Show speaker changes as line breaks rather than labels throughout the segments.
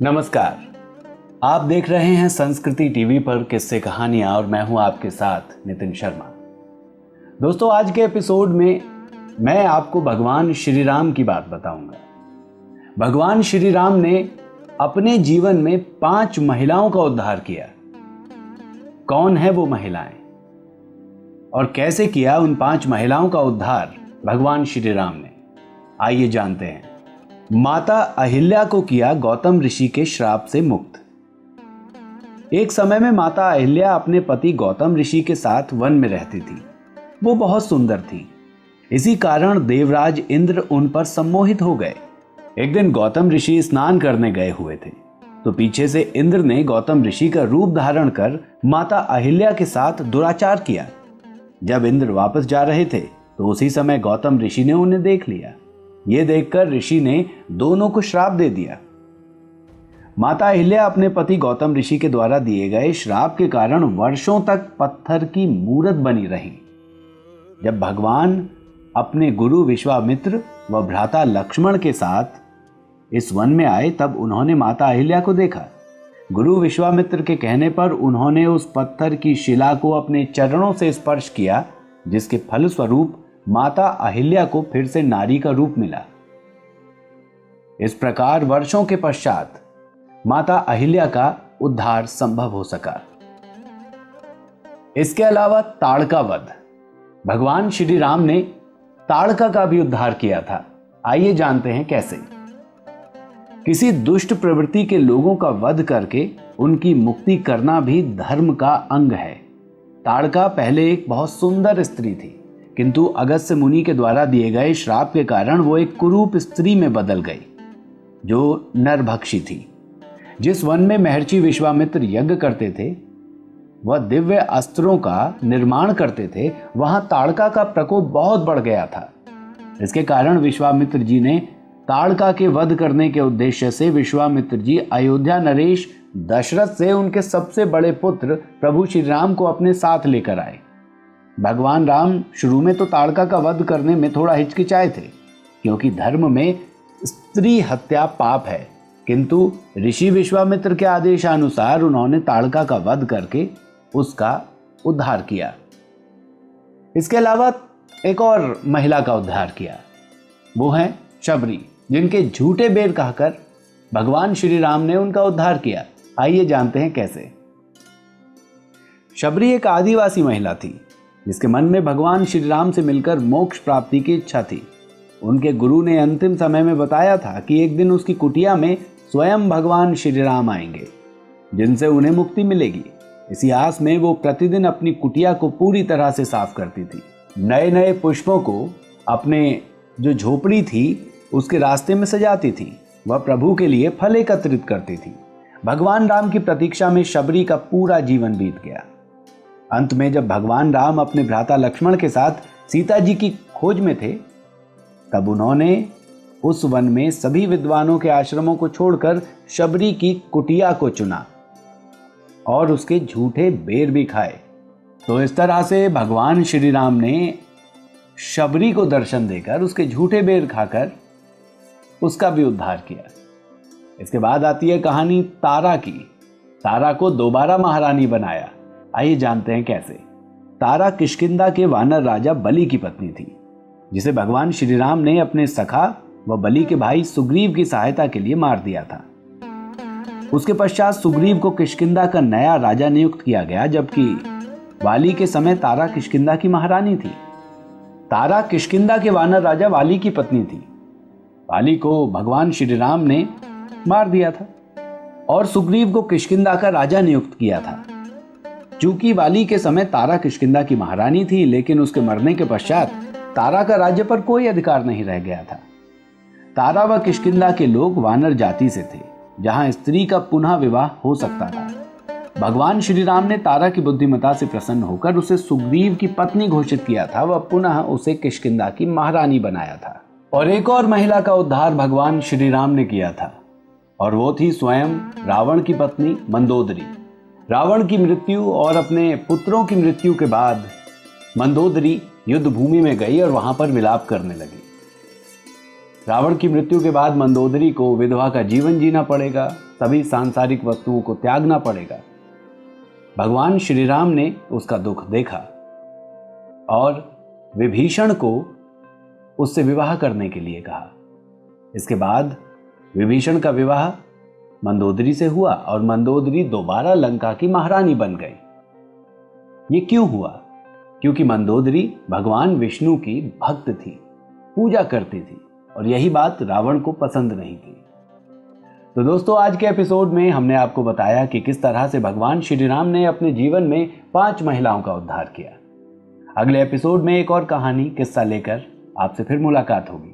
नमस्कार। आप देख रहे हैं संस्कृति टीवी पर किस्से कहानियां और मैं हूं आपके साथ नितिन शर्मा। दोस्तों, आज के एपिसोड में मैं आपको भगवान श्री राम की बात बताऊंगा। भगवान श्री राम ने अपने जीवन में 5 महिलाओं का उद्धार किया। कौन है वो महिलाएं और कैसे किया उन 5 महिलाओं का उद्धार भगवान श्री राम ने, आइए जानते हैं। माता अहिल्या को किया गौतम ऋषि के श्राप से मुक्त। एक समय में माता अहिल्या अपने पति गौतम ऋषि के साथ वन में रहती थी। वो बहुत सुंदर थी, इसी कारण देवराज इंद्र उन पर सम्मोहित हो गए। एक दिन गौतम ऋषि स्नान करने गए हुए थे तो पीछे से इंद्र ने गौतम ऋषि का रूप धारण कर माता अहिल्या के साथ दुराचार किया। जब इंद्र वापस जा रहे थे तो उसी समय गौतम ऋषि ने उन्हें देख लिया। ये देखकर ऋषि ने दोनों को श्राप दे दिया। माता अहिल्या अपने पति गौतम ऋषि के द्वारा दिए गए श्राप के कारण वर्षों तक पत्थर की मूरत बनी रही। जब भगवान अपने गुरु विश्वामित्र व भ्राता लक्ष्मण के साथ इस वन में आए तब उन्होंने माता अहिल्या को देखा। गुरु विश्वामित्र के कहने पर उन्होंने उस पत्थर की शिला को अपने चरणों से स्पर्श किया, जिसके फलस्वरूप माता अहिल्या को फिर से नारी का रूप मिला। इस प्रकार वर्षों के पश्चात माता अहिल्या का उद्धार संभव हो सका। इसके अलावा ताड़का वध, भगवान श्री राम ने ताड़का का भी उद्धार किया था। आइए जानते हैं कैसे। किसी दुष्ट प्रवृत्ति के लोगों का वध करके उनकी मुक्ति करना भी धर्म का अंग है। ताड़का पहले एक बहुत सुंदर स्त्री थी, किंतु अगस्त्य मुनि के द्वारा दिए गए श्राप के कारण वो एक कुरूप स्त्री में बदल गई जो नरभक्षी थी। जिस वन में महर्षि विश्वामित्र यज्ञ करते थे वह दिव्य अस्त्रों का निर्माण करते थे, वहां ताड़का का प्रकोप बहुत बढ़ गया था। इसके कारण विश्वामित्र जी ने ताड़का के वध करने के उद्देश्य से विश्वामित्र जी अयोध्या नरेश दशरथ से उनके सबसे बड़े पुत्र प्रभु श्री राम को अपने साथ लेकर आए। भगवान राम शुरू में तो ताड़का का वध करने में थोड़ा हिचकिचाए थे, क्योंकि धर्म में स्त्री हत्या पाप है, किंतु ऋषि विश्वामित्र के आदेशानुसार उन्होंने ताड़का का वध करके उसका उद्धार किया। इसके अलावा एक और महिला का उद्धार किया, वो है शबरी, जिनके झूठे बेर कहकर भगवान श्री राम ने उनका उद्धार किया। आइए जानते हैं कैसे। शबरी एक आदिवासी महिला थी जिसके मन में भगवान श्री राम से मिलकर मोक्ष प्राप्ति की इच्छा थी। उनके गुरु ने अंतिम समय में बताया था कि एक दिन उसकी कुटिया में स्वयं भगवान श्री राम आएंगे, जिनसे उन्हें मुक्ति मिलेगी। इसी आस में वो प्रतिदिन अपनी कुटिया को पूरी तरह से साफ करती थी। नए नए पुष्पों को अपने जो झोपड़ी थी उसके रास्ते में सजाती थी। वह प्रभु के लिए फल एकत्रित करती थी। भगवान राम की प्रतीक्षा में शबरी का पूरा जीवन बीत गया। अंत में जब भगवान राम अपने भ्राता लक्ष्मण के साथ सीता जी की खोज में थे तब उन्होंने उस वन में सभी विद्वानों के आश्रमों को छोड़कर शबरी की कुटिया को चुना और उसके झूठे बेर भी खाए। तो इस तरह से भगवान श्री राम ने शबरी को दर्शन देकर उसके झूठे बेर खाकर उसका भी उद्धार किया। इसके बाद आती है कहानी तारा की। तारा को दोबारा महारानी बनाया। आइए जानते हैं कैसे। तारा किष्किंधा के वानर राजा बलि की पत्नी थी, जिसे भगवान श्री राम ने अपने सखा व बलि के भाई सुग्रीव की सहायता के लिए मार दिया था। उसके पश्चात सुग्रीव को किष्किंधा का नया राजा नियुक्त किया गया, जबकि वाली के समय तारा किष्किंधा की महारानी थी। तारा किष्किंधा के वानर राजा वाली की पत्नी थी। वाली को भगवान श्री राम ने मार दिया था और सुग्रीव को किष्किंधा का राजा नियुक्त किया था। चूंकि वाली के समय तारा किष्किंधा की महारानी थी, लेकिन उसके मरने के पश्चात तारा का राज्य पर कोई अधिकार नहीं रह गया था। तारा व किष्किंधा के लोग वानर जाति से थे, जहां स्त्री का पुनः विवाह हो सकता था। भगवान श्री राम ने तारा की बुद्धिमता से प्रसन्न होकर उसे सुग्रीव की पत्नी घोषित किया था व पुनः उसे किष्किंधा की महारानी बनाया था। और एक और महिला का उद्धार भगवान श्री राम ने किया था, और वो थी स्वयं रावण की पत्नी मंदोदरी। रावण की मृत्यु और अपने पुत्रों की मृत्यु के बाद मंदोदरी युद्ध भूमि में गई और वहां पर विलाप करने लगी। रावण की मृत्यु के बाद मंदोदरी को विधवा का जीवन जीना पड़ेगा, सभी सांसारिक वस्तुओं को त्यागना पड़ेगा। भगवान श्री राम ने उसका दुख देखा और विभीषण को उससे विवाह करने के लिए कहा। इसके बाद विभीषण का विवाह मंदोदरी से हुआ और मंदोदरी दोबारा लंका की महारानी बन गई। ये क्यों हुआ? क्योंकि मंदोदरी भगवान विष्णु की भक्त थी, पूजा करती थी और यही बात रावण को पसंद नहीं थी। तो दोस्तों, आज के एपिसोड में हमने आपको बताया कि किस तरह से भगवान श्री राम ने अपने जीवन में 5 महिलाओं का उद्धार किया। अगले एपिसोड में एक और कहानी किस्सा लेकर आपसे फिर मुलाकात होगी।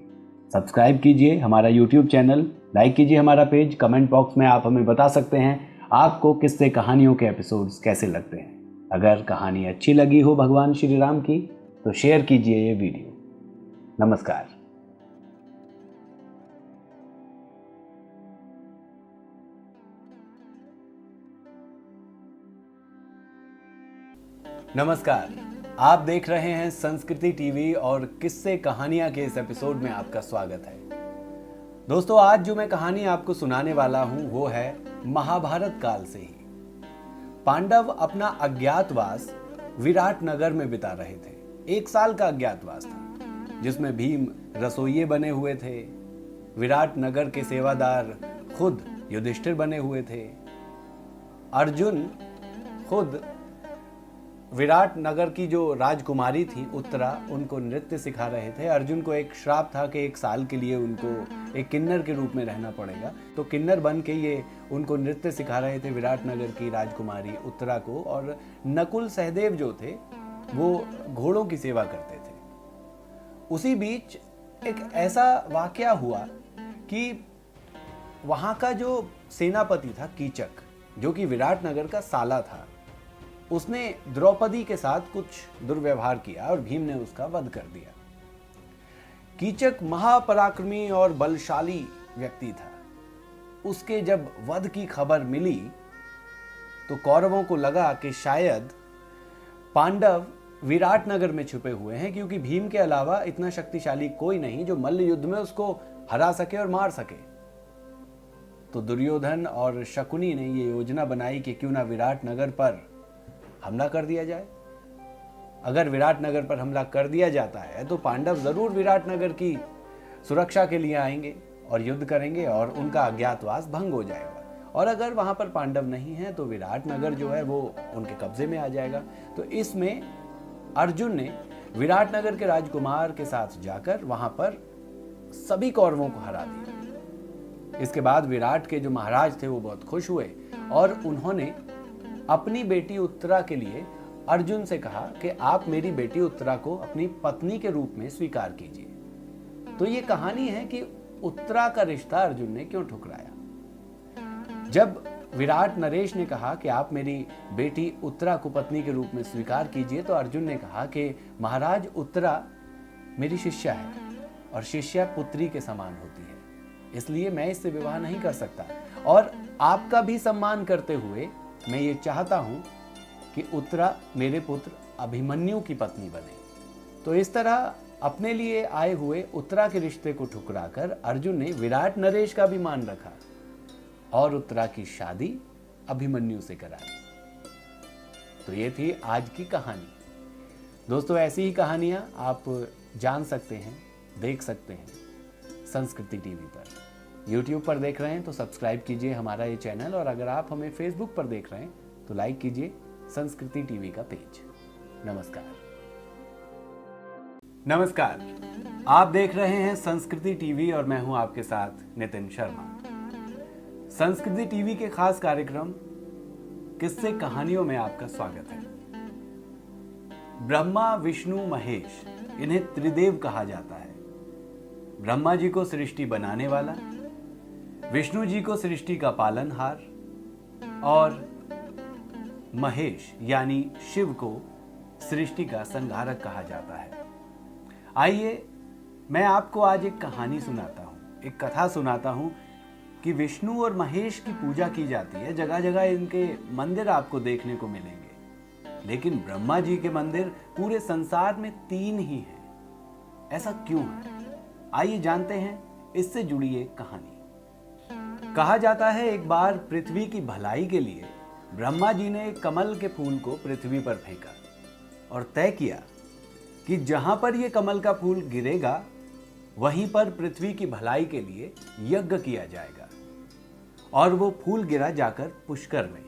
सब्सक्राइब कीजिए हमारा YouTube चैनल, लाइक कीजिए हमारा पेज। कमेंट बॉक्स में आप हमें बता सकते हैं आपको किस्से कहानियों के एपिसोड्स कैसे लगते हैं। अगर कहानी अच्छी लगी हो भगवान श्री राम की तो शेयर कीजिए ये वीडियो। नमस्कार। नमस्कार, आप देख रहे हैं संस्कृति टीवी और किस्से कहानियां के इस एपिसोड में आपका स्वागत है। दोस्तों, आज जो मैं कहानी आपको सुनाने वाला हूं वो है महाभारत काल से ही। पांडव अपना अज्ञातवास विराट नगर में बिता रहे थे। 1 साल का अज्ञातवास था जिसमें भीम रसोइये बने हुए थे, विराट नगर के सेवादार खुद युधिष्ठिर बने हुए थे, अर्जुन खुद विराट नगर की जो राजकुमारी थी उत्तरा उनको नृत्य सिखा रहे थे। अर्जुन को एक श्राप था कि 1 साल के लिए उनको एक किन्नर के रूप में रहना पड़ेगा, तो किन्नर बन के ये उनको नृत्य सिखा रहे थे विराट नगर की राजकुमारी उत्तरा को। और नकुल सहदेव जो थे वो घोड़ों की सेवा करते थे। उसी बीच एक ऐसा वाकया हुआ कि वहां का जो सेनापति था कीचक, जो कि विराट नगर का साला था, उसने द्रौपदी के साथ कुछ दुर्व्यवहार किया और भीम ने उसका वध कर दिया। कीचक महापराक्रमी और बलशाली व्यक्ति था। उसके जब वध की खबर मिली तो कौरवों को लगा कि शायद पांडव विराट नगर में छुपे हुए हैं, क्योंकि भीम के अलावा इतना शक्तिशाली कोई नहीं जो मल्ल युद्ध में उसको हरा सके और मार सके। तो दुर्योधन और शकुनी ने ये योजना बनाई कि क्यों ना विराट नगर पर हमला कर दिया जाए। अगर विराट नगर पर हमला कर दिया जाता है तो पांडव जरूर विराट नगर की सुरक्षा के लिए आएंगे और युद्ध करेंगे और उनका अज्ञातवास भंग हो जाएगा। और अगर वहां पर पांडव नहीं है तो विराट नगर जो है वो उनके कब्जे में आ जाएगा। तो इसमें अर्जुन ने विराट नगर के राजकुमार के साथ जाकर वहां पर सभी कौरवों को हरा दिया। इसके बाद विराट के जो महाराज थे वो बहुत खुश हुए और उन्होंने अपनी बेटी उत्तरा के लिए अर्जुन से कहा कि आप मेरी बेटी उत्तरा को अपनी पत्नी के रूप में स्वीकार कीजिए। तो ये कहानी है कि उत्तरा का रिश्ता अर्जुन ने क्यों ठुकराया। जब विराट नरेश ने कहा कि आप मेरी बेटी उत्तरा को पत्नी के रूप में स्वीकार कीजिए, तो अर्जुन ने कहा कि महाराज, उत्तरा मेरी शिष्या है और शिष्या पुत्री के समान होती है, इसलिए मैं इससे विवाह नहीं कर सकता। और आपका भी सम्मान करते हुए मैं ये चाहता हूं कि उत्तरा मेरे पुत्र अभिमन्यु की पत्नी बने। तो इस तरह अपने लिए आए हुए उत्तरा के रिश्ते को ठुकराकर अर्जुन ने विराट नरेश का भी मान रखा और उत्तरा की शादी अभिमन्यु से कराई। तो ये थी आज की कहानी। दोस्तों, ऐसी ही कहानियां आप जान सकते हैं, देख सकते हैं संस्कृति टीवी पर। YouTube पर देख रहे हैं तो सब्सक्राइब कीजिए हमारा ये चैनल, और अगर आप हमें Facebook पर देख रहे हैं तो लाइक कीजिए संस्कृति टीवी का पेज। नमस्कार। नमस्कार, आप देख रहे हैं संस्कृति टीवी और मैं हूं आपके साथ नितिन शर्मा। संस्कृति टीवी के खास कार्यक्रम किस्से कहानियों में आपका स्वागत है। ब्रह्मा, विष्णु, महेश, इन्हें त्रिदेव कहा जाता है। ब्रह्मा जी को सृष्टि बनाने वाला, विष्णु जी को सृष्टि का पालनहार और महेश यानी शिव को सृष्टि का संहारक कहा जाता है। आइए मैं आपको आज एक कहानी सुनाता हूँ, एक कथा सुनाता हूँ कि विष्णु और महेश की पूजा की जाती है। जगह जगह इनके मंदिर आपको देखने को मिलेंगे, लेकिन ब्रह्मा जी के मंदिर पूरे संसार में 3 ही हैं। ऐसा क्यों है? आइए जानते हैं इससे जुड़ी एक कहानी। कहा जाता है एक बार पृथ्वी की भलाई के लिए ब्रह्मा जी ने कमल के फूल को पृथ्वी पर फेंका और तय किया कि जहां पर यह कमल का फूल गिरेगा वहीं पर पृथ्वी की भलाई के लिए यज्ञ किया जाएगा। और वो फूल गिरा जाकर पुष्कर में,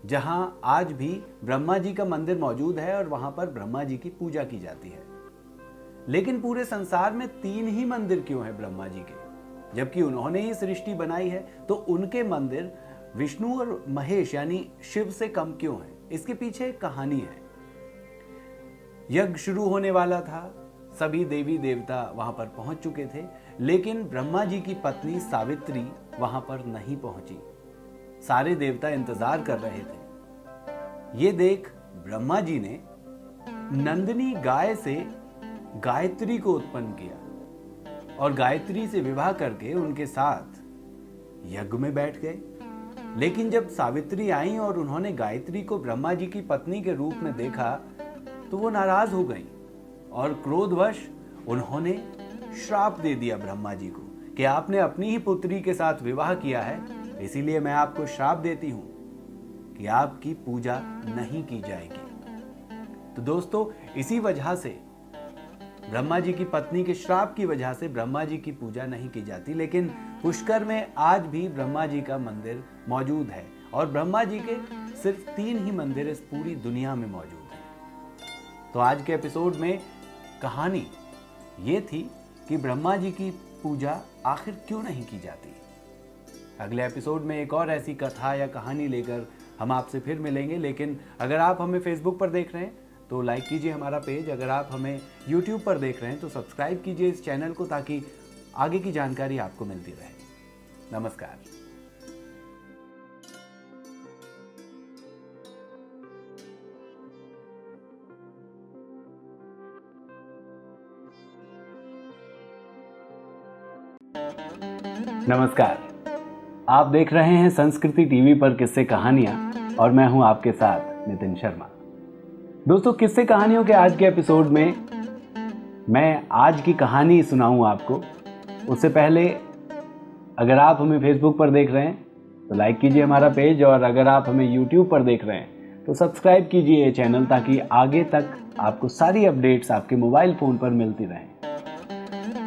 जहां आज भी ब्रह्मा जी का मंदिर मौजूद है और वहां पर ब्रह्मा जी की पूजा की जाती है। लेकिन पूरे संसार में 3 ही मंदिर क्यों हैं ब्रह्मा जी के? जबकि उन्होंने ही सृष्टि बनाई है, तो उनके मंदिर विष्णु और महेश यानी शिव से कम क्यों हैं? इसके पीछे एक कहानी है। यज्ञ शुरू होने वाला था, सभी देवी देवता वहां पर पहुंच चुके थे, लेकिन ब्रह्मा जी की पत्नी सावित्री वहां पर नहीं पहुंची। सारे देवता इंतजार कर रहे थे। ये देख ब्रह्मा जी ने नंदिनी गाय से गायत्री को उत्पन्न किया और गायत्री से विवाह करके उनके साथ यज्ञ में बैठ गए। लेकिन जब सावित्री आई और उन्होंने गायत्री को ब्रह्मा जी की पत्नी के रूप में देखा तो वो नाराज हो गई और क्रोधवश उन्होंने श्राप दे दिया ब्रह्मा जी को कि आपने अपनी ही पुत्री के साथ विवाह किया है, इसीलिए मैं आपको श्राप देती हूं कि आपकी पूजा नहीं की जाएगी। तो दोस्तों, इसी वजह से ब्रह्मा जी की पत्नी के श्राप की वजह से ब्रह्मा जी की पूजा नहीं की जाती। लेकिन पुष्कर में आज भी ब्रह्मा जी का मंदिर मौजूद है और ब्रह्मा जी के सिर्फ 3 ही मंदिर इस पूरी दुनिया में मौजूद हैं। तो आज के एपिसोड में कहानी ये थी कि ब्रह्मा जी की पूजा आखिर क्यों नहीं की जाती। अगले एपिसोड में एक और ऐसी कथा या कहानी लेकर हम आपसे फिर मिलेंगे। लेकिन अगर आप हमें फेसबुक पर देख रहे हैं तो लाइक कीजिए हमारा पेज, अगर आप हमें यूट्यूब पर देख रहे हैं तो सब्सक्राइब कीजिए इस चैनल को, ताकि आगे की जानकारी आपको मिलती रहे। नमस्कार। नमस्कार, आप देख रहे हैं संस्कृति टीवी पर किस्से कहानियां और मैं हूं आपके साथ नितिन शर्मा। दोस्तों, किस्से कहानियों के आज के एपिसोड में मैं आज की कहानी सुनाऊं आपको। उससे पहले अगर आप हमें फेसबुक पर देख रहे हैं तो लाइक कीजिए हमारा पेज, और अगर आप हमें यूट्यूब पर देख रहे हैं तो सब्सक्राइब कीजिए ये चैनल, ताकि आगे तक आपको सारी अपडेट्स आपके मोबाइल फ़ोन पर मिलती रहें।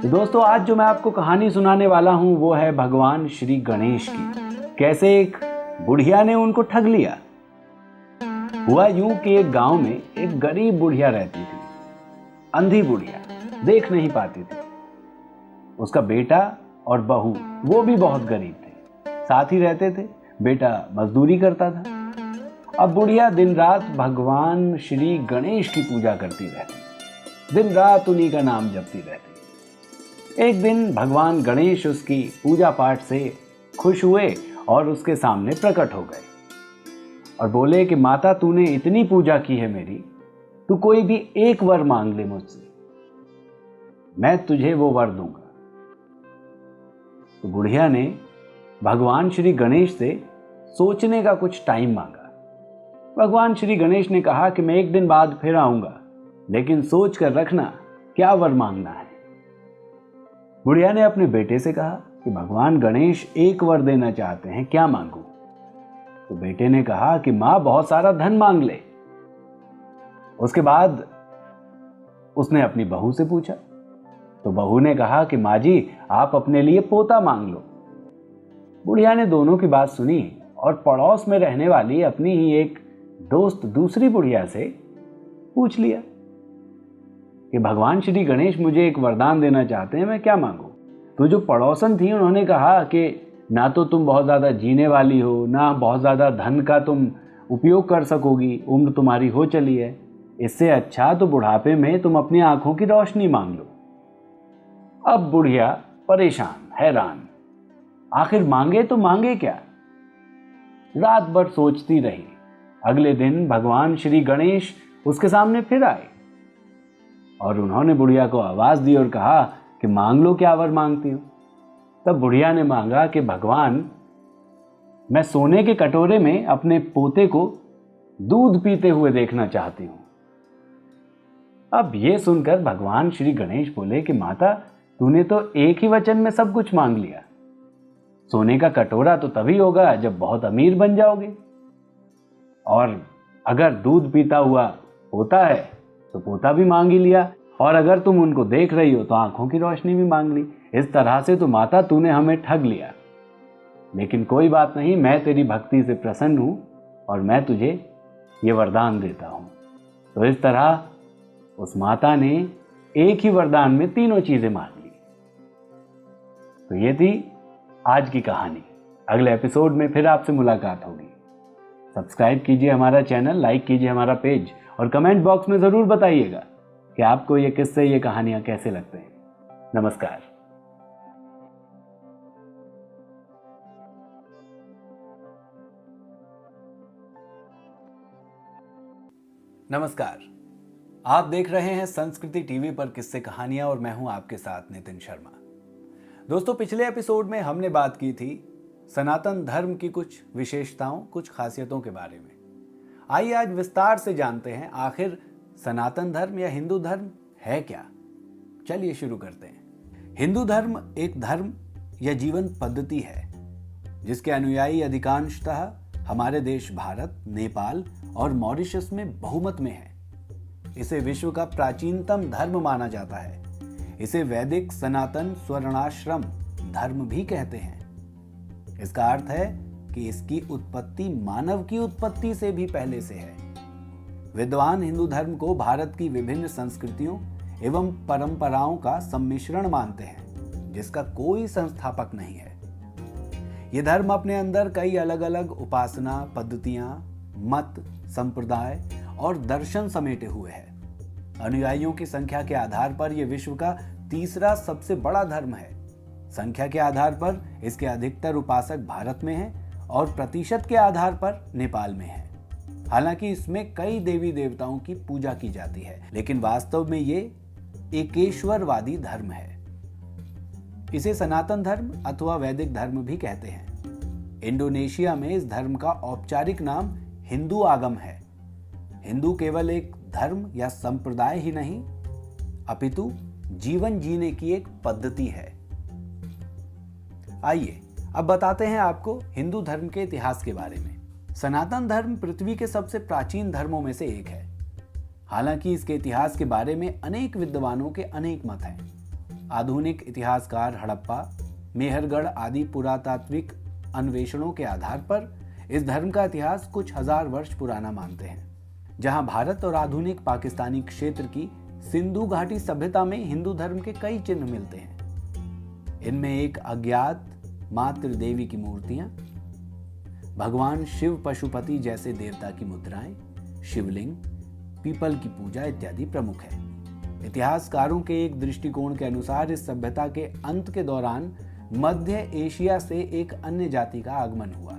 तो दोस्तों, आज जो मैं आपको कहानी सुनाने वाला हूं वो है भगवान श्री गणेश की। कैसे एक बुढ़िया ने उनको ठग लिया। हुआ यूं कि एक गांव में एक गरीब बुढ़िया रहती थी, अंधी बुढ़िया, देख नहीं पाती थी। उसका बेटा और बहू वो भी बहुत गरीब थे, साथ ही रहते थे। बेटा मजदूरी करता था। अब बुढ़िया दिन रात भगवान श्री गणेश की पूजा करती रहती, दिन रात उन्हीं का नाम जपती रहती। एक दिन भगवान गणेश उसकी पूजा पाठ से खुश हुए और उसके सामने प्रकट हो गए और बोले कि माता, तूने इतनी पूजा की है मेरी, तू कोई भी एक वर मांग ले मुझसे, मैं तुझे वो वर दूंगा। तो बुढ़िया ने भगवान श्री गणेश से सोचने का कुछ टाइम मांगा। भगवान श्री गणेश ने कहा कि मैं एक दिन बाद फिर आऊंगा, लेकिन सोच कर रखना क्या वर मांगना है। बुढ़िया ने अपने बेटे से कहा कि भगवान गणेश एक वर देना चाहते हैं, क्या मांगूं? तो बेटे ने कहा कि मां बहुत सारा धन मांग ले। उसके बाद उसने अपनी बहू से पूछा, तो बहू ने कहा कि मां जी, आप अपने लिए पोता मांग लो। बुढ़िया ने दोनों की बात सुनी और पड़ोस में रहने वाली अपनी ही एक दोस्त दूसरी बुढ़िया से पूछ लिया कि भगवान श्री गणेश मुझे एक वरदान देना चाहते हैं, मैं क्या मांगू? तो जो पड़ोसन थी उन्होंने कहा कि ना तो तुम बहुत ज़्यादा जीने वाली हो, ना बहुत ज़्यादा धन का तुम उपयोग कर सकोगी, उम्र तुम्हारी हो चली है, इससे अच्छा तो बुढ़ापे में तुम अपनी आंखों की रोशनी मांग लो। अब बुढ़िया परेशान, हैरान, आखिर मांगे तो मांगे क्या? रात भर सोचती रही। अगले दिन भगवान श्री गणेश उसके सामने फिर आए और उन्होंने बुढ़िया को आवाज दी और कहा कि मांग लो, क्या वर मांगती हो? तब बुढ़िया ने मांगा कि भगवान, मैं सोने के कटोरे में अपने पोते को दूध पीते हुए देखना चाहती हूं। अब यह सुनकर भगवान श्री गणेश बोले कि माता, तूने तो एक ही वचन में सब कुछ मांग लिया। सोने का कटोरा तो तभी होगा जब बहुत अमीर बन जाओगे। और अगर दूध पीता हुआ पोता है तो पोता भी मांग ही लिया, और अगर तुम उनको देख रही हो तो आंखों की रोशनी भी मांग ली। इस तरह से तो माता तूने हमें ठग लिया। लेकिन कोई बात नहीं, मैं तेरी भक्ति से प्रसन्न हूं और मैं तुझे ये वरदान देता हूं। तो इस तरह उस माता ने एक ही वरदान में तीनों चीजें मांग ली। तो ये थी आज की कहानी। अगले एपिसोड में फिर आपसे मुलाकात होगी। सब्सक्राइब कीजिए हमारा चैनल, लाइक कीजिए हमारा पेज और कमेंट बॉक्स में जरूर बताइएगा कि आपको ये किस्से, ये कहानियां कैसे लगते हैं। नमस्कार। नमस्कार, आप देख रहे हैं संस्कृति टीवी पर किस्से कहानियां और मैं हूं आपके साथ नितिन शर्मा। दोस्तों, पिछले एपिसोड में हमने बात की थी सनातन धर्म की कुछ विशेषताओं, कुछ खासियतों के बारे में। आइए आज विस्तार से जानते हैं आखिर सनातन धर्म या हिंदू धर्म है क्या। चलिए शुरू करते हैं। हिंदू धर्म एक धर्म या जीवन पद्धति है जिसके अनुयायी अधिकांशतः हमारे देश भारत, नेपाल और मॉरिशस में बहुमत में है। इसे विश्व का प्राचीनतम धर्म माना जाता है। इसे वैदिक सनातन स्वर्णाश्रम धर्म भी कहते हैं। इसका अर्थ है कि इसकी उत्पत्ति मानव की उत्पत्ति से भी पहले से है। विद्वान हिंदू धर्म को भारत की विभिन्न संस्कृतियों एवं परंपराओं का सम्मिश्रण मानते हैं जिसका कोई संस्थापक नहीं है। यह धर्म अपने अंदर कई अलग अलग उपासना पद्धतियां, मत, संप्रदाय और दर्शन समेटे हुए है। अनुयायियों की संख्या के आधार पर यह विश्व का तीसरा सबसे बड़ा धर्म है। संख्या के आधार पर इसके अधिकतर उपासक भारत में हैं और प्रतिशत के आधार पर नेपाल में हैं। हालांकि इसमें कई देवी देवताओं की पूजा की जाती है, लेकिन वास्तव में ये एकेश्वरवादी धर्म है। इसे सनातन धर्म अथवा वैदिक धर्म भी कहते हैं। इंडोनेशिया में इस धर्म का औपचारिक नाम हिंदू आगम है। हिंदू केवल एक धर्म या संप्रदाय ही नहीं, अपितु जीवन जीने की एक पद्धति है। आइए अब बताते हैं आपको हिंदू धर्म के इतिहास के बारे में। सनातन धर्म पृथ्वी के सबसे प्राचीन धर्मों में से एक है। हालांकि इसके इतिहास के बारे में अनेक विद्वानों के अनेक मत हैं। आधुनिक इतिहासकार हड़प्पा, मेहरगढ़ आदि पुरातात्विक अन्वेषणों के आधार पर इस धर्म का इतिहास कुछ हजार वर्ष पुराना मानते हैं। जहां भारत और आधुनिक पाकिस्तानी क्षेत्र की सिंधु घाटी सभ्यता में हिंदू धर्म के कई चिन्ह मिलते हैं। इनमें एक अज्ञात मातृ देवी की मूर्तियां, भगवान शिव पशुपति जैसे देवता की मुद्राएं, शिवलिंग, पीपल की पूजा इत्यादि प्रमुख है। इतिहासकारों के एक दृष्टिकोण के अनुसार इस सभ्यता के अंत के दौरान मध्य एशिया से एक अन्य जाति का आगमन हुआ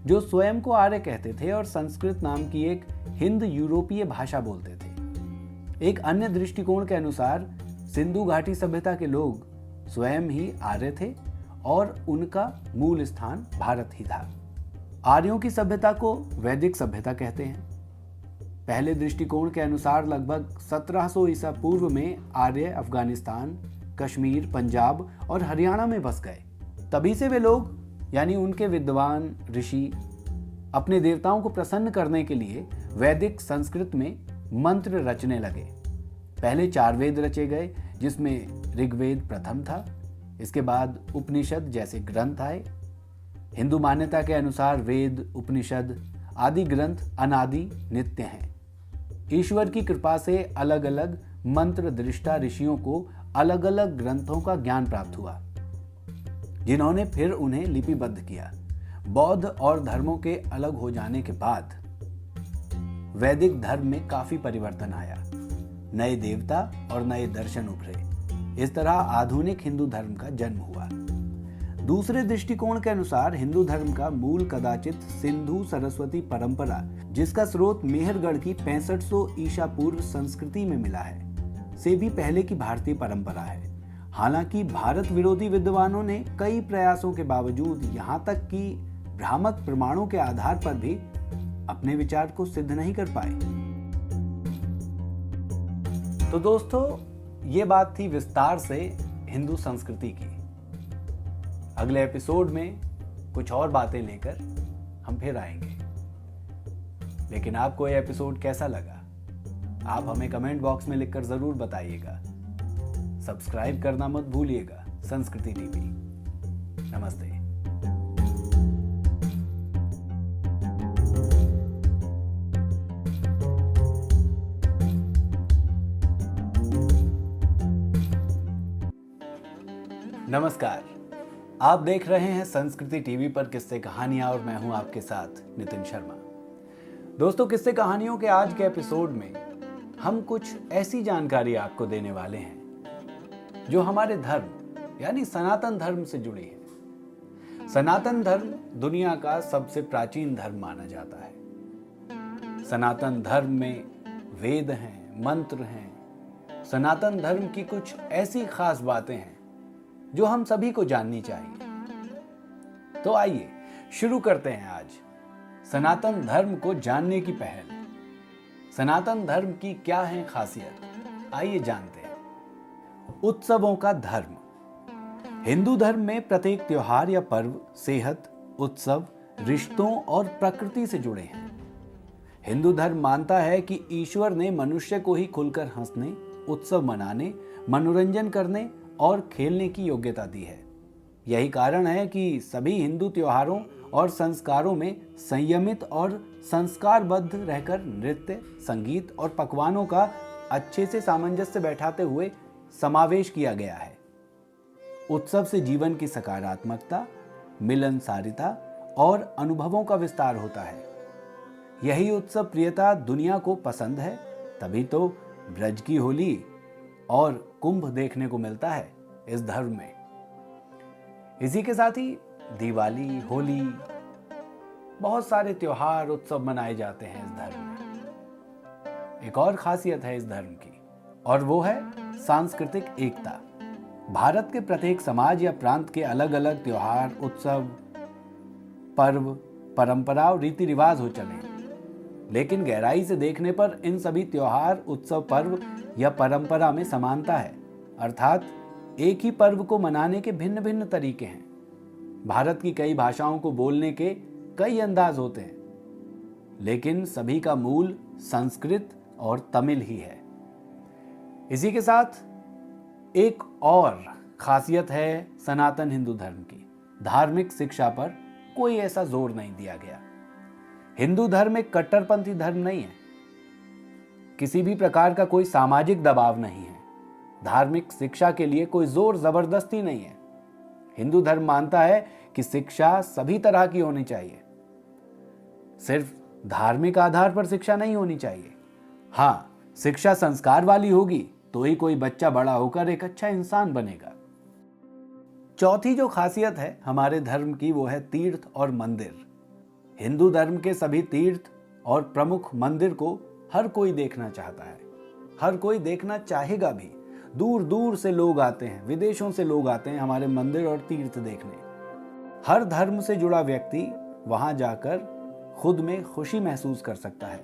जो स्वयं को आर्य कहते थे और संस्कृत नाम की एक हिंद यूरोपीय भाषा बोलते थे। एक अन्य दृष्टिकोण के अनुसार सिंधु घाटी सभ्यता के लोग स्वयं ही आर्य थे और उनका मूल स्थान भारत ही था। आर्यों की सभ्यता को वैदिक सभ्यता कहते हैं। पहले दृष्टिकोण के अनुसार लगभग 1700 ईसा पूर्व में आर्य अफगानिस्तान, कश्मीर, पंजाब और हरियाणा में बस गए। तभी से वे लोग यानी उनके विद्वान ऋषि अपने देवताओं को प्रसन्न करने के लिए वैदिक संस्कृत में मंत्र रचने लगे। पहले 4 वेद रचे गए जिसमें ऋग्वेद प्रथम था। इसके बाद उपनिषद जैसे ग्रंथ आए। हिंदू मान्यता के अनुसार वेद, उपनिषद आदि ग्रंथ अनादि नित्य हैं। ईश्वर की कृपा से अलग अलग मंत्र दृष्टा ऋषियों को अलग अलग ग्रंथों का ज्ञान प्राप्त हुआ जिन्होंने फिर उन्हें लिपिबद्ध किया। बौद्ध और धर्मों के अलग हो जाने के बाद वैदिक धर्म में काफी परिवर्तन आया। नए देवता और नए दर्शन उभरे। इस तरह आधुनिक हिंदू धर्म का जन्म हुआ। दूसरे दृष्टिकोण के अनुसार हिंदू धर्म का मूल कदाचित सिंधु सरस्वती परंपरा जिसका स्रोत मेहरगढ़ की 6500 ईसा पूर्व संस्कृति में मिला है से भी पहले की भारतीय परंपरा है। हालांकि भारत विरोधी विद्वानों ने कई प्रयासों के बावजूद यहाँ तक कि भ्रामक प्रमाणों के आधार पर भी अपने विचार को सिद्ध नहीं कर पाए। तो दोस्तों, ये बात थी विस्तार से हिंदू संस्कृति की। अगले एपिसोड में कुछ और बातें लेकर हम फिर आएंगे। लेकिन आपको यह एपिसोड कैसा लगा आप हमें कमेंट बॉक्स में लिखकर जरूर बताइएगा। सब्सक्राइब करना मत भूलिएगा संस्कृति टीवी। नमस्ते। नमस्कार, आप देख रहे हैं संस्कृति टीवी पर किस्से कहानियां और मैं हूं आपके साथ नितिन शर्मा। दोस्तों, किस्से कहानियों के आज के एपिसोड में हम कुछ ऐसी जानकारी आपको देने वाले हैं जो हमारे धर्म यानी सनातन धर्म से जुड़ी है। सनातन धर्म दुनिया का सबसे प्राचीन धर्म माना जाता है। सनातन धर्म में वेद हैं, मंत्र हैं। सनातन धर्म की कुछ ऐसी खास बातें हैं जो हम सभी को जाननी चाहिए। तो आइए शुरू करते हैं आज सनातन धर्म को जानने की पहल। सनातन धर्म की क्या है खासियत, आइए जानते हैं। उत्सवों का धर्म। हिंदू धर्म में प्रत्येक त्योहार या पर्व सेहत, उत्सव, रिश्तों और प्रकृति से जुड़े हैं। हिंदू धर्म मानता है कि ईश्वर ने मनुष्य को ही खुलकर हंसने, उत्सव मनाने, मनोरंजन करने और खेलने की योग्यता दी है। यही कारण है कि सभी हिंदू त्योहारों और संस्कारों में संयमित और संस्कारबद्ध रहकर नृत्य, संगीत और पकवानों का अच्छे से सामंजस्य बैठाते हुए समावेश किया गया है। उत्सव से जीवन की सकारात्मकता, मिलनसारिता और अनुभवों का विस्तार होता है। यही उत्सव प्रियता दुनिया को पसंद है, तभी तो ब्रज की होली और कुंभ देखने को मिलता है इस धर्म में। इसी के साथ ही दिवाली, होली, बहुत सारे त्योहार, उत्सव मनाए जाते हैं इस धर्म में। एक और खासियत है इस धर्म की और वो है सांस्कृतिक एकता। भारत के प्रत्येक समाज या प्रांत के अलग अलग त्योहार, उत्सव, पर्व, परंपरा और रीति रिवाज हो चले, लेकिन गहराई से देखने पर इन सभी त्योहार, उत्सव, पर्व या परंपरा में समानता है। अर्थात एक ही पर्व को मनाने के भिन्न भिन्न तरीके हैं। भारत की कई भाषाओं को बोलने के कई अंदाज होते हैं, लेकिन सभी का मूल संस्कृत और तमिल ही है। इसी के साथ एक और खासियत है सनातन हिंदू धर्म की। धार्मिक शिक्षा पर कोई ऐसा जोर नहीं दिया गया। हिंदू धर्म एक कट्टरपंथी धर्म नहीं है। किसी भी प्रकार का कोई सामाजिक दबाव नहीं है। धार्मिक शिक्षा के लिए कोई जोर जबरदस्ती नहीं है। हिंदू धर्म मानता है कि शिक्षा सभी तरह की होनी चाहिए। सिर्फ धार्मिक आधार पर शिक्षा नहीं होनी चाहिए। हाँ, शिक्षा संस्कार वाली होगी तो ही कोई बच्चा बड़ा होकर एक अच्छा इंसान बनेगा। चौथी जो खासियत है हमारे धर्म की वो है तीर्थ और मंदिर। हिंदू धर्म के सभी तीर्थ और प्रमुख मंदिर को हर कोई देखना चाहता है। हर कोई देखना चाहेगा भी। दूर दूर से लोग आते हैं, विदेशों से लोग आते हैं हमारे मंदिर और तीर्थ देखने। हर धर्म से जुड़ा व्यक्ति वहां जाकर खुद में खुशी महसूस कर सकता है,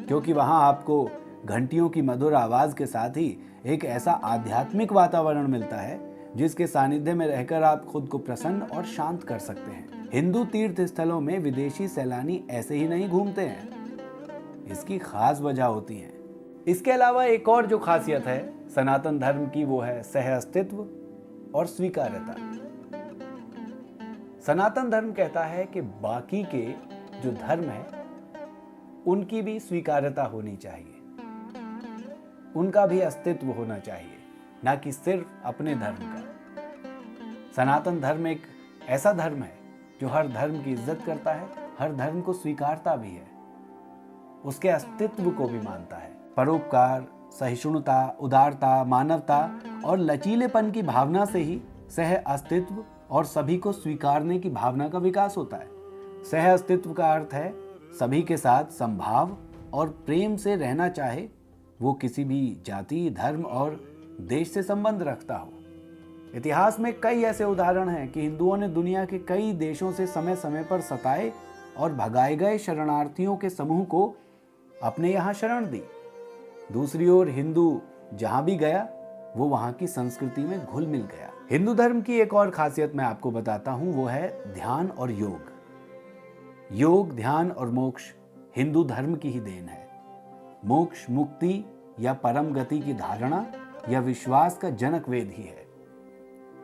क्योंकि वहां आपको घंटियों की मधुर आवाज के साथ ही एक ऐसा आध्यात्मिक वातावरण मिलता है जिसके सानिध्य में रहकर आप खुद को प्रसन्न और शांत कर सकते हैं। हिंदू तीर्थ स्थलों में विदेशी सैलानी ऐसे ही नहीं घूमते हैं, इसकी खास वजह होती है। इसके अलावा एक और जो खासियत है सनातन धर्म की वो है सह अस्तित्व और स्वीकार्यता। सनातन धर्म कहता है कि बाकी के जो धर्म है उनकी भी स्वीकार्यता होनी चाहिए, उनका भी अस्तित्व होना चाहिए, ना कि सिर्फ अपने धर्म का। सनातन धर्म एक ऐसा धर्म है जो हर धर्म की इज्जत करता है, हर धर्म को स्वीकारता भी है, उसके अस्तित्व को भी मानता है। परोपकार, सहिष्णुता, उदारता, मानवता और लचीलेपन की भावना से ही सह अस्तित्व और सभी को स्वीकारने की भावना का विकास होता है। सह अस्तित्व का अर्थ है सभी के साथ संभाव और प्रेम से रहना, चाहे वो किसी भी जाति, धर्म और देश से संबंध रखता हो। इतिहास में कई ऐसे उदाहरण हैं कि हिंदुओं ने दुनिया के कई देशों से समय समय पर सताए और भगाए गए शरणार्थियों के समूह को अपने यहाँ शरण दी। दूसरी ओर हिंदू जहाँ भी गया वो वहां की संस्कृति में घुल मिल गया। हिंदू धर्म की एक और खासियत मैं आपको बताता हूं, वो है ध्यान और योग। योग, ध्यान और मोक्ष हिंदू धर्म की ही देन है। मोक्ष मुक्ति या परम गति की धारणा या विश्वास का जनक वेद ही है।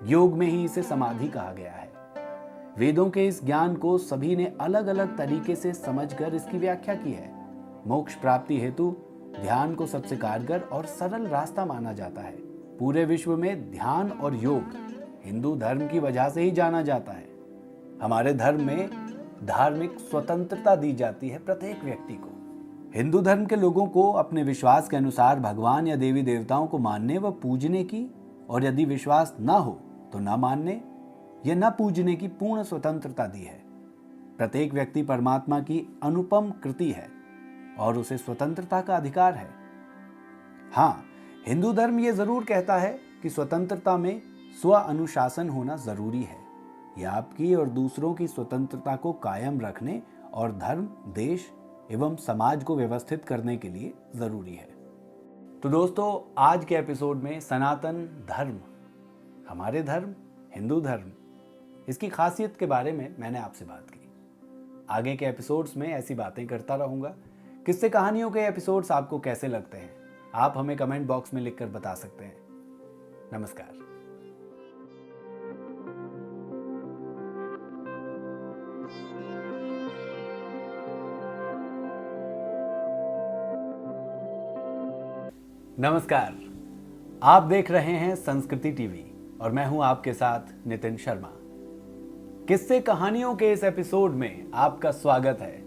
योग में ही इसे समाधि कहा गया है। वेदों के इस ज्ञान को सभी ने अलग अलग तरीके से समझकर इसकी व्याख्या की है। मोक्ष प्राप्ति हेतु ध्यान को सबसे कारगर और सरल रास्ता माना जाता है। पूरे विश्व में ध्यान और योग हिंदू धर्म की वजह से ही जाना जाता है। हमारे धर्म में धार्मिक स्वतंत्रता दी जाती है प्रत्येक व्यक्ति को। हिंदू धर्म के लोगों को अपने विश्वास के अनुसार भगवान या देवी देवताओं को मानने व पूजने की, और यदि विश्वास न हो तो न मानने या न पूजने की पूर्ण स्वतंत्रता दी है। प्रत्येक व्यक्ति परमात्मा की अनुपम कृति है और उसे स्वतंत्रता का अधिकार है। हाँ, हिंदू धर्म ये जरूर कहता है कि स्वतंत्रता में स्व अनुशासन होना जरूरी है। यह आपकी और दूसरों की स्वतंत्रता को कायम रखने और धर्म, देश एवं समाज को व्यवस्थित करने के लिए जरूरी है। तो दोस्तों, आज के एपिसोड में सनातन धर्म, हमारे धर्म, हिंदू धर्म, इसकी खासियत के बारे में मैंने आपसे बात की। आगे के एपिसोड्स में ऐसी बातें करता रहूंगा। किस्से कहानियों के एपिसोड्स आपको कैसे लगते हैं, आप हमें कमेंट बॉक्स में लिखकर बता सकते हैं। नमस्कार। नमस्कार, आप देख रहे हैं संस्कृति टीवी और मैं हूं आपके साथ नितिन शर्मा। किस्से कहानियों के इस एपिसोड में आपका स्वागत है।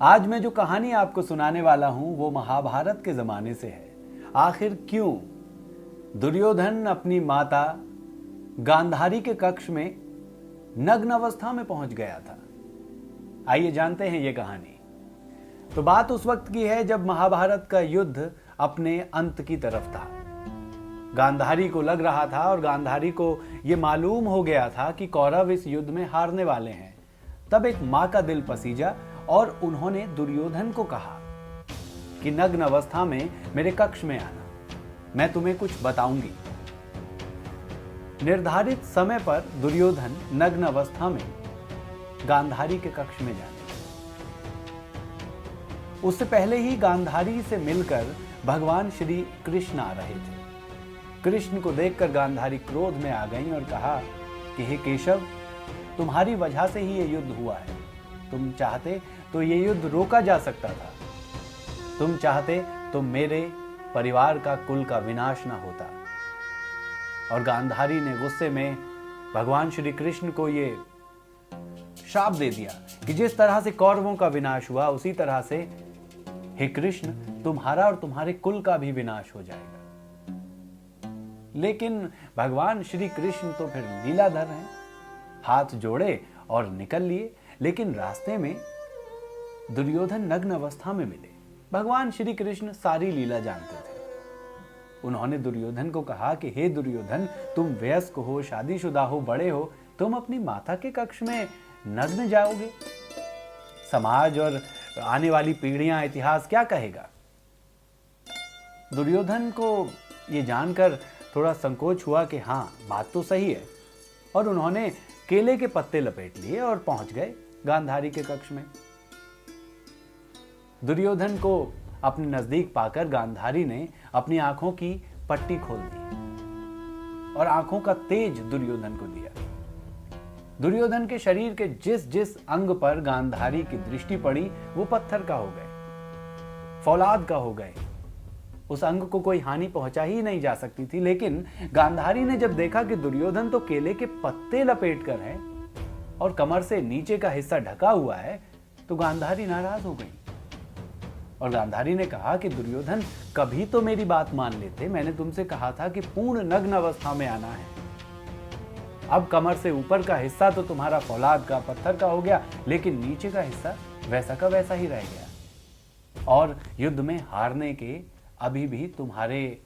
आज मैं जो कहानी आपको सुनाने वाला हूं वो महाभारत के जमाने से है। आखिर क्यों दुर्योधन अपनी माता गांधारी के कक्ष में नग्न अवस्था में पहुंच गया था, आइए जानते हैं ये कहानी। तो बात उस वक्त की है जब महाभारत का युद्ध अपने अंत की तरफ था। गांधारी को लग रहा था और गांधारी को यह मालूम हो गया था कि कौरव इस युद्ध में हारने वाले हैं। तब एक मां का दिल पसीजा और उन्होंने दुर्योधन को कहा कि नग्न अवस्था में मेरे कक्ष में आना, मैं तुम्हें कुछ बताऊंगी। निर्धारित समय पर दुर्योधन नग्न अवस्था में गांधारी के कक्ष में जाने। उससे पहले ही गांधारी से मिलकर भगवान श्री कृष्ण आ रहे थे। कृष्ण को देखकर गांधारी क्रोध में आ गईं और कहा कि हे केशव, तुम्हारी वजह से ही ये युद्ध हुआ है। तुम चाहते तो ये युद्ध रोका जा सकता था। तुम चाहते तो मेरे परिवार का, कुल का विनाश ना होता। और गांधारी ने गुस्से में भगवान श्री कृष्ण को ये शाप दे दिया कि जिस तरह से कौरवों का विनाश हुआ उसी तरह से हे कृष्ण, तुम्हारा और तुम्हारे कुल का भी विनाश हो जाएगा। लेकिन भगवान श्री कृष्ण तो फिर लीलाधर हैं, हाथ जोड़े और निकल लिए। लेकिन रास्ते में दुर्योधन नग्न अवस्था में मिले। भगवान श्री कृष्ण सारी लीला जानते थे। उन्होंने दुर्योधन को कहा कि हे दुर्योधन, तुम वयस्क हो, शादीशुदा हो, बड़े हो, तुम अपनी माता के कक्ष में नग्न जाओगे? समाज और आने वाली पीढ़ियां, इतिहास क्या कहेगा? दुर्योधन को यह जानकर थोड़ा संकोच हुआ कि हाँ, बात तो सही है। और उन्होंने केले के पत्ते लपेट लिए और पहुंच गए गांधारी के कक्ष में। दुर्योधन को अपने नजदीक पाकर गांधारी ने अपनी आंखों की पट्टी खोल दी और आंखों का तेज दुर्योधन को दिया। दुर्योधन के शरीर के जिस जिस अंग पर गांधारी की दृष्टि पड़ी वो पत्थर का हो गए, फौलाद का हो गए। उस अंग को कोई हानि पहुंचा ही नहीं जा सकती थी। लेकिन गांधारी ने जब देखा कि दुर्योधन तो केले के पत्ते लपेट कर है और कमर से नीचे का हिस्सा ढका हुआ है, तो गांधारी नाराज हो गई। और गांधारी ने कहा कि दुर्योधन, कभी तो मेरी बात मान लेते। मैंने तुमसे कहा था कि पूर्ण नग्न अवस्था में आना है। अब कमर से ऊपर का हिस्सा तो तुम्हारा फौलाद का, पत्थर का हो गया, लेकिन नीचे का हिस्सा वैसा का वैसा ही रह गया। और युद्ध में हारने के अभी भी तुम्हारे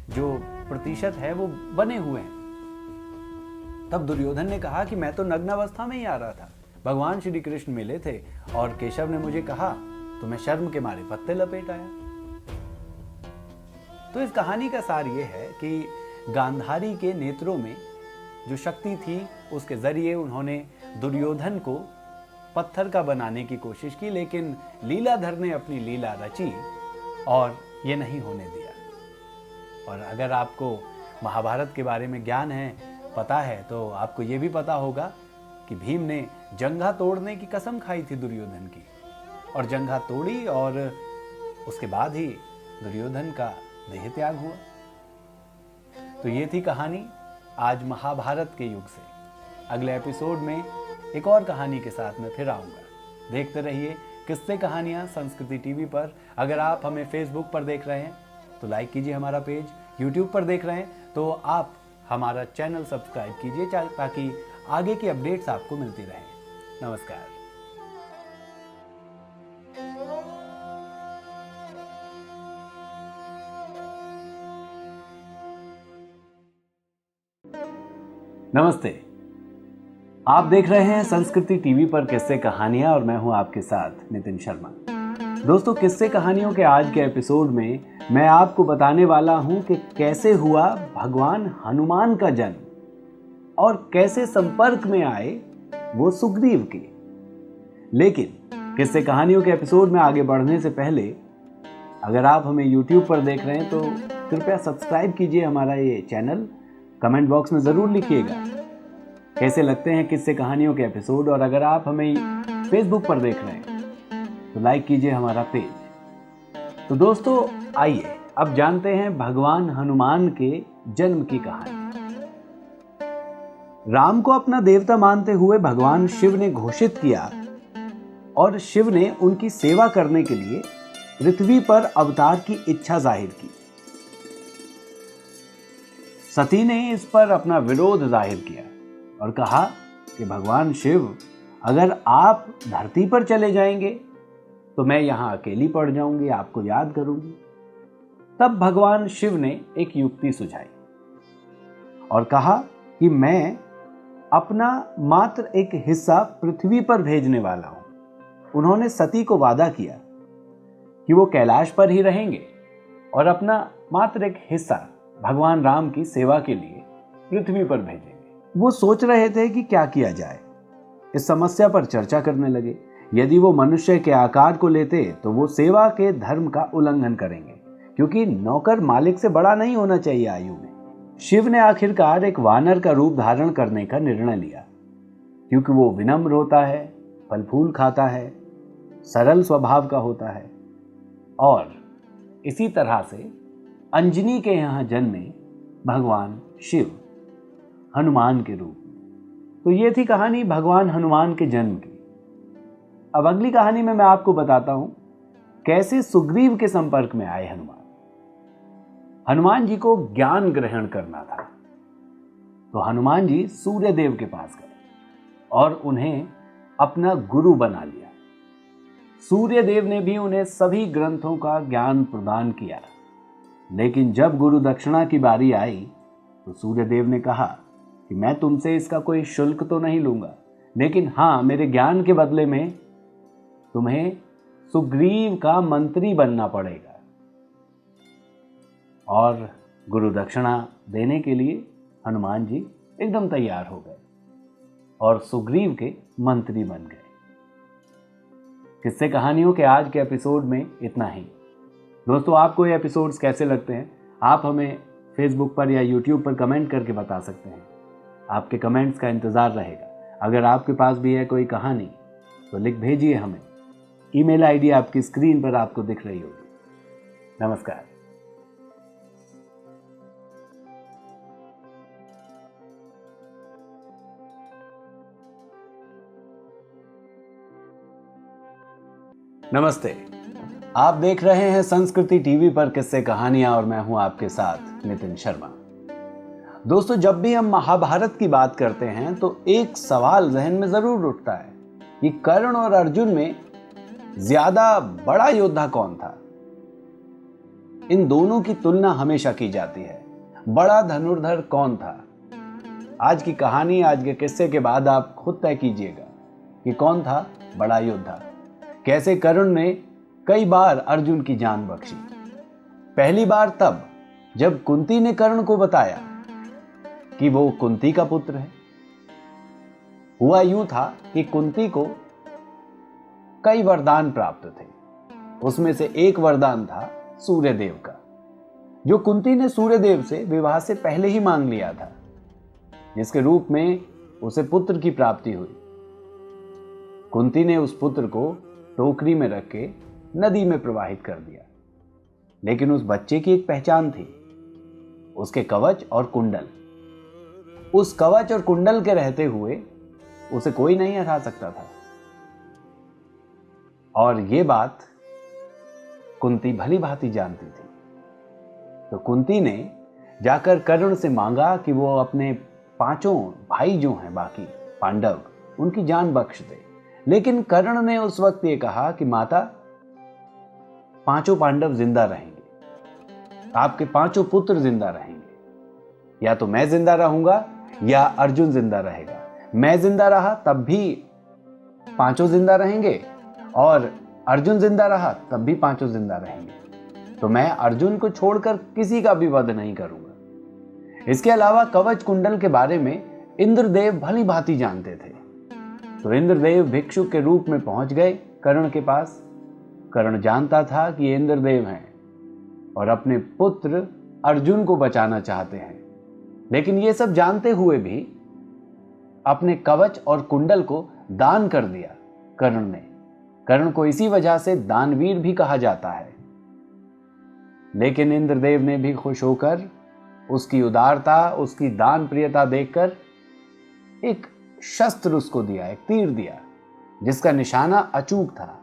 जो प्रतिशत है वो बने हुए हैं। तब दुर्योधन ने कहा कि मैं तो नग्न अवस्था में ही आ रहा था। भगवान श्री कृष्ण मिले थे और केशव ने मुझे कहा तो मैं शर्म के मारे पत्ते लपेट आया। तो इस कहानी का सार ये है कि गांधारी के नेत्रों में जो शक्ति थी उसके जरिए उन्होंने दुर्योधन को पत्थर का बनाने की कोशिश की, लेकिन लीलाधर ने अपनी लीला रची और ये नहीं होने दिया। और अगर आपको महाभारत के बारे में ज्ञान है, पता है, तो आपको ये भी पता होगा कि भीम ने जंघा तोड़ने की कसम खाई थी दुर्योधन की, और जंघा तोड़ी और उसके बाद ही दुर्योधन का देह त्याग हुआ। तो ये थी कहानी आज महाभारत के युग से। अगले एपिसोड में एक और कहानी के साथ मैं फिर आऊँगा। देखते रहिए किस्से कहानियाँ संस्कृति टीवी पर। अगर आप हमें फेसबुक पर देख रहे हैं तो लाइक कीजिए हमारा पेज, यूट्यूब पर देख रहे हैं तो आप हमारा चैनल सब्सक्राइब कीजिए ताकि आगे की अपडेट्स आपको मिलती रहे। नमस्कार। नमस्ते, आप देख रहे हैं संस्कृति टीवी पर किस्से कहानियां और मैं हूं आपके साथ नितिन शर्मा। दोस्तों, किस्से कहानियों के आज के एपिसोड में मैं आपको बताने वाला हूं कि कैसे हुआ भगवान हनुमान का जन्म और कैसे संपर्क में आए वो सुग्रीव के। लेकिन किस्से कहानियों के एपिसोड में आगे बढ़ने से पहले अगर आप हमें यूट्यूब पर देख रहे हैं तो कृपया सब्सक्राइब कीजिए हमारा ये चैनल। कमेंट बॉक्स में ज़रूर लिखिएगा कैसे लगते हैं किस्से कहानियों के एपिसोड, और अगर आप हमें फेसबुक पर देख रहे हैं तो लाइक कीजिए हमारा पेज। तो दोस्तों, आइए अब जानते हैं भगवान हनुमान के जन्म की कहानी। राम को अपना देवता मानते हुए भगवान शिव ने घोषित किया और शिव ने उनकी सेवा करने के लिए पृथ्वी पर अवतार की इच्छा जाहिर की। सती ने इस पर अपना विरोध जाहिर किया और कहा कि भगवान शिव, अगर आप धरती पर चले जाएंगे तो मैं यहां अकेली पड़ जाऊंगी, आपको याद करूंगी। तब भगवान शिव ने एक युक्ति सुझाई और कहा कि मैं अपना मात्र एक हिस्सा पृथ्वी पर भेजने वाला हूं। उन्होंने सती को वादा किया कि वो कैलाश पर ही रहेंगे और अपना मात्र एक हिस्सा भगवान राम की सेवा के लिए पृथ्वी पर भेजेंगे। वो सोच रहे थे कि क्या किया जाए। इस समस्या पर चर्चा करने लगे। यदि वो मनुष्य के आकार को लेते तो वो सेवा के धर्म का उल्लंघन करेंगे, क्योंकि नौकर मालिक से बड़ा नहीं होना चाहिए आयु में। शिव ने आखिरकार एक वानर का रूप धारण करने का निर्णय लिया, क्योंकि वो विनम्र होता है, फल फूल खाता है, सरल स्वभाव का होता है। और इसी तरह से अंजनी के यहाँ जन्मे भगवान शिव हनुमान के रूप में। तो ये थी कहानी भगवान हनुमान के जन्म की। अब अगली कहानी में मैं आपको बताता हूं कैसे सुग्रीव के संपर्क में आए हनुमान जी को ज्ञान ग्रहण करना था। तो हनुमान जी सूर्य देव के पास गए और उन्हें अपना गुरु बना लिया। सूर्य देव ने भी उन्हें सभी ग्रंथों का ज्ञान प्रदान किया। लेकिन जब गुरु दक्षिणा की बारी आई तो सूर्य देव ने कहा कि मैं तुमसे इसका कोई शुल्क तो नहीं लूंगा, लेकिन हाँ, मेरे ज्ञान के बदले में तुम्हें सुग्रीव का मंत्री बनना पड़ेगा। और गुरु दक्षिणा देने के लिए हनुमान जी एकदम तैयार हो गए और सुग्रीव के मंत्री बन गए। किस्से कहानियों के आज के एपिसोड में इतना ही। दोस्तों, आपको ये एपिसोड्स कैसे लगते हैं आप हमें फेसबुक पर या यूट्यूब पर कमेंट करके बता सकते हैं। आपके कमेंट्स का इंतज़ार रहेगा। अगर आपके पास भी है कोई कहानी तो लिख भेजिए हमें। ईमेल आईडी आपकी स्क्रीन पर आपको दिख रही होगी। नमस्कार। नमस्ते, आप देख रहे हैं संस्कृति टीवी पर किस्से कहानियां और मैं हूं आपके साथ नितिन शर्मा। दोस्तों, जब भी हम महाभारत की बात करते हैं तो एक सवाल जहन में जरूर उठता है कि कर्ण और अर्जुन में ज्यादा बड़ा योद्धा कौन था। इन दोनों की तुलना हमेशा की जाती है। बड़ा धनुर्धर कौन था? आज की कहानी, आज के किस्से के बाद आप खुद तय कीजिएगा कि कौन था बड़ा योद्धा। कैसे कर्ण ने कई बार अर्जुन की जान बख्शी। पहली बार तब जब कुंती ने कर्ण को बताया कि वो कुंती का पुत्र है। हुआ यूं था कि कुंती को कई वरदान प्राप्त थे। उसमें से एक वरदान था सूर्यदेव का, जो कुंती ने सूर्यदेव से विवाह से पहले ही मांग लिया था, जिसके रूप में उसे पुत्र की प्राप्ति हुई। कुंती ने उस पुत्र को टोकरी में रख के नदी में प्रवाहित कर दिया, लेकिन उस बच्चे की एक पहचान थी, उसके कवच और कुंडल। उस कवच और कुंडल के रहते हुए उसे कोई नहीं हरा सकता था। और ये बात कुंती भली भांति जानती थी। तो कुंती ने जाकर कर्ण से मांगा कि वो अपने 5 भाई जो हैं बाकी पांडव, उनकी जान बख्श दे। लेकिन कर्ण ने उस वक्त ये कहा कि माता, 5 पांडव जिंदा रहेंगे, आपके 5 पुत्र जिंदा रहेंगे, या तो मैं जिंदा रहूंगा या अर्जुन जिंदा रहेगा। मैं जिंदा रहा तब भी 5 जिंदा रहेंगे, और अर्जुन जिंदा रहा तब भी 5 जिंदा रहेंगे। तो मैं अर्जुन को छोड़कर किसी का भी वध नहीं करूंगा। इसके अलावा कवच कुंडल के बारे में इंद्रदेव भली भांति जानते थे। तो इंद्रदेव भिक्षुक के रूप में पहुंच गए कर्ण के पास। कर्ण जानता था कि ये इंद्रदेव हैं और अपने पुत्र अर्जुन को बचाना चाहते हैं, लेकिन ये सब जानते हुए भी अपने कवच और कुंडल को दान कर दिया कर्ण ने। कर्ण को इसी वजह से दानवीर भी कहा जाता है। लेकिन इंद्रदेव ने भी खुश होकर उसकी उदारता, उसकी दान प्रियता देखकर एक शस्त्र उसको दिया, एक तीर दिया, जिसका निशाना अचूक था।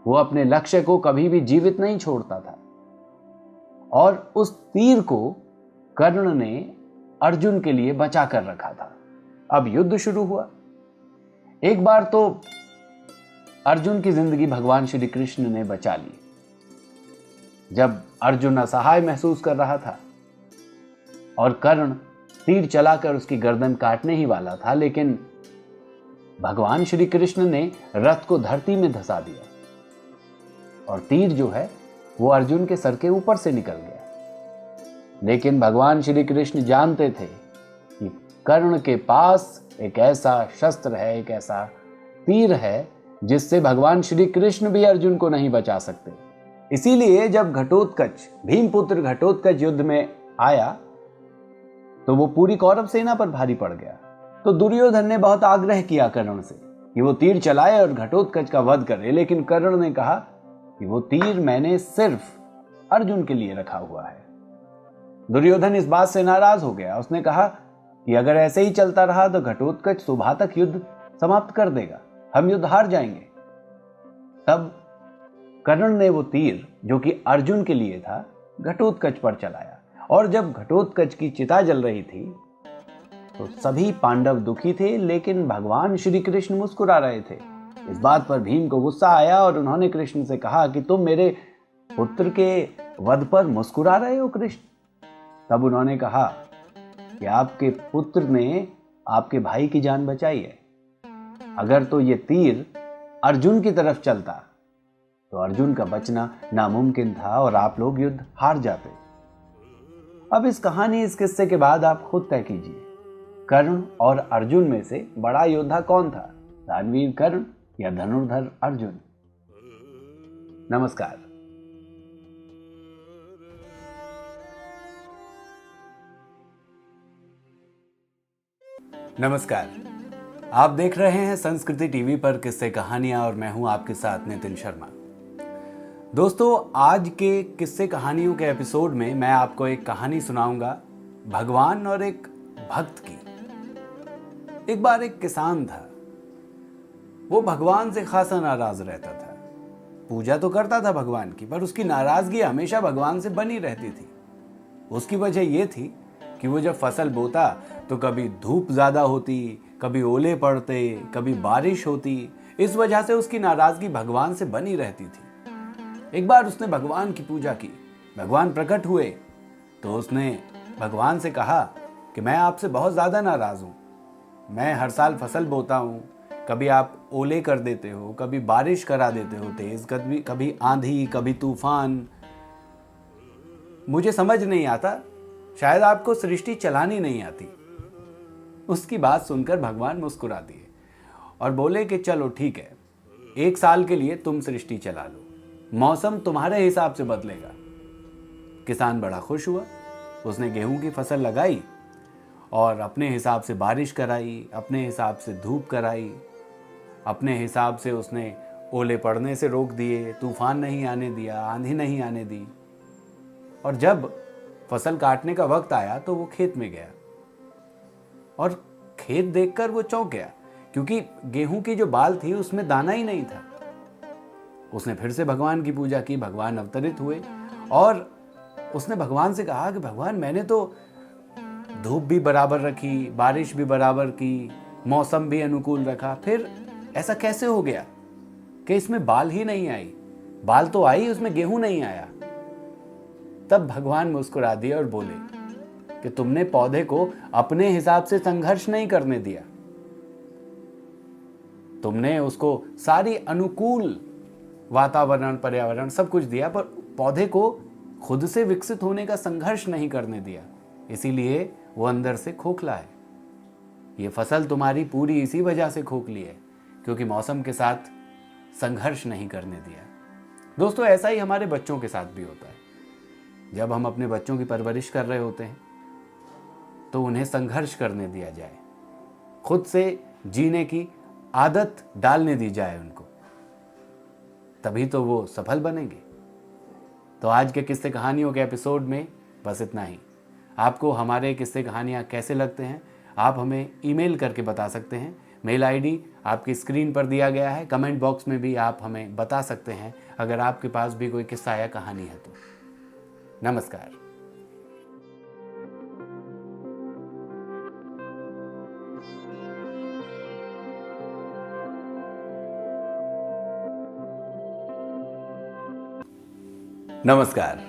वो अपने लक्ष्य को कभी भी जीवित नहीं छोड़ता था। और उस तीर को कर्ण ने अर्जुन के लिए बचा कर रखा था। अब युद्ध शुरू हुआ। एक बार तो अर्जुन की जिंदगी भगवान श्री कृष्ण ने बचा ली। जब अर्जुन असहाय महसूस कर रहा था और कर्ण तीर चलाकर उसकी गर्दन काटने ही वाला था, लेकिन भगवान श्री कृष्ण ने रथ को धरती में धंसा दिया और तीर जो है वो अर्जुन के सर के ऊपर से निकल गया। लेकिन भगवान श्री कृष्ण जानते थे कि कर्ण के पास एक ऐसा शस्त्र है, एक ऐसा तीर है, जिससे भगवान श्री कृष्ण भी अर्जुन को नहीं बचा सकते। इसीलिए जब घटोत्कच, भीमपुत्र घटोत्कच युद्ध में आया तो वो पूरी कौरव सेना पर भारी पड़ गया। तो दुर्योधन ने बहुत आग्रह किया कर्ण से कि वो तीर चलाए और घटोत्कच का वध करे, लेकिन कर्ण ने कहा कि वो तीर मैंने सिर्फ अर्जुन के लिए रखा हुआ है। दुर्योधन इस बात से नाराज हो गया। उसने कहा कि अगर ऐसे ही चलता रहा तो घटोत्कच सुबह तक युद्ध समाप्त कर देगा, हम युद्ध हार जाएंगे। तब कर्ण ने वो तीर जो कि अर्जुन के लिए था घटोत्कच पर चलाया, और जब घटोत्कच की चिता जल रही थी तो सभी पांडव दुखी थे, लेकिन भगवान श्री कृष्ण मुस्कुरा रहे थे। इस बात पर भीम को गुस्सा आया और उन्होंने कृष्ण से कहा कि तुम मेरे पुत्र के वध पर मुस्कुरा रहे हो कृष्ण। तब उन्होंने कहा कि आपके पुत्र ने आपके भाई की जान बचाई है। अगर तो ये तीर अर्जुन की तरफ चलता तो अर्जुन का बचना नामुमकिन था और आप लोग युद्ध हार जाते। अब इस कहानी, इस किस्से के बाद आप खुद तय कीजिए, कर्ण और अर्जुन में से बड़ा योद्धा कौन था, दानवीर कर्ण या धनुर्धर अर्जुन? नमस्कार। नमस्कार, आप देख रहे हैं संस्कृति टीवी पर किस्से कहानियां और मैं हूं आपके साथ नितिन शर्मा। दोस्तों, आज के किस्से कहानियों के एपिसोड में मैं आपको एक कहानी सुनाऊंगा भगवान और एक भक्त की। एक बार एक किसान था। वो भगवान से खासा नाराज रहता था। पूजा तो करता था भगवान की, पर उसकी नाराजगी हमेशा भगवान से बनी रहती थी। उसकी वजह यह थी कि वो जब फसल बोता तो कभी धूप ज्यादा होती, कभी ओले पड़ते, कभी बारिश होती। इस वजह से उसकी नाराजगी भगवान से बनी रहती थी। एक बार उसने भगवान की पूजा की, भगवान प्रकट हुए तो उसने भगवान से कहा कि मैं आपसे बहुत ज़्यादा नाराज़ हूँ। मैं हर साल फसल बोता हूँ, कभी आप ओले कर देते हो, कभी बारिश करा देते हो तेज़, कभी आंधी, कभी तूफान। मुझे समझ नहीं आता, शायद आपको सृष्टि चलानी नहीं आती। उसकी बात सुनकर भगवान मुस्कुरा दिए और बोले कि चलो ठीक है, 1 साल के लिए तुम सृष्टि चला लो, मौसम तुम्हारे हिसाब से बदलेगा। किसान बड़ा खुश हुआ। उसने गेहूं की फसल लगाई और अपने हिसाब से बारिश कराई, अपने हिसाब से धूप कराई, अपने हिसाब से उसने ओले पड़ने से रोक दिए, तूफान नहीं आने दिया, आंधी नहीं आने दी। और जब फसल काटने का वक्त आया तो वो खेत में गया और खेत देखकर वो चौंक गया, क्योंकि गेहूं की जो बाल थी उसमें दाना ही नहीं था। उसने फिर से भगवान की पूजा की। भगवान अवतरित हुए और उसने भगवान से कहा कि भगवान, मैंने तो धूप भी बराबर रखी, बारिश भी बराबर की, मौसम भी अनुकूल रखा, फिर ऐसा कैसे हो गया कि इसमें बाल ही नहीं आई? बाल तो आई, उसमें गेहूं नहीं आया। तब भगवान मुस्कुरा दिए और बोले कि तुमने पौधे को अपने हिसाब से संघर्ष नहीं करने दिया, तुमने उसको सारी अनुकूल वातावरण, पर्यावरण सब कुछ दिया, पर पौधे को खुद से विकसित होने का संघर्ष नहीं करने दिया, इसीलिए वो अंदर से खोखला है। ये फसल तुम्हारी पूरी इसी वजह से खोखली है, क्योंकि मौसम के साथ संघर्ष नहीं करने दिया। दोस्तों, ऐसा ही हमारे बच्चों के साथ भी होता है। जब हम अपने बच्चों की परवरिश कर रहे होते हैं तो उन्हें संघर्ष करने दिया जाए, खुद से जीने की आदत डालने दी जाए उनको, तभी तो वो सफल बनेंगे। तो आज के किस्से कहानियों के एपिसोड में बस इतना ही। आपको हमारे किस्से कहानियाँ कैसे लगते हैं आप हमें ईमेल करके बता सकते हैं। मेल आईडी आपकी स्क्रीन पर दिया गया है। कमेंट बॉक्स में भी आप हमें बता सकते हैं अगर आपके पास भी कोई किस्सा या कहानी है तो। नमस्कार। नमस्कार,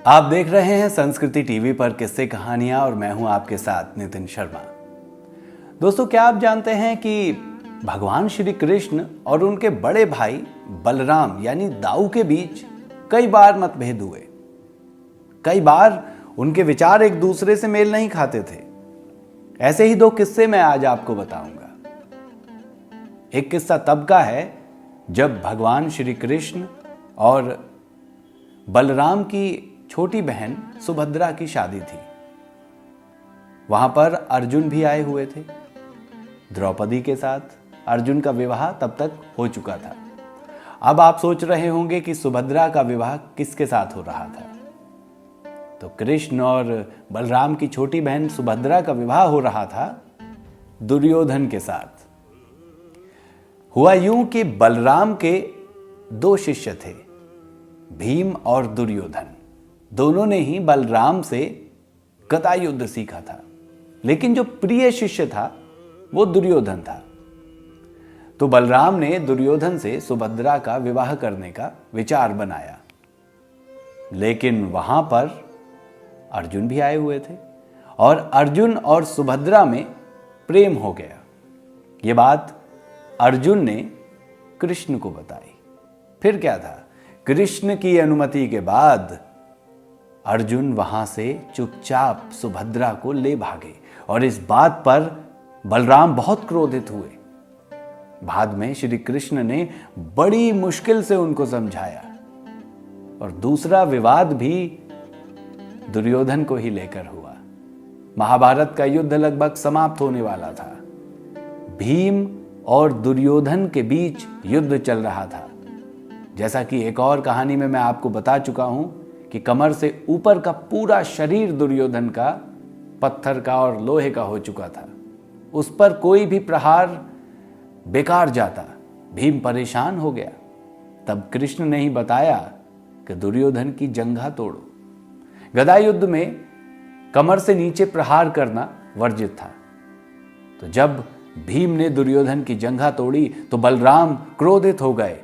आप देख रहे हैं संस्कृति टीवी पर किस्से कहानियां और मैं हूं आपके साथ नितिन शर्मा। दोस्तों, क्या आप जानते हैं कि भगवान श्री कृष्ण और उनके बड़े भाई बलराम यानी दाऊ के बीच कई बार मतभेद हुए। कई बार उनके विचार एक दूसरे से मेल नहीं खाते थे। ऐसे ही 2 किस्से मैं आज आपको बताऊंगा। एक किस्सा तब का है जब भगवान श्री कृष्ण और बलराम की छोटी बहन सुभद्रा की शादी थी। वहां पर अर्जुन भी आए हुए थे। द्रौपदी के साथ अर्जुन का विवाह तब तक हो चुका था। अब आप सोच रहे होंगे कि सुभद्रा का विवाह किसके साथ हो रहा था। तो कृष्ण और बलराम की छोटी बहन सुभद्रा का विवाह हो रहा था दुर्योधन के साथ। हुआ यूं कि बलराम के 2 शिष्य थे, भीम और दुर्योधन। दोनों ने ही बलराम से गदा युद्ध सीखा था, लेकिन जो प्रिय शिष्य था वो दुर्योधन था। तो बलराम ने दुर्योधन से सुभद्रा का विवाह करने का विचार बनाया, लेकिन वहां पर अर्जुन भी आए हुए थे और अर्जुन और सुभद्रा में प्रेम हो गया। ये बात अर्जुन ने कृष्ण को बताई। फिर क्या था, कृष्ण की अनुमति के बाद अर्जुन वहां से चुपचाप सुभद्रा को ले भागे और इस बात पर बलराम बहुत क्रोधित हुए। बाद में श्री कृष्ण ने बड़ी मुश्किल से उनको समझाया और दूसरा विवाद भी दुर्योधन को ही लेकर हुआ। महाभारत का युद्ध लगभग समाप्त होने वाला था। भीम और दुर्योधन के बीच युद्ध चल रहा था। जैसा कि एक और कहानी में मैं आपको बता चुका हूं कि कमर से ऊपर का पूरा शरीर दुर्योधन का पत्थर का और लोहे का हो चुका था। उस पर कोई भी प्रहार बेकार जाता। भीम परेशान हो गया। तब कृष्ण ने ही बताया कि दुर्योधन की जंघा तोड़ो। गदा युद्ध में कमर से नीचे प्रहार करना वर्जित था। तो जब भीम ने दुर्योधन की जंघा तोड़ी तो बलराम क्रोधित हो गए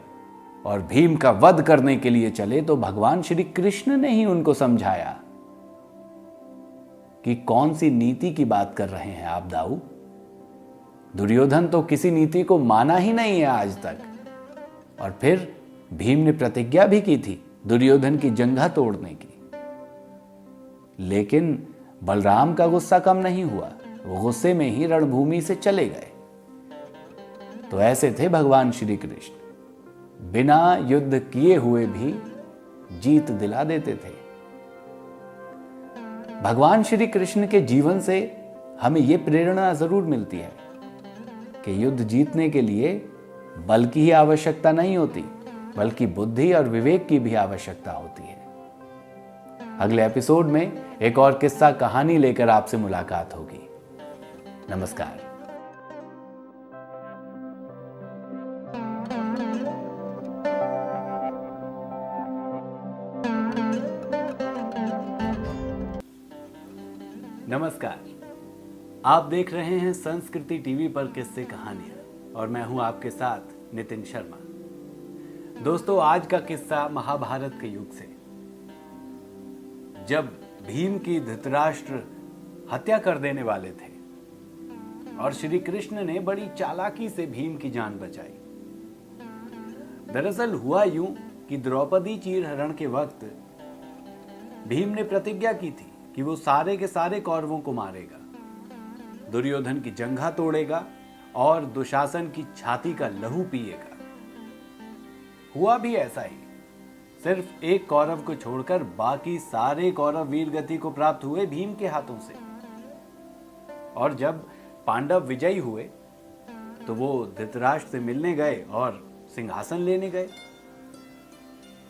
और भीम का वध करने के लिए चले। तो भगवान श्री कृष्ण ने ही उनको समझाया कि कौन सी नीति की बात कर रहे हैं आप दाऊ। दुर्योधन तो किसी नीति को माना ही नहीं है आज तक। और फिर भीम ने प्रतिज्ञा भी की थी दुर्योधन की जंघा तोड़ने की। लेकिन बलराम का गुस्सा कम नहीं हुआ। वो गुस्से में ही रणभूमि से चले गए। तो ऐसे थे भगवान श्री कृष्ण, बिना युद्ध किए हुए भी जीत दिला देते थे। भगवान श्री कृष्ण के जीवन से हमें यह प्रेरणा जरूर मिलती है कि युद्ध जीतने के लिए बल की ही आवश्यकता नहीं होती, बल्कि बुद्धि और विवेक की भी आवश्यकता होती है। अगले एपिसोड में एक और किस्सा कहानी लेकर आपसे मुलाकात होगी। नमस्कार। नमस्कार, आप देख रहे हैं संस्कृति टीवी पर किस्से कहानियां और मैं हूं आपके साथ नितिन शर्मा। दोस्तों, आज का किस्सा महाभारत के युग से, जब भीम की धृतराष्ट्र हत्या कर देने वाले थे और श्री कृष्ण ने बड़ी चालाकी से भीम की जान बचाई। दरअसल हुआ यूं कि द्रौपदी चीरहरण के वक्त भीम ने प्रतिज्ञा की थी कि वो सारे के सारे कौरवों को मारेगा, दुर्योधन की जंघा तोड़ेगा और दुशासन की छाती का लहू पिएगा। हुआ भी ऐसा ही। सिर्फ एक कौरव को छोड़कर बाकी सारे कौरव वीर गति को प्राप्त हुए भीम के हाथों से। और जब पांडव विजयी हुए तो वो धृतराष्ट्र से मिलने गए और सिंहासन लेने गए।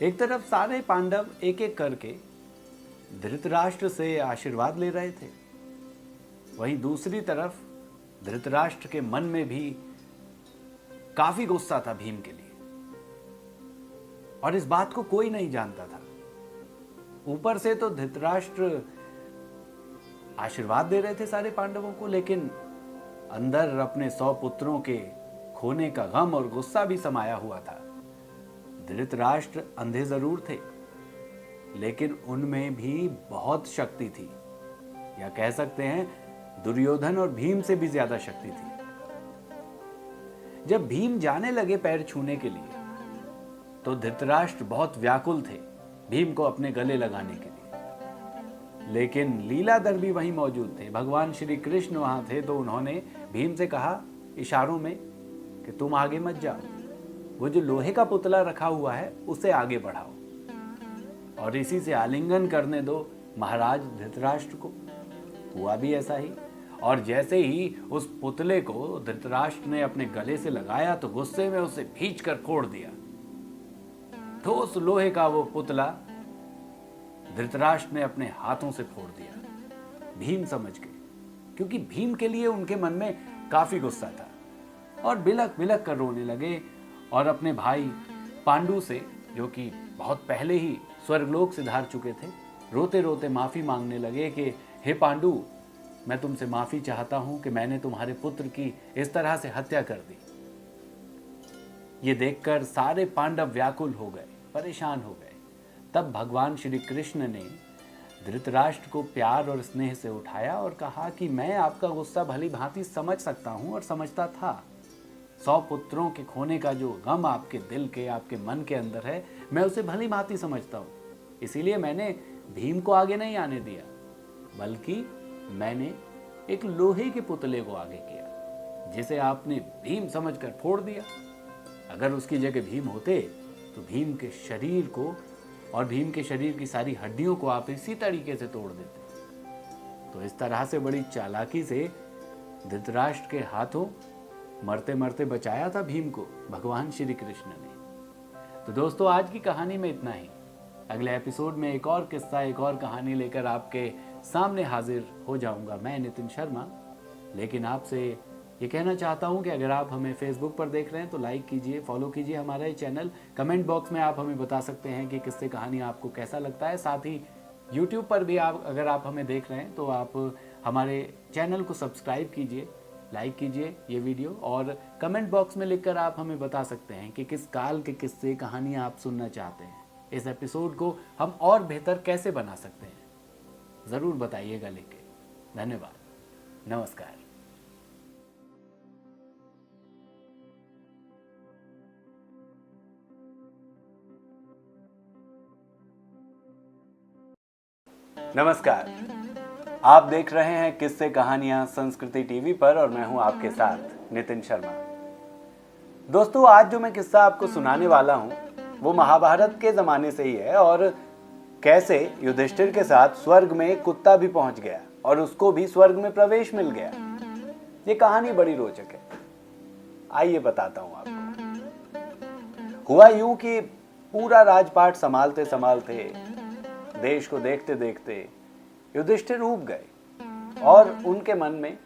एक तरफ सारे पांडव एक एक करके धृतराष्ट्र से आशीर्वाद ले रहे थे, वहीं दूसरी तरफ धृतराष्ट्र के मन में भी काफी गुस्सा था भीम के लिए, और इस बात को कोई नहीं जानता था। ऊपर से तो धृतराष्ट्र आशीर्वाद दे रहे थे सारे पांडवों को, लेकिन अंदर अपने 100 पुत्रों के खोने का गम और गुस्सा भी समाया हुआ था। धृतराष्ट्र अंधे जरूर थे, लेकिन उनमें भी बहुत शक्ति थी, या कह सकते हैं दुर्योधन और भीम से भी ज्यादा शक्ति थी। जब भीम जाने लगे पैर छूने के लिए तो धृतराष्ट्र बहुत व्याकुल थे भीम को अपने गले लगाने के लिए, लेकिन लीलाधर भी वहीं मौजूद थे। भगवान श्री कृष्ण वहां थे तो उन्होंने भीम से कहा इशारों में कि तुम आगे मत जाओ, वो जो लोहे का पुतला रखा हुआ है उसे आगे बढ़ाओ और इसी से आलिंगन करने दो महाराज धृतराष्ट्र को। हुआ भी ऐसा ही, और जैसे ही उस पुतले को धृतराष्ट्र ने अपने गले से लगाया तो गुस्से में उसे खींच कर फोड़ दिया। तो उस लोहे का वो पुतला धृतराष्ट्र ने अपने हाथों से फोड़ दिया। भीम समझ गए, क्योंकि भीम के लिए उनके मन में काफी गुस्सा था, और बिलक बिलक कर रोने लगे और अपने भाई पांडु से, जो कि बहुत पहले ही स्वर्गलोक से धार चुके थे, रोते रोते माफी मांगने लगे कि हे पांडु, मैं तुमसे माफी चाहता हूं कि मैंने तुम्हारे पुत्र की इस तरह से हत्या कर दी। ये देखकर सारे पांडव व्याकुल हो गए, परेशान हो गए। तब भगवान श्री कृष्ण ने धृतराष्ट्र को प्यार और स्नेह से उठाया और कहा कि मैं आपका गुस्सा भली भांति समझ सकता हूं और समझता था। 100 पुत्रों के खोने का जो गम आपके दिल के, आपके मन के अंदर है, मैं उसे भली भांति समझता हूं। इसीलिए मैंने भीम को आगे नहीं आने दिया, बल्कि मैंने एक लोहे के पुतले को आगे किया, जिसे आपने भीम समझकर फोड़ दिया। अगर उसकी जगह भीम होते तो भीम के शरीर को और भीम के शरीर की सारी हड्डियों को आप इसी तरीके से तोड़ देते। तो इस तरह से बड़ी चालाकी से धृतराष्ट्र के हाथों मरते मरते बचाया था भीम को भगवान श्री कृष्ण ने। तो दोस्तों, आज की कहानी में इतना ही। अगले एपिसोड में एक और किस्सा, एक और कहानी लेकर आपके सामने हाजिर हो जाऊंगा मैं, नितिन शर्मा। लेकिन आपसे ये कहना चाहता हूं कि अगर आप हमें फेसबुक पर देख रहे हैं तो लाइक कीजिए, फॉलो कीजिए हमारा ये चैनल। कमेंट बॉक्स में आप हमें बता सकते हैं कि किस्से कहानी आपको कैसा लगता है। साथ ही यूट्यूब पर भी अगर आप हमें देख रहे हैं तो आप हमारे चैनल को सब्सक्राइब कीजिए, लाइक कीजिए ये वीडियो, और कमेंट बॉक्स में लिखकर आप हमें बता सकते हैं कि किस काल के किस्से कहानियाँ आप सुनना चाहते हैं। इस एपिसोड को हम और बेहतर कैसे बना सकते हैं, ज़रूर बताइएगा लिख के। धन्यवाद। नमस्कार। नमस्कार। आप देख रहे हैं किस्से कहानियां संस्कृति टीवी पर और मैं हूं आपके साथ नितिन शर्मा। दोस्तों, आज जो मैं किस्सा आपको सुनाने वाला हूं वो महाभारत के जमाने से ही है और कैसे युधिष्ठिर के साथ स्वर्ग में एक कुत्ता भी पहुंच गया और उसको भी स्वर्ग में प्रवेश मिल गया। ये कहानी बड़ी रोचक है, आइए बताता हूं आपको। हुआ यूं कि पूरा राजपाट संभालते संभालते, देश को देखते देखते युधिष्ठिर ऊब गए और उनके मन में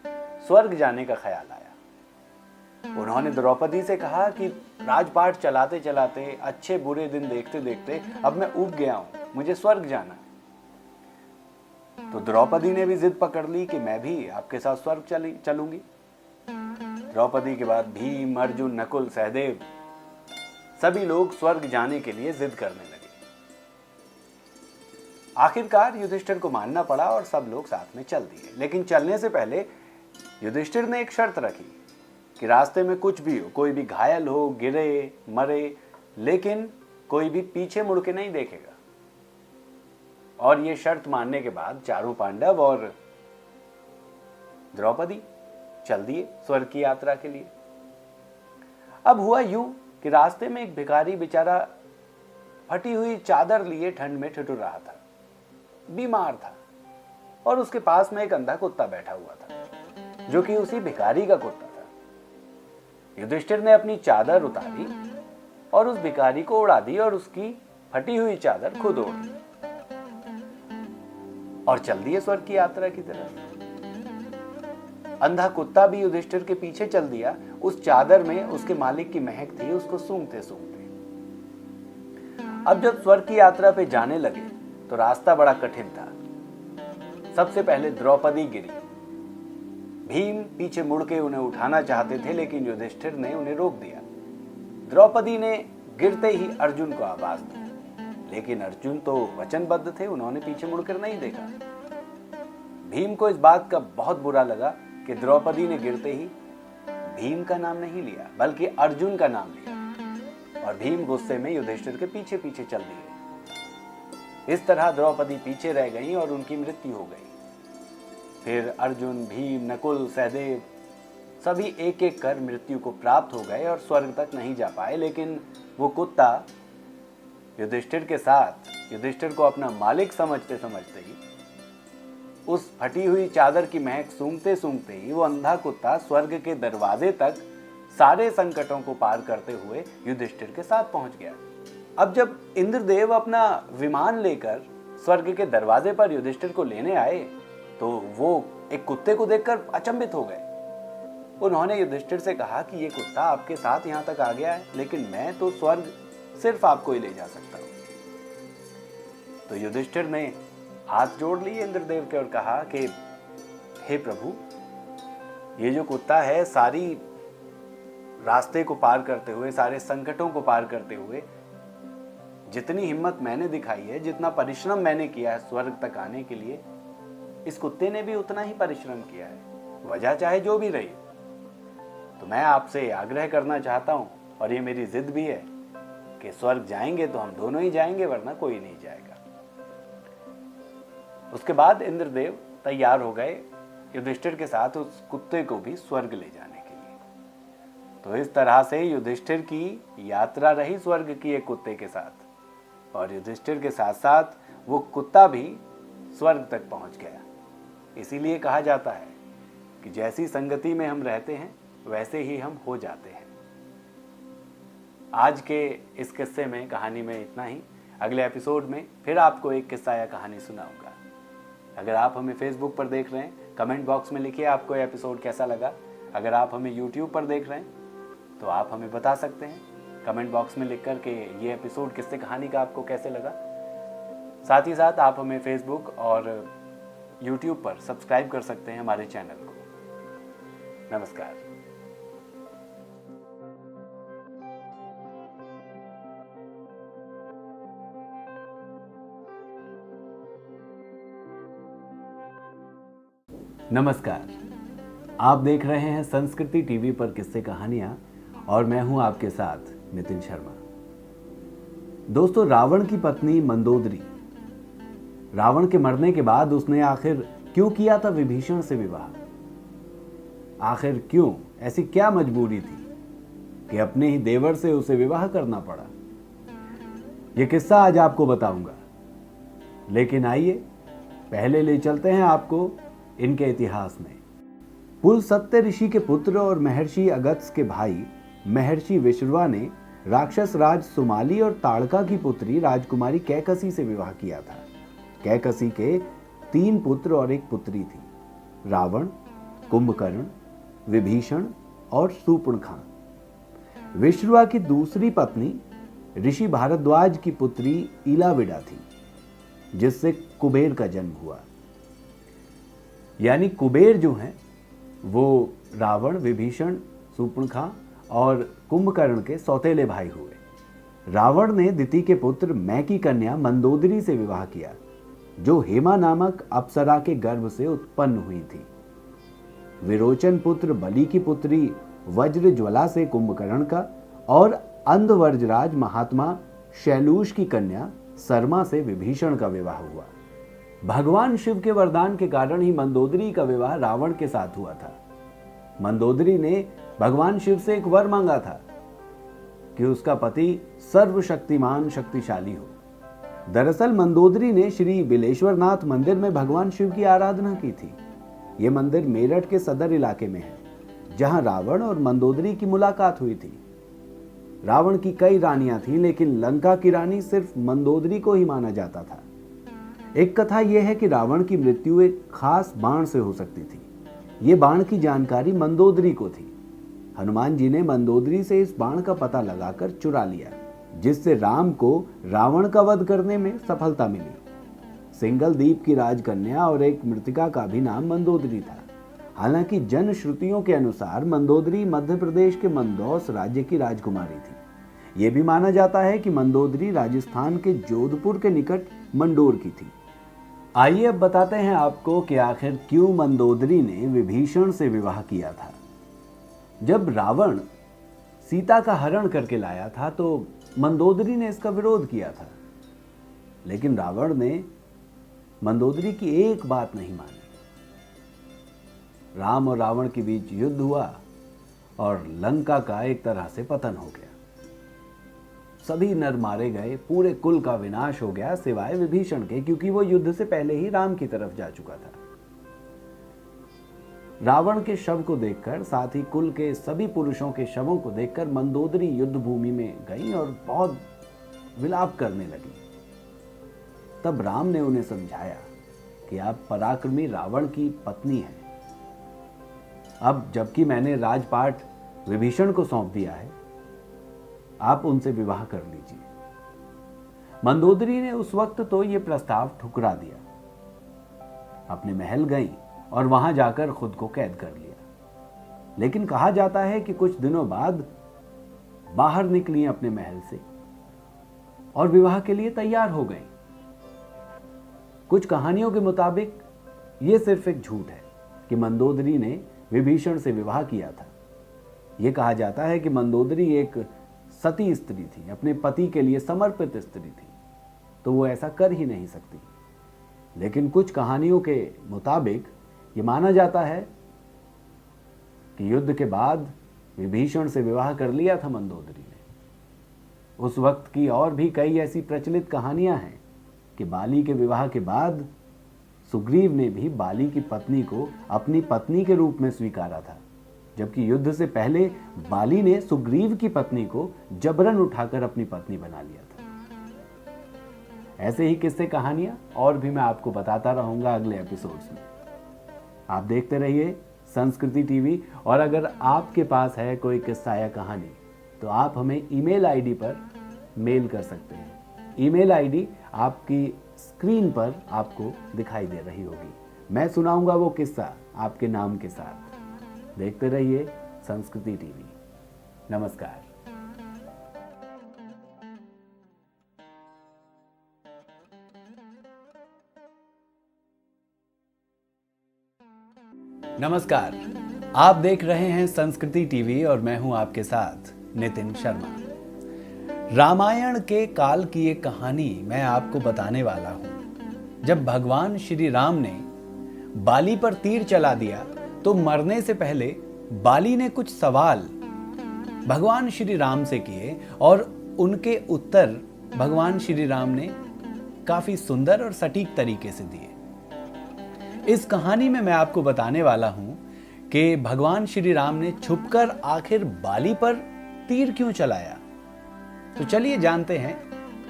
स्वर्ग जाने का ख्याल आया। उन्होंने द्रौपदी से कहा कि राजपाट चलाते चलाते, अच्छे बुरे दिन देखते देखते अब मैं ऊब गया हूं, मुझे स्वर्ग जाना है। तो द्रौपदी ने भी जिद पकड़ ली कि मैं भी आपके साथ स्वर्ग चलूंगी। द्रौपदी के बाद भीम, अर्जुन, नकुल, सहदेव सभी लोग स्वर्ग जाने के लिए जिद करने लगे। आखिरकार युधिष्ठिर को मानना पड़ा और सब लोग साथ में चल दिए। लेकिन चलने से पहले युधिष्ठिर ने एक शर्त रखी कि रास्ते में कुछ भी हो, कोई भी घायल हो, गिरे, मरे, लेकिन कोई भी पीछे मुड़ के नहीं देखेगा। और ये शर्त मानने के बाद चारों पांडव और द्रौपदी चल दिए स्वर्ग की यात्रा के लिए। अब हुआ यूं कि रास्ते में एक भिखारी बेचारा फटी हुई चादर लिए ठंड में ठिठुर रहा था, बीमार था और उसके पास में एक अंधा कुत्ता बैठा हुआ था जो कि उसी भिखारी का कुत्ता था। युधिष्ठिर ने अपनी चादर उतारी और उस भिखारी को उड़ा दी और उसकी फटी हुई चादर खुद ओढ़ ली और चल दिए स्वर्ग की यात्रा की तरफ। अंधा कुत्ता भी युधिष्ठिर के पीछे चल दिया। उस चादर में उसके मालिक की महक थी, उसको सूंघते सूंघते। अब जब स्वर्ग की यात्रा पे जाने लगे तो रास्ता बड़ा कठिन था। सबसे पहले द्रौपदी गिरी। भीम पीछे मुड़ के उन्हें उठाना चाहते थे लेकिन युधिष्ठिर ने उन्हें रोक दिया। द्रौपदी ने गिरते ही अर्जुन को आवाज दी, लेकिन अर्जुन तो वचनबद्ध थे, उन्होंने पीछे मुड़कर नहीं देखा। भीम को इस बात का बहुत बुरा लगा कि द्रौपदी ने गिरते ही भीम का नाम नहीं लिया बल्कि अर्जुन का नाम लिया और भीम गुस्से में युधिष्ठिर के पीछे पीछे चल दिए। इस तरह द्रौपदी पीछे रह गई और उनकी मृत्यु हो गई। फिर अर्जुन, भीम, नकुल, सहदेव सभी एक एक कर मृत्यु को प्राप्त हो गए और स्वर्ग तक नहीं जा पाए। लेकिन वो कुत्ता युधिष्ठिर के साथ, युधिष्ठिर को अपना मालिक समझते समझते ही, उस फटी हुई चादर की महक सूंघते सूंघते ही वो अंधा कुत्ता स्वर्ग के दरवाजे तक सारे संकटों को पार करते हुए युधिष्ठिर के साथ पहुंच गया। अब जब इंद्रदेव अपना विमान लेकर स्वर्ग के दरवाजे पर युधिष्ठिर को लेने आए तो वो एक कुत्ते को देखकर अचंभित हो गए। उन्होंने युधिष्ठिर से कहा कि ये कुत्ता आपके साथ यहाँ तक आ गया है, लेकिन मैं तो स्वर्ग सिर्फ आपको ही ले जा सकता हूँ। तो युधिष्ठिर ने हाथ जोड़ लिए इंद्रदेव के और कहा कि हे प्रभु, ये जो कुत्ता है सारी रास्ते को पार करते हुए, सारे संकटों को पार करते हुए, जितनी हिम्मत मैंने दिखाई है, जितना परिश्रम मैंने किया है स्वर्ग तक आने के लिए, इस कुत्ते ने भी उतना ही परिश्रम किया है, वजह चाहे जो भी रही। तो मैं आपसे आग्रह करना चाहता हूं और ये मेरी जिद भी है कि स्वर्ग जाएंगे तो हम दोनों ही जाएंगे, वरना कोई नहीं जाएगा। उसके बाद इंद्रदेव तैयार हो गए युधिष्ठिर के साथ उस कुत्ते को भी स्वर्ग ले जाने के लिए। तो इस तरह से युधिष्ठिर की यात्रा रही स्वर्ग की एक कुत्ते के साथ, और युधिष्ठिर के साथ साथ वो कुत्ता भी स्वर्ग तक पहुंच गया। इसीलिए कहा जाता है कि जैसी संगति में हम रहते हैं वैसे ही हम हो जाते हैं। आज के इस किस्से में, कहानी में इतना ही। अगले एपिसोड में फिर आपको एक किस्सा या कहानी सुनाऊंगा। अगर आप हमें फेसबुक पर देख रहे हैं, कमेंट बॉक्स में लिखिए आपको ये एपिसोड कैसा लगा। अगर आप हमें यूट्यूब पर देख रहे हैं तो आप हमें बता सकते हैं कमेंट बॉक्स में लिख कर के ये एपिसोड किस्से कहानी का आपको कैसे लगा। साथ ही साथ आप हमें फेसबुक और यूट्यूब पर सब्सक्राइब कर सकते हैं हमारे चैनल को। नमस्कार। नमस्कार, आप देख रहे हैं संस्कृति टीवी पर किस्से कहानियां और मैं हूं आपके साथ नितिन शर्मा। दोस्तों, रावण की पत्नी मंदोदरी, रावण के मरने के बाद उसने आखिर क्यों किया था विभीषण से विवाह? आखिर क्यों? ऐसी क्या मजबूरी थी कि अपने ही देवर से उसे विवाह करना पड़ा? यह किस्सा आज आपको बताऊंगा, लेकिन आइए पहले ले चलते हैं आपको इनके इतिहास में। पुलस्त्य ऋषि के पुत्र और महर्षि अगस्त्य के भाई महर्षि विश्रवा ने राक्षस राज सुमाली और ताड़का की पुत्री राजकुमारी कैकसी से विवाह किया था। कैकसी के 3 पुत्र और 1 पुत्री थी, रावण, कुंभकर्ण, विभीषण और शूर्पणखा। विश्रवा की दूसरी पत्नी ऋषि भारद्वाज की पुत्री इलाविडा थी, जिससे कुबेर का जन्म हुआ। यानी कुबेर जो हैं वो रावण, विभीषण, शूर्पणखा और कुंभकर्ण के सौतेले भाई हुए। रावण ने दिति के पुत्र मै की कन्या मंदोदरी से विवाह किया, जो हेमा नामक अप्सरा के गर्भ से उत्पन्न हुई थी। विरोचन पुत्र बलि की पुत्री वज्रज्वला से कुंभकर्ण का और अंधवर्जराज महात्मा शैलूष की कन्या सरमा से विभीषण का विवाह हुआ। भगवान शिव के वरदान के कारण ही मंदोदरी का विवाह रावण के साथ हुआ था। मंदोदरी ने भगवान शिव से एक वर मांगा था कि उसका पति सर्वशक्तिमान शक्तिशाली हो। दरअसल मंदोदरी ने श्री बिलेश्वरनाथ मंदिर में भगवान शिव की आराधना की थी। यह मंदिर मेरठ के सदर इलाके में है, जहां रावण और मंदोदरी की मुलाकात हुई थी। रावण की कई रानियां थीं, लेकिन लंका की रानी सिर्फ मंदोदरी को ही माना जाता था। एक कथा यह है कि रावण की मृत्यु एक खास बाण से हो सकती थी। ये बाण की जानकारी मंदोदरी को थी। हनुमान जी ने मंदोदरी से इस बाण का पता लगाकर चुरा लिया, जिससे राम को रावण का वध करने में सफलता मिली। सिंगल द्वीप की राजकन्या और एक मृतिका का भी नाम मंदोदरी था। हालांकि जन श्रुतियों के अनुसार मंदोदरी मध्य प्रदेश के मंदौस राज्य की राजकुमारी थी। यह भी माना जाता है कि मंदोदरी राजस्थान के जोधपुर के निकट मंडोर की थी। आइए अब बताते हैं आपको कि आखिर क्यों मंदोदरी ने विभीषण से विवाह किया था। जब रावण सीता का हरण करके लाया था तो मंदोदरी ने इसका विरोध किया था, लेकिन रावण ने मंदोदरी की एक बात नहीं मानी। राम और रावण के बीच युद्ध हुआ और लंका का एक तरह से पतन हो गया। सभी नर मारे गए, पूरे कुल का विनाश हो गया सिवाय विभीषण के, क्योंकि वो युद्ध से पहले ही राम की तरफ जा चुका था। रावण के शव को देखकर, साथ ही कुल के सभी पुरुषों के शवों को देखकर मंदोदरी युद्ध भूमि में गई और बहुत विलाप करने लगी। तब राम ने उन्हें समझाया कि आप पराक्रमी रावण की पत्नी हैं। अब जबकि मैंने राजपाट विभीषण को सौंप दिया है, आप उनसे विवाह कर लीजिए। मंदोदरी ने उस वक्त तो यह प्रस्ताव ठुकरा दिया। अपने महल गई और वहां जाकर खुद को कैद कर लिया। लेकिन कहा जाता है कि कुछ दिनों बाद बाहर निकली अपने महल से और विवाह के लिए तैयार हो गई। कुछ कहानियों के मुताबिक यह सिर्फ एक झूठ है कि मंदोदरी ने विभीषण से विवाह किया था। यह कहा जाता है कि मंदोदरी एक सती स्त्री थी, अपने पति के लिए समर्पित स्त्री थी, तो वो ऐसा कर ही नहीं सकती। लेकिन कुछ कहानियों के मुताबिक ये माना जाता है कि युद्ध के बाद विभीषण से विवाह कर लिया था मंदोदरी ने। उस वक्त की और भी कई ऐसी प्रचलित कहानियां हैं कि बाली के विवाह के बाद सुग्रीव ने भी बाली की पत्नी को अपनी पत्नी के रूप में स्वीकारा था, जबकि युद्ध से पहले बाली ने सुग्रीव की पत्नी को जबरन उठाकर अपनी पत्नी बना लिया था। ऐसे ही किस्से कहानियां और भी मैं आपको बताता रहूंगा अगले एपिसोड्स में। आप देखते रहिए संस्कृति टीवी, और अगर आपके पास है कोई किस्सा या कहानी तो आप हमें ईमेल आईडी पर मेल कर सकते हैं। ईमेल आईडी आपकी स्क्रीन पर आपको दिखाई दे रही होगी। मैं सुनाऊंगा वो किस्सा आपके नाम के साथ। देखते रहिए संस्कृति टीवी। नमस्कार। नमस्कार, आप देख रहे हैं संस्कृति टीवी और मैं हूं आपके साथ नितिन शर्मा। रामायण के काल की एक कहानी मैं आपको बताने वाला हूं। जब भगवान श्री राम ने बाली पर तीर चला दिया तो मरने से पहले बाली ने कुछ सवाल भगवान श्री राम से किए और उनके उत्तर भगवान श्री राम ने काफी सुंदर और सटीक तरीके से दिए। इस कहानी में मैं आपको बताने वाला हूं कि भगवान श्री राम ने छुपकर आखिर बाली पर तीर क्यों चलाया। तो चलिए जानते हैं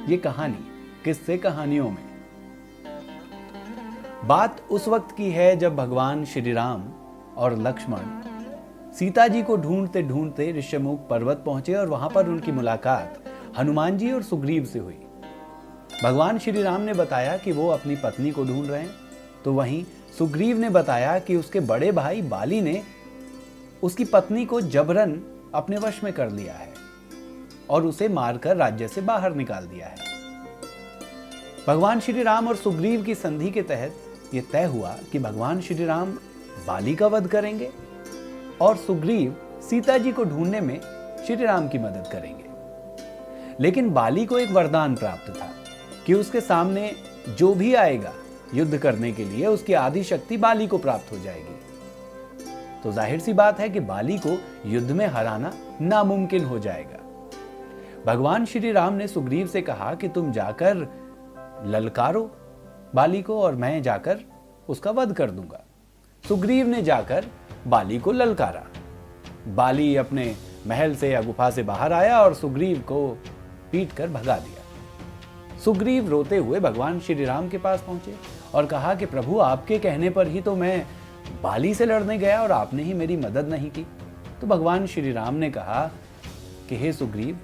ये कहानी किससे कहानियों में। बात उस वक्त की है जब भगवान श्री राम और लक्ष्मण सीता जी को ढूंढते ढूंढते ऋष्यमुख पर्वत पहुंचे और वहां पर उनकी मुलाकात हनुमान जी और सुग्रीव से हुई। भगवान श्री राम ने बताया कि वो अपनी पत्नी को ढूंढ रहे हैं, तो वहीं सुग्रीव ने बताया कि उसके बड़े भाई बाली ने उसकी पत्नी को जबरन अपने वश में कर लिया है और उसे मारकर राज्य से बाहर निकाल दिया है। भगवान श्री राम और सुग्रीव की संधि के तहत यह तय हुआ कि भगवान श्री राम बाली का वध करेंगे और सुग्रीव सीता जी को ढूंढने में श्री राम की मदद करेंगे। लेकिन बाली को एक वरदान प्राप्त था कि उसके सामने जो भी आएगा युद्ध करने के लिए उसकी आदि शक्ति बाली को प्राप्त हो जाएगी। तो जाहिर सी बात है कि बाली को युद्ध में हराना नामुमकिन हो जाएगा। भगवान श्री राम ने सुग्रीव से कहा कि तुम जाकर ललकारो बाली को और मैं जाकर उसका वध कर दूंगा। सुग्रीव ने जाकर बाली को ललकारा। बाली अपने महल से या गुफा से बाहर आया और सुग्रीव को पीट कर भगा दिया। सुग्रीव रोते हुए भगवान श्री राम के पास पहुंचे और कहा कि प्रभु, आपके कहने पर ही तो मैं बाली से लड़ने गया और आपने ही मेरी मदद नहीं की। तो भगवान श्री राम ने कहा कि हे सुग्रीव,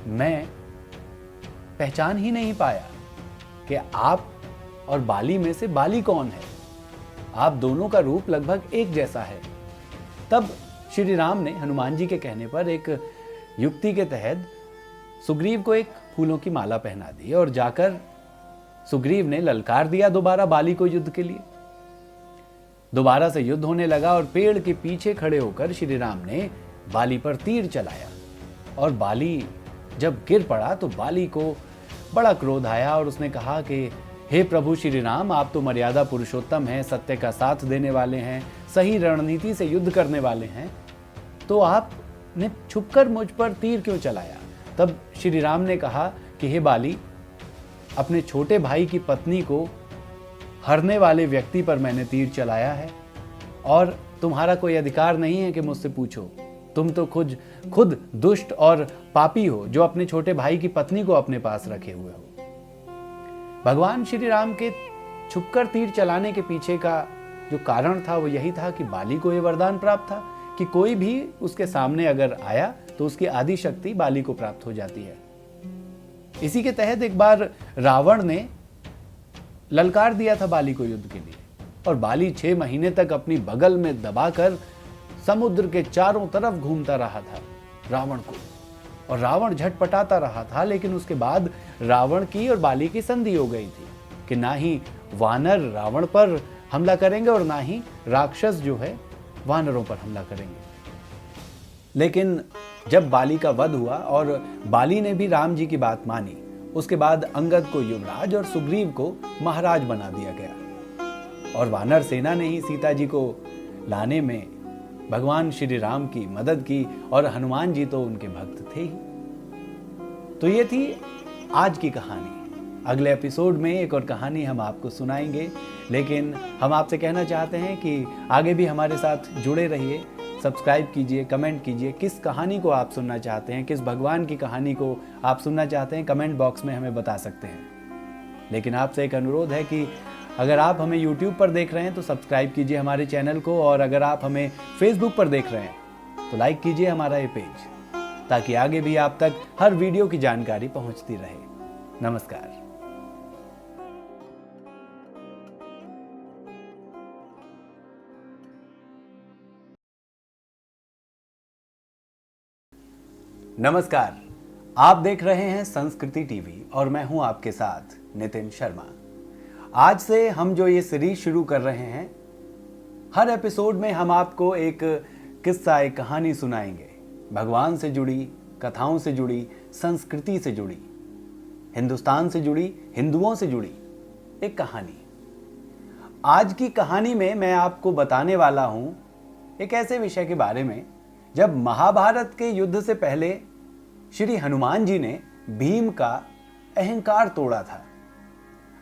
मैं पहचान ही नहीं पाया कि आप और बाली में से बाली कौन है। आप दोनों का रूप लगभग एक जैसा है। तब श्री राम ने हनुमान जी के कहने पर एक युक्ति के तहत सुग्रीव को एक फूलों की माला पहना दी और जाकर सुग्रीव ने ललकार दिया दोबारा बाली को युद्ध के लिए। दोबारा से युद्ध होने लगा और पेड़ के पीछे खड़े होकर श्री राम ने बाली पर तीर चलाया और बाली जब गिर पड़ा तो बाली को बड़ा क्रोध आया और उसने कहा कि हे प्रभु श्री राम, आप तो मर्यादा पुरुषोत्तम हैं, सत्य का साथ देने वाले हैं, सही रणनीति से युद्ध करने वाले हैं, तो आपने छुपकर मुझ पर तीर क्यों चलाया। तब श्री राम ने कहा कि हे बाली, अपने छोटे भाई की पत्नी को हरने वाले व्यक्ति पर मैंने तीर चलाया है और तुम्हारा कोई अधिकार नहीं है कि मुझसे पूछो। तुम तो खुद दुष्ट और पापी हो जो अपने छोटे भाई की पत्नी को अपने पास रखे हुए हो। भगवान श्री राम के छुपकर तीर चलाने के पीछे का जो कारण था वो यही था कि बाली को यह वरदान प्राप्त था कि कोई भी उसके सामने अगर आया तो उसकी आदि शक्ति बाली को प्राप्त हो जाती है। इसी के तहत एक बार रावण ने ललकार दिया था बाली को युद्ध के लिए और बाली 6 महीने तक अपनी बगल में दबाकर समुद्र के चारों तरफ घूमता रहा था रावण को, और रावण झटपटाता रहा था। लेकिन उसके बाद रावण की और बाली की संधि हो गई थी कि ना ही वानर रावण पर हमला करेंगे और ना ही राक्षस जो है वानरों पर हमला करेंगे। लेकिन जब बाली का वध हुआ और बाली ने भी राम जी की बात मानी, उसके बाद अंगद को युवराज और सुग्रीव को महाराज बना दिया गया और वानर सेना ने ही सीता जी को लाने में भगवान श्री राम की मदद की और हनुमान जी तो उनके भक्त थे ही। तो ये थी आज की कहानी। अगले एपिसोड में एक और कहानी हम आपको सुनाएंगे, लेकिन हम आपसे कहना चाहते हैं कि आगे भी हमारे साथ जुड़े रहिए। सब्सक्राइब कीजिए, कमेंट कीजिए, किस कहानी को आप सुनना चाहते हैं, किस भगवान की कहानी को आप सुनना चाहते हैं, कमेंट बॉक्स में हमें बता सकते हैं। लेकिन आपसे एक अनुरोध है कि अगर आप हमें YouTube पर देख रहे हैं तो सब्सक्राइब कीजिए हमारे चैनल को, और अगर आप हमें Facebook पर देख रहे हैं तो लाइक कीजिए हमारा ये पेज, ताकि आगे भी आप तक हर वीडियो की जानकारी पहुंचती रहे। नमस्कार। नमस्कार, आप देख रहे हैं संस्कृति टीवी और मैं हूं आपके साथ नितिन शर्मा। आज से हम जो ये सीरीज शुरू कर रहे हैं, हर एपिसोड में हम आपको एक किस्सा, एक कहानी सुनाएंगे, भगवान से जुड़ी, कथाओं से जुड़ी, संस्कृति से जुड़ी, हिंदुस्तान से जुड़ी, हिंदुओं से जुड़ी एक कहानी। आज की कहानी में मैं आपको बताने वाला हूं एक ऐसे विषय के बारे में जब महाभारत के युद्ध से पहले श्री हनुमान जी ने भीम का अहंकार तोड़ा था।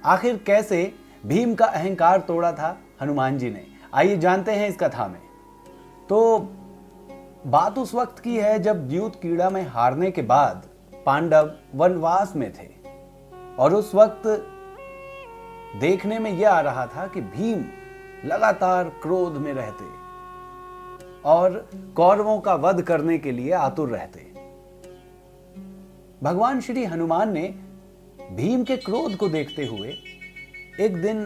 आखिर कैसे भीम का अहंकार तोड़ा था हनुमान जी ने, आइए जानते हैं इस कथा में। तो बात उस वक्त की है जब द्यूत में हारने के बाद पांडव वनवास में थे और उस वक्त देखने में यह आ रहा था कि भीम लगातार क्रोध में रहते और कौरवों का वध करने के लिए आतुर रहते। भगवान श्री हनुमान ने भीम के क्रोध को देखते हुए एक दिन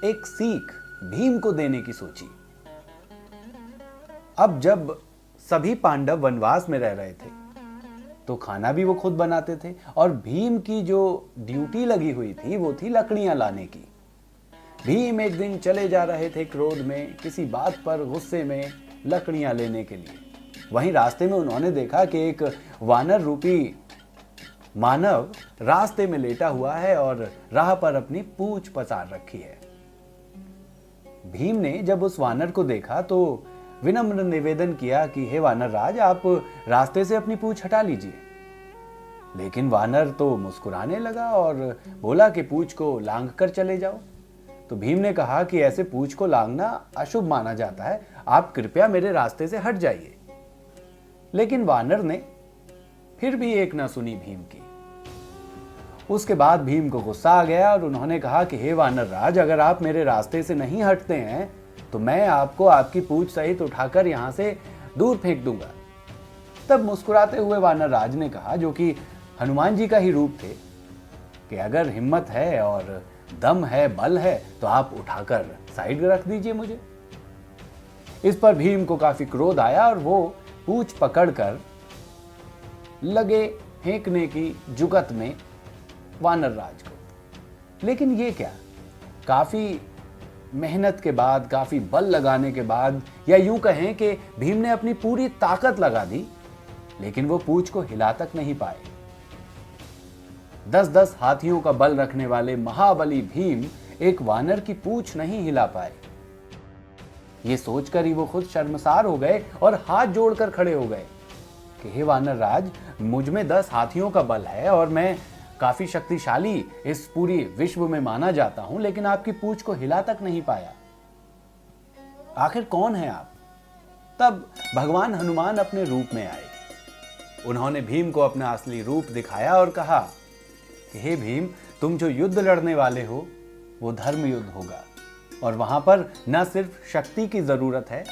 एक सीख भीम को देने की सोची। अब जब सभी पांडव वनवास में रह रहे थे तो खाना भी वो खुद बनाते थे और भीम की जो ड्यूटी लगी हुई थी वो थी लकड़ियां लाने की। भीम एक दिन चले जा रहे थे क्रोध में, किसी बात पर गुस्से में लकड़ियां लेने के लिए। वहीं रास्ते में उन्होंने देखा कि एक वानर रूपी मानव रास्ते में लेटा हुआ है और राह पर अपनी पूंछ पसार रखी है। भीम ने जब उस वानर को देखा तो विनम्र निवेदन किया कि हे वानर राज, आप रास्ते से अपनी पूंछ हटा लीजिए। लेकिन वानर तो मुस्कुराने लगा और बोला कि पूंछ को लांग कर चले जाओ। तो भीम ने कहा कि ऐसे पूंछ को लांगना अशुभ माना जाता है, आप कृपया मेरे रास्ते से हट जाइए। लेकिन वानर ने फिर भी एक न सुनी भीम की। उसके बाद भीम को गुस्सा आ गया और उन्होंने कहा कि हे वानर राज, अगर आप मेरे रास्ते से नहीं हटते हैं तो मैं आपको आपकी पूंछ सहित उठाकर यहां से दूर फेंक दूंगा। तब मुस्कुराते हुए वानर राज ने कहा, जो कि हनुमान जी का ही रूप थे, कि अगर हिम्मत है और दम है, बल है, तो आप उठाकर साइड रख दीजिए मुझे। इस पर भीम को काफी क्रोध आया और वो पूंछ पकड़कर लगे फेंकने की जुगत में वानर राज को। लेकिन ये क्या, काफी मेहनत के बाद, काफी बल लगाने के बाद, या यूं कहें कि भीम ने अपनी पूरी ताकत लगा दी, लेकिन वो पूंछ को हिला तक नहीं पाए। 10-10 हाथियों का बल रखने वाले महाबली भीम एक वानर की पूंछ नहीं हिला पाए। ये सोचकर ही वो खुद शर्मसार हो गए और हाथ जोड़कर खड़े हो गए कि हे वानर राज, मुझ में 10 हाथियों का बल है और मैं काफी शक्तिशाली इस पूरी विश्व में माना जाता हूं, लेकिन आपकी पूंछ को हिला तक नहीं पाया। आखिर कौन है आप? तब भगवान हनुमान अपने रूप में आए। उन्होंने भीम को अपना असली रूप दिखाया और कहा कि हे भीम, तुम जो युद्ध लड़ने वाले हो वो धर्म युद्ध होगा और वहां पर न सिर्फ शक्ति की जरूरत है,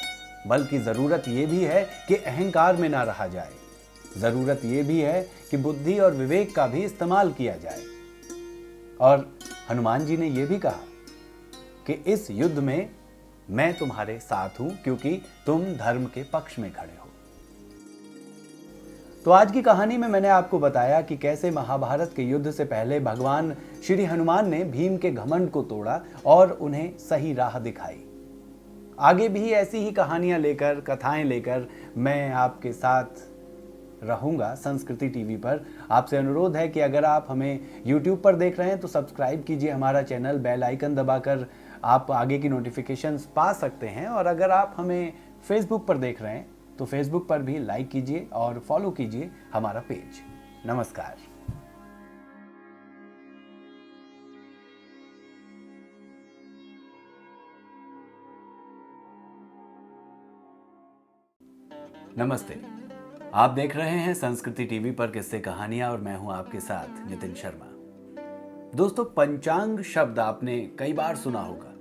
बल्कि जरूरत यह भी है कि अहंकार में ना रहा जाए। जरूरत यह भी है कि बुद्धि और विवेक का भी इस्तेमाल किया जाए। और हनुमान जी ने यह भी कहा कि इस युद्ध में मैं तुम्हारे साथ हूं क्योंकि तुम धर्म के पक्ष में खड़े हो। तो आज की कहानी में मैंने आपको बताया कि कैसे महाभारत के युद्ध से पहले भगवान श्री हनुमान ने भीम के घमंड को तोड़ा और उन्हें सही राह दिखाई। आगे भी ऐसी ही कहानियां लेकर, कथाएं लेकर मैं आपके साथ रहूंगा संस्कृति टीवी पर। आपसे अनुरोध है कि अगर आप हमें YouTube पर देख रहे हैं तो सब्सक्राइब कीजिए हमारा चैनल, बेल आइकन दबाकर आप आगे की नोटिफिकेशंस पा सकते हैं। और अगर आप हमें Facebook पर देख रहे हैं तो Facebook पर भी लाइक कीजिए और फॉलो कीजिए हमारा पेज। नमस्कार। नमस्ते, आप देख रहे हैं संस्कृति टीवी पर किस्से कहानियां और मैं हूं आपके साथ नितिन शर्मा। दोस्तों, पंचांग शब्द आपने कई बार सुना होगा।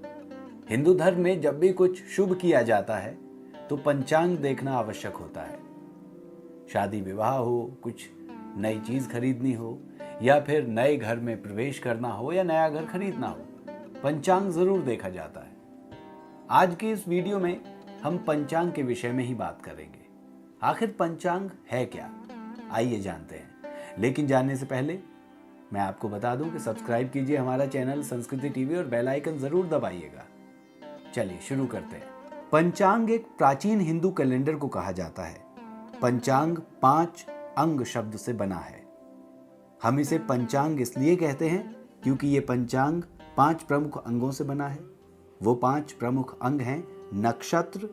हिंदू धर्म में जब भी कुछ शुभ किया जाता है तो पंचांग देखना आवश्यक होता है। शादी विवाह हो, कुछ नई चीज खरीदनी हो, या फिर नए घर में प्रवेश करना हो या नया घर खरीदना हो, पंचांग जरूर देखा जाता है। आज की इस वीडियो में हम पंचांग के विषय में ही बात करेंगे। आखिर पंचांग है क्या, आइए जानते हैं। लेकिन जानने से पहले मैं आपको बता दूं कि सब्सक्राइब कीजिए हमारा चैनल संस्कृति टीवी और बेल आइकन जरूर दबाइएगा। चलिए शुरू करते हैं। पंचांग एक प्राचीन हिंदू कैलेंडर को कहा जाता है। पंचांग 5 अंग शब्द से बना है। हम इसे पंचांग इसलिए कहते हैं क्योंकि ये पंचांग 5 प्रमुख अंगों से बना है। वो 5 प्रमुख अंग हैं नक्षत्र,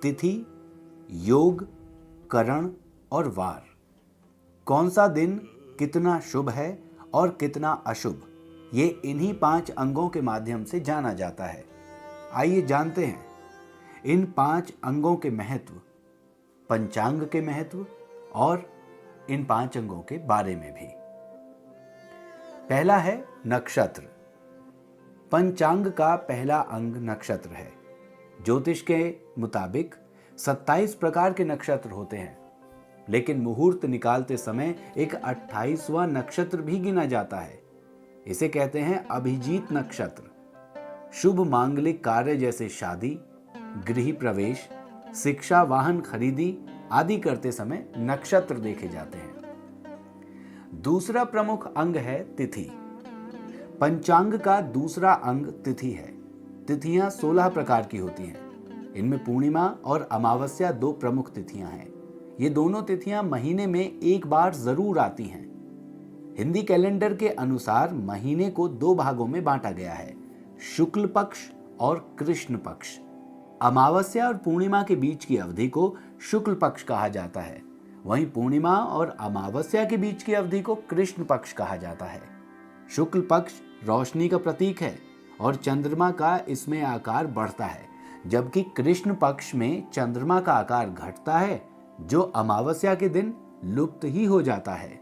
तिथि, योग, करण और वार। कौन सा दिन कितना शुभ है और कितना अशुभ, ये इन्हीं 5 अंगों के माध्यम से जाना जाता है। आइए जानते हैं इन 5 अंगों के महत्व, पंचांग के महत्व और इन 5 अंगों के बारे में भी। पहला है नक्षत्र। पंचांग का पहला अंग नक्षत्र है। ज्योतिष के मुताबिक 27 प्रकार के नक्षत्र होते हैं, लेकिन मुहूर्त निकालते समय एक 28वां नक्षत्र भी गिना जाता है। इसे कहते हैं अभिजीत नक्षत्र। शुभ मांगलिक कार्य जैसे शादी, गृह प्रवेश, शिक्षा, वाहन खरीदी आदि करते समय नक्षत्र देखे जाते हैं। दूसरा प्रमुख अंग है तिथि। पंचांग का दूसरा अंग तिथि है। तिथियां 16 प्रकार की होती हैं। इनमें पूर्णिमा और अमावस्या 2 प्रमुख तिथियां हैं। ये दोनों तिथियां महीने में एक बार जरूर आती हैं। हिंदी कैलेंडर के अनुसार महीने को 2 भागों में बांटा गया है, शुक्ल पक्ष और कृष्ण पक्ष। अमावस्या और पूर्णिमा के बीच की अवधि को शुक्ल पक्ष कहा जाता है, वहीं पूर्णिमा और अमावस्या के बीच की अवधि को कृष्ण पक्ष कहा जाता है। शुक्ल पक्ष रोशनी का प्रतीक है और चंद्रमा का इसमें आकार बढ़ता है, जबकि कृष्ण पक्ष में चंद्रमा का आकार घटता है, जो अमावस्या के दिन लुप्त ही हो जाता है।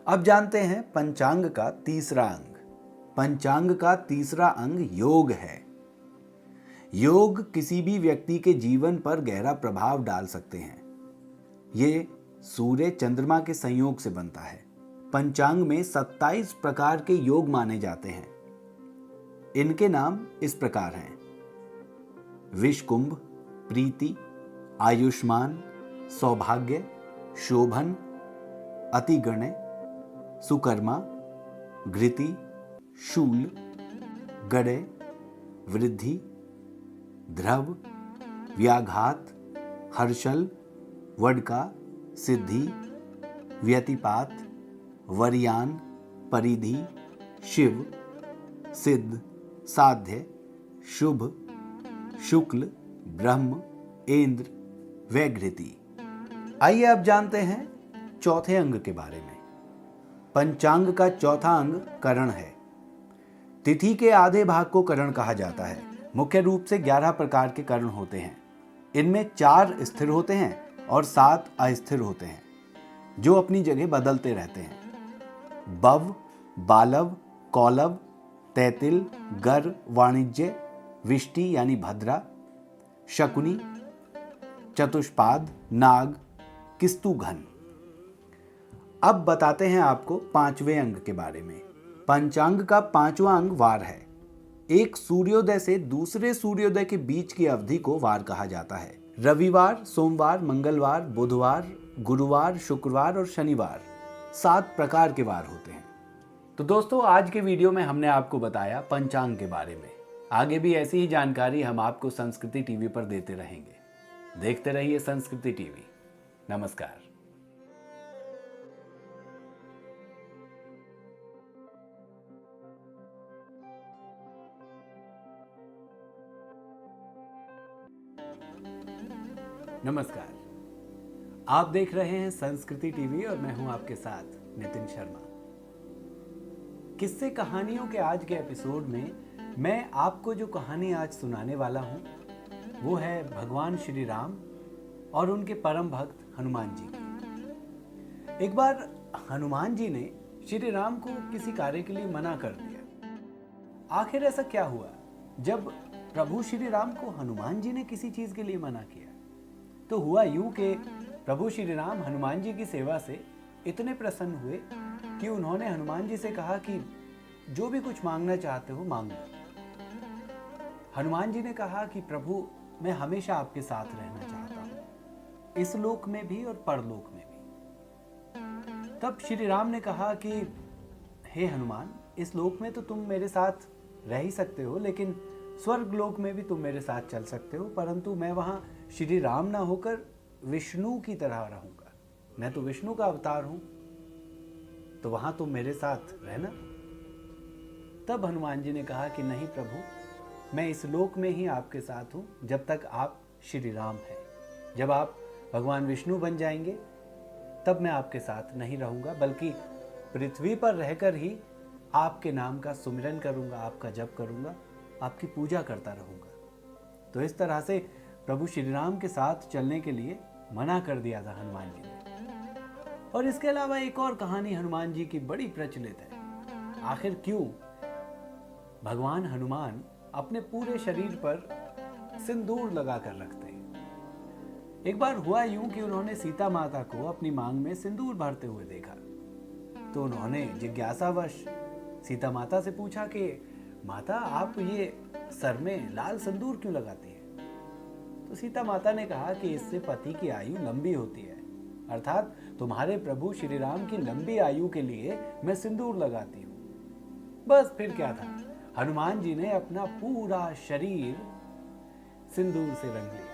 अब जानते हैं पंचांग का तीसरा अंग। पंचांग का तीसरा अंग योग है। योग किसी भी व्यक्ति के जीवन पर गहरा प्रभाव डाल सकते हैं। ये सूर्य चंद्रमा के संयोग से बनता है। पंचांग में 27 प्रकार के योग माने जाते हैं। इनके नाम इस प्रकार हैं: विषकुंभ, प्रीति, आयुष्मान, सौभाग्य, शोभन, अतिगण्य, सुकर्मा, घृति, शूल, गड़े, वृद्धि, ध्रव, व्याघात, हर्षल, वडका, सिद्धि, व्यतिपात, वरियान, परिधि, शिव, सिद्ध, साध्य, शुभ, शुक्ल, ब्रह्म, इंद्र, वैघृति। आइए अब जानते हैं चौथे अंग के बारे में। पंचांग का चौथा अंग करण है। तिथि के आधे भाग को करण कहा जाता है। मुख्य रूप से 11 प्रकार के करण होते हैं। इनमें 4 स्थिर होते हैं और 7 अस्थिर होते हैं, जो अपनी जगह बदलते रहते हैं। बव, बालव, कौलव, तैतिल, गर, वाणिज्य, विष्टि यानी भद्रा, शकुनी, चतुष्पाद, नाग, किस्तुघन। अब बताते हैं आपको 5वें अंग के बारे में। पंचांग का 5वां अंग वार है। एक सूर्योदय से दूसरे सूर्योदय के बीच की अवधि को वार कहा जाता है। रविवार, सोमवार, मंगलवार, बुधवार, गुरुवार, शुक्रवार और शनिवार 7 प्रकार के वार होते हैं। तो दोस्तों, आज के वीडियो में हमने आपको बताया पंचांग के बारे में। आगे भी ऐसी ही जानकारी हम आपको संस्कृति टीवी पर देते रहेंगे। देखते रहिए संस्कृति टीवी। नमस्कार। नमस्कार, आप देख रहे हैं संस्कृति टीवी और मैं हूं आपके साथ नितिन शर्मा। किस्से कहानियों के आज के एपिसोड में मैं आपको जो कहानी आज सुनाने वाला हूं, वो है भगवान श्री राम और उनके परम भक्त हनुमान जी की। एक बार हनुमान जी ने श्री राम को किसी कार्य के लिए मना कर दिया। आखिर ऐसा क्या हुआ जब प्रभु श्री राम को हनुमान जी ने किसी चीज के लिए मना किया? तो हुआ यूं कि प्रभु श्री राम हनुमान जी की सेवा से इतने प्रसन्न हुए कि उन्होंने हनुमान जी से कहा कि जो भी कुछ मांगना चाहते हो मांगो। हनुमान जी ने कहा कि प्रभु, मैं हमेशा आपके साथ रहना चाहता हूं, इस लोक में भी और परलोक में भी। तब श्री राम ने कहा कि हे हनुमान, इस लोक में तो तुम मेरे साथ रह ही सकते हो, लेकिन स्वर्ग लोक में भी तुम मेरे साथ चल सकते हो, परंतु मैं वहां श्री राम ना होकर विष्णु की तरह रहूंगा। मैं तो विष्णु का अवतार हूं, तो वहां तुम मेरे साथ रहना। तब हनुमान जी ने कहा कि नहीं प्रभु, मैं इस लोक में ही आपके साथ हूँ जब तक आप श्री राम हैं। जब आप भगवान विष्णु बन जाएंगे तब मैं आपके साथ नहीं रहूँगा, बल्कि पृथ्वी पर रहकर ही आपके नाम का सुमिरन करूँगा, आपका जप करूँगा, आपकी पूजा करता रहूँगा। तो इस तरह से प्रभु श्री राम के साथ चलने के लिए मना कर दिया था हनुमान जी ने। और इसके अलावा एक और कहानी हनुमान जी की बड़ी प्रचलित है। आखिर क्यों भगवान हनुमान अपने पूरे शरीर पर सिंदूर लगा कर रखते हैं? एक बार हुआ यूं कि उन्होंने सीता माता को अपनी मांग में सिंदूर भरते हुए देखा। तो उन्होंने जिज्ञासावश सीता माता से पूछा कि माता, आप ये सर में लाल सिंदूर क्यों लगाती हैं? तो सीता माता ने कहा कि इससे पति की आयु लंबी होती है, अर्थात तुम्हारे प्रभु श्री राम की लंबी आयु के लिए मैं सिंदूर लगाती हूँ। बस फिर क्या था, हनुमान जी ने अपना पूरा शरीर सिंदूर से रंग लिया।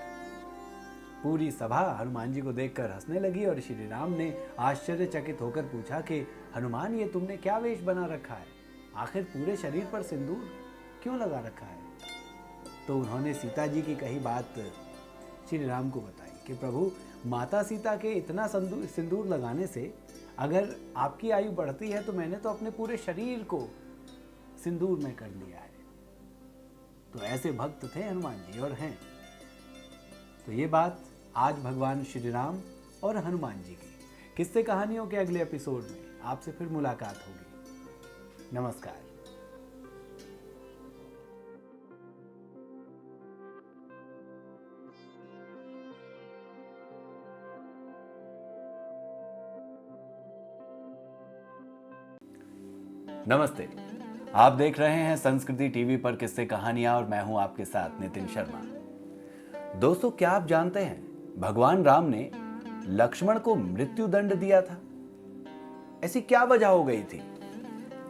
पूरी सभा हनुमान जी को देखकर हंसने लगी और श्री राम ने आश्चर्यचकित होकर पूछा कि हनुमान, ये तुमने क्या वेश बना रखा है? आखिर पूरे शरीर पर सिंदूर क्यों लगा रखा है? तो उन्होंने सीता जी की कही बात श्री राम को बताई कि प्रभु, माता सीता के इतना सिंदूर लगाने से अगर आपकी आयु बढ़ती है तो मैंने तो अपने पूरे शरीर को सिंदूर में कर लिया है। तो ऐसे भक्त थे हनुमान जी, और हैं। तो ये बात आज भगवान श्री राम और हनुमान जी की किस्से कहानियों के अगले एपिसोड में आपसे फिर मुलाकात होगी। नमस्कार। नमस्ते, आप देख रहे हैं संस्कृति टीवी पर किस्से कहानियां और मैं हूं आपके साथ नितिन शर्मा। दोस्तों, क्या आप जानते हैं भगवान राम ने लक्ष्मण को मृत्यु दंड दिया था? ऐसी क्या वजह हो गई थी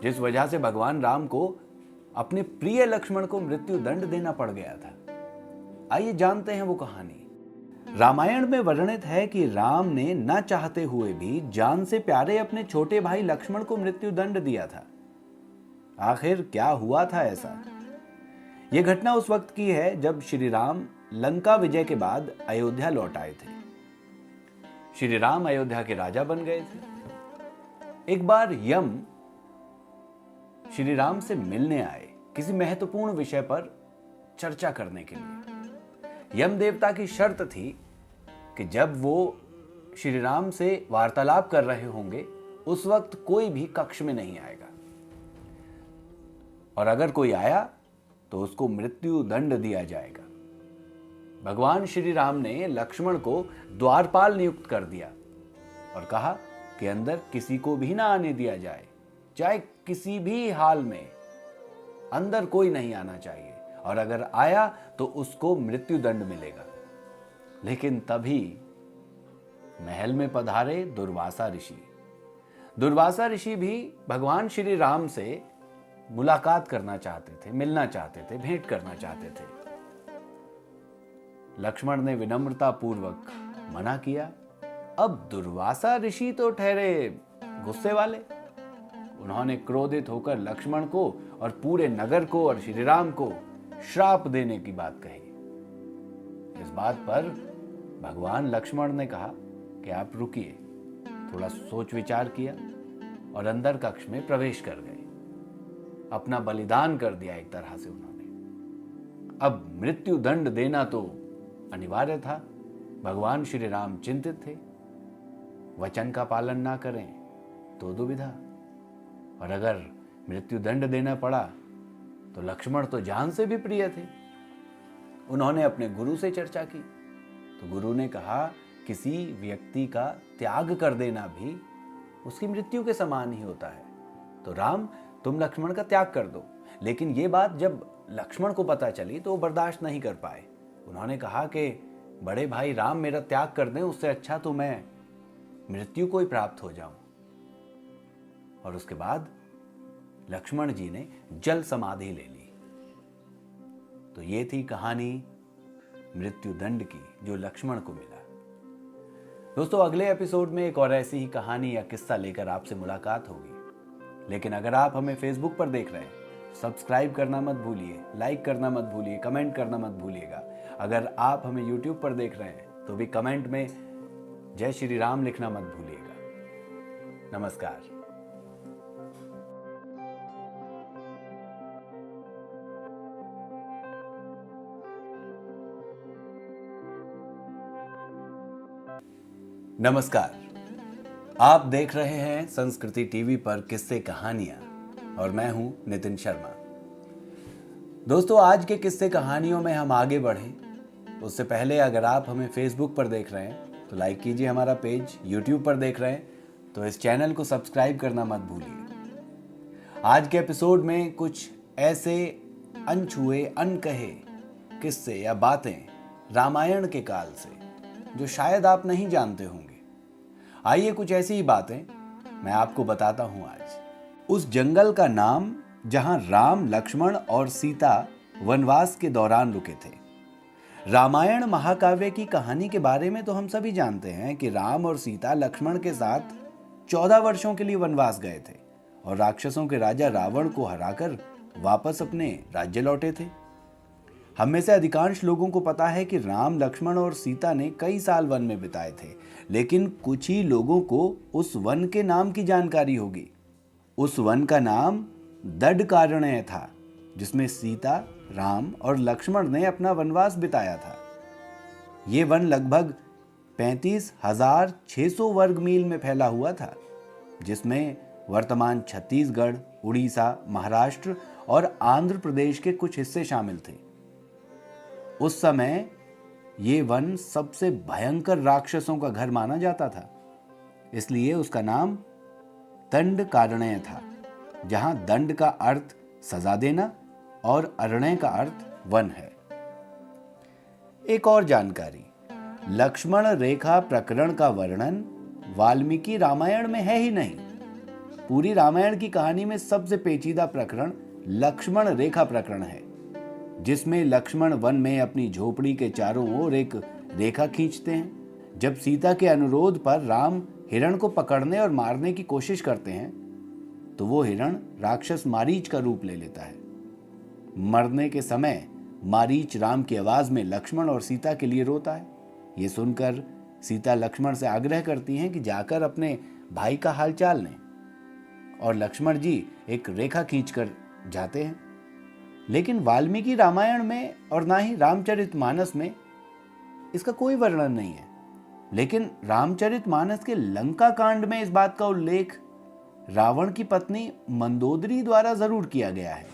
जिस वजह से भगवान राम को अपने प्रिय लक्ष्मण को मृत्यु दंड देना पड़ गया था? आइए जानते हैं वो कहानी। रामायण में वर्णित है कि राम ने न चाहते हुए भी जान से प्यारे अपने छोटे भाई लक्ष्मण को मृत्यु दंड दिया था। आखिर क्या हुआ था ऐसा? यह घटना उस वक्त की है जब श्री राम लंका विजय के बाद अयोध्या लौट आए थे। श्री राम अयोध्या के राजा बन गए थे। एक बार यम श्री राम से मिलने आए किसी महत्वपूर्ण विषय पर चर्चा करने के लिए। यम देवता की शर्त थी कि जब वो श्री राम से वार्तालाप कर रहे होंगे उस वक्त कोई भी कक्ष में नहीं आएगा, और अगर कोई आया तो उसको मृत्यु दंड दिया जाएगा। भगवान श्री राम ने लक्ष्मण को द्वारपाल नियुक्त कर दिया और कहा कि अंदर किसी को भी ना आने दिया जाए, चाहे किसी भी हाल में अंदर कोई नहीं आना चाहिए, और अगर आया तो उसको मृत्यु दंड मिलेगा। लेकिन तभी महल में पधारे दुर्वासा ऋषि। दुर्वासा ऋषि भी भगवान श्री राम से मुलाकात करना चाहते थे, मिलना चाहते थे, भेंट करना चाहते थे। लक्ष्मण ने विनम्रता पूर्वक मना किया। अब दुर्वासा ऋषि तो ठहरे गुस्से वाले। उन्होंने क्रोधित होकर लक्ष्मण को और पूरे नगर को और श्री राम को श्राप देने की बात कही। इस बात पर भगवान लक्ष्मण ने कहा कि आप रुकिए। थोड़ा सोच विचार किया और अंदर कक्ष में प्रवेश कर गए। अपना बलिदान कर दिया एक तरह से उन्होंने। अब मृत्यु दंड देना तो अनिवार्य था। भगवान श्री राम चिंतित थे। वचन का पालन ना करें तो दुविधा, और अगर मृत्यु दंड देना पड़ा तो लक्ष्मण तो जान से भी प्रिय थे। उन्होंने अपने गुरु से चर्चा की तो गुरु ने कहा, किसी व्यक्ति का त्याग कर देना भी उसकी मृत्यु के समान ही होता है। तो राम, तुम लक्ष्मण का त्याग कर दो। लेकिन ये बात जब लक्ष्मण को पता चली तो वो बर्दाश्त नहीं कर पाए। उन्होंने कहा कि बड़े भाई राम मेरा त्याग कर दें, उससे अच्छा तो मैं मृत्यु को ही प्राप्त हो जाऊं। और उसके बाद लक्ष्मण जी ने जल समाधि ले ली। तो ये थी कहानी मृत्यु दंड की जो लक्ष्मण को मिला। दोस्तों, अगले एपिसोड में एक और ऐसी ही कहानी या किस्सा लेकर आपसे मुलाकात होगी। लेकिन अगर आप हमें फेसबुक पर देख रहे हैं, सब्सक्राइब करना मत भूलिए, लाइक करना मत भूलिए, कमेंट करना मत भूलिएगा। अगर आप हमें यूट्यूब पर देख रहे हैं तो भी कमेंट में जय श्री राम लिखना मत भूलिएगा। नमस्कार। नमस्कार, आप देख रहे हैं संस्कृति टीवी पर किस्से कहानियां और मैं हूं नितिन शर्मा। दोस्तों, आज के किस्से कहानियों में हम आगे बढ़ें उससे पहले अगर आप हमें फेसबुक पर देख रहे हैं तो लाइक कीजिए हमारा पेज, यूट्यूब पर देख रहे हैं तो इस चैनल को सब्सक्राइब करना मत भूलिए। आज के एपिसोड में कुछ ऐसे अनछुए अनकहे किस्से या बातें रामायण के काल से जो शायद आप नहीं जानते होंगे। आइए कुछ ऐसी ही बातें मैं आपको बताता हूं आज। उस जंगल का नाम जहां राम, लक्ष्मण और सीता वनवास के दौरान रुके थे। रामायण महाकाव्य की कहानी के बारे में तो हम सभी जानते हैं कि राम और सीता लक्ष्मण के साथ 14 वर्षों के लिए वनवास गए थे और राक्षसों के राजा रावण को हराकर वापस अपने राज्य लौटे थे। हम में से अधिकांश लोगों को पता है कि राम, लक्ष्मण और सीता ने कई साल वन में बिताए थे, लेकिन कुछ ही लोगों को उस वन के नाम की जानकारी होगी। उस वन का नाम दंडकारण्य था, जिसमें सीता, राम और लक्ष्मण ने अपना वनवास बिताया था। ये वन लगभग 35,600 वर्ग मील में फैला हुआ था, जिसमें वर्तमान छत्तीसगढ़, उड़ीसा, महाराष्ट्र और आंध्र प्रदेश के कुछ हिस्से शामिल थे। उस समय ये वन सबसे भयंकर राक्षसों का घर माना जाता था, इसलिए उसका नाम दंडकारण्य था, जहां दंड का अर्थ सजा देना और अरण्य का अर्थ वन है। एक और जानकारी, लक्ष्मण रेखा प्रकरण का वर्णन वाल्मीकि रामायण में है ही नहीं। पूरी रामायण की कहानी में सबसे पेचीदा प्रकरण लक्ष्मण रेखा प्रकरण है, जिसमें लक्ष्मण वन में अपनी झोपड़ी के चारों ओर एक रेखा खींचते हैं। जब सीता के अनुरोध पर राम हिरण को पकड़ने और मारने की कोशिश करते हैं तो वो हिरण राक्षस मारीच का रूप ले लेता है। मरने के समय मारीच राम की आवाज में लक्ष्मण और सीता के लिए रोता है। ये सुनकर सीता लक्ष्मण से आग्रह करती हैं कि जाकर अपने भाई का हालचाल लें, और लक्ष्मण जी एक रेखा खींचकर जाते हैं। लेकिन वाल्मीकि रामायण में और ना ही रामचरितमानस में इसका कोई वर्णन नहीं है। लेकिन रामचरितमानस के लंका कांड में इस बात का उल्लेख रावण की पत्नी मंदोदरी द्वारा जरूर किया गया है।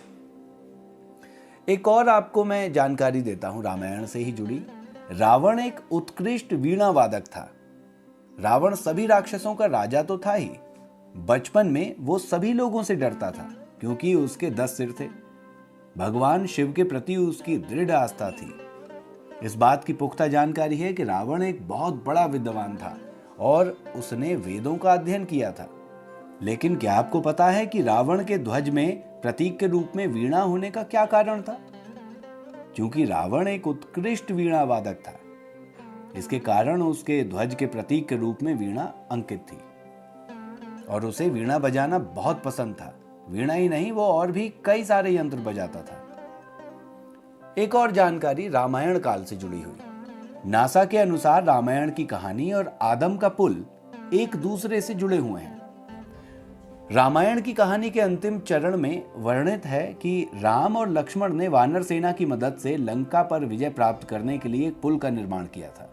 एक और आपको मैं जानकारी देता हूं रामायण से ही जुड़ी। रावण एक उत्कृष्ट वीणा वादक था। रावण सभी राक्षसों का राजा तो था ही, बचपन में वो सभी लोगों से डरता था क्योंकि उसके 10 सिर थे। भगवान शिव के प्रति उसकी दृढ़ आस्था थी। इस बात की पुख्ता जानकारी है कि रावण एक बहुत बड़ा विद्वान था और उसने वेदों का अध्ययन किया था। लेकिन क्या आपको पता है कि रावण के ध्वज में प्रतीक के रूप में वीणा होने का क्या कारण था? क्योंकि रावण एक उत्कृष्ट वीणा वादक था, इसके कारण उसके ध्वज के प्रतीक के रूप में वीणा अंकित थी और उसे वीणा बजाना बहुत पसंद था। वीणा ही नहीं, वो और भी कई सारे यंत्र बजाता था। एक और जानकारी रामायण काल से जुड़ी हुई। नासा के अनुसार रामायण की कहानी और आदम का पुल एक दूसरे से जुड़े हुए हैं। रामायण की कहानी के अंतिम चरण में वर्णित है कि राम और लक्ष्मण ने वानर सेना की मदद से लंका पर विजय प्राप्त करने के लिए एक पुल का निर्माण किया था।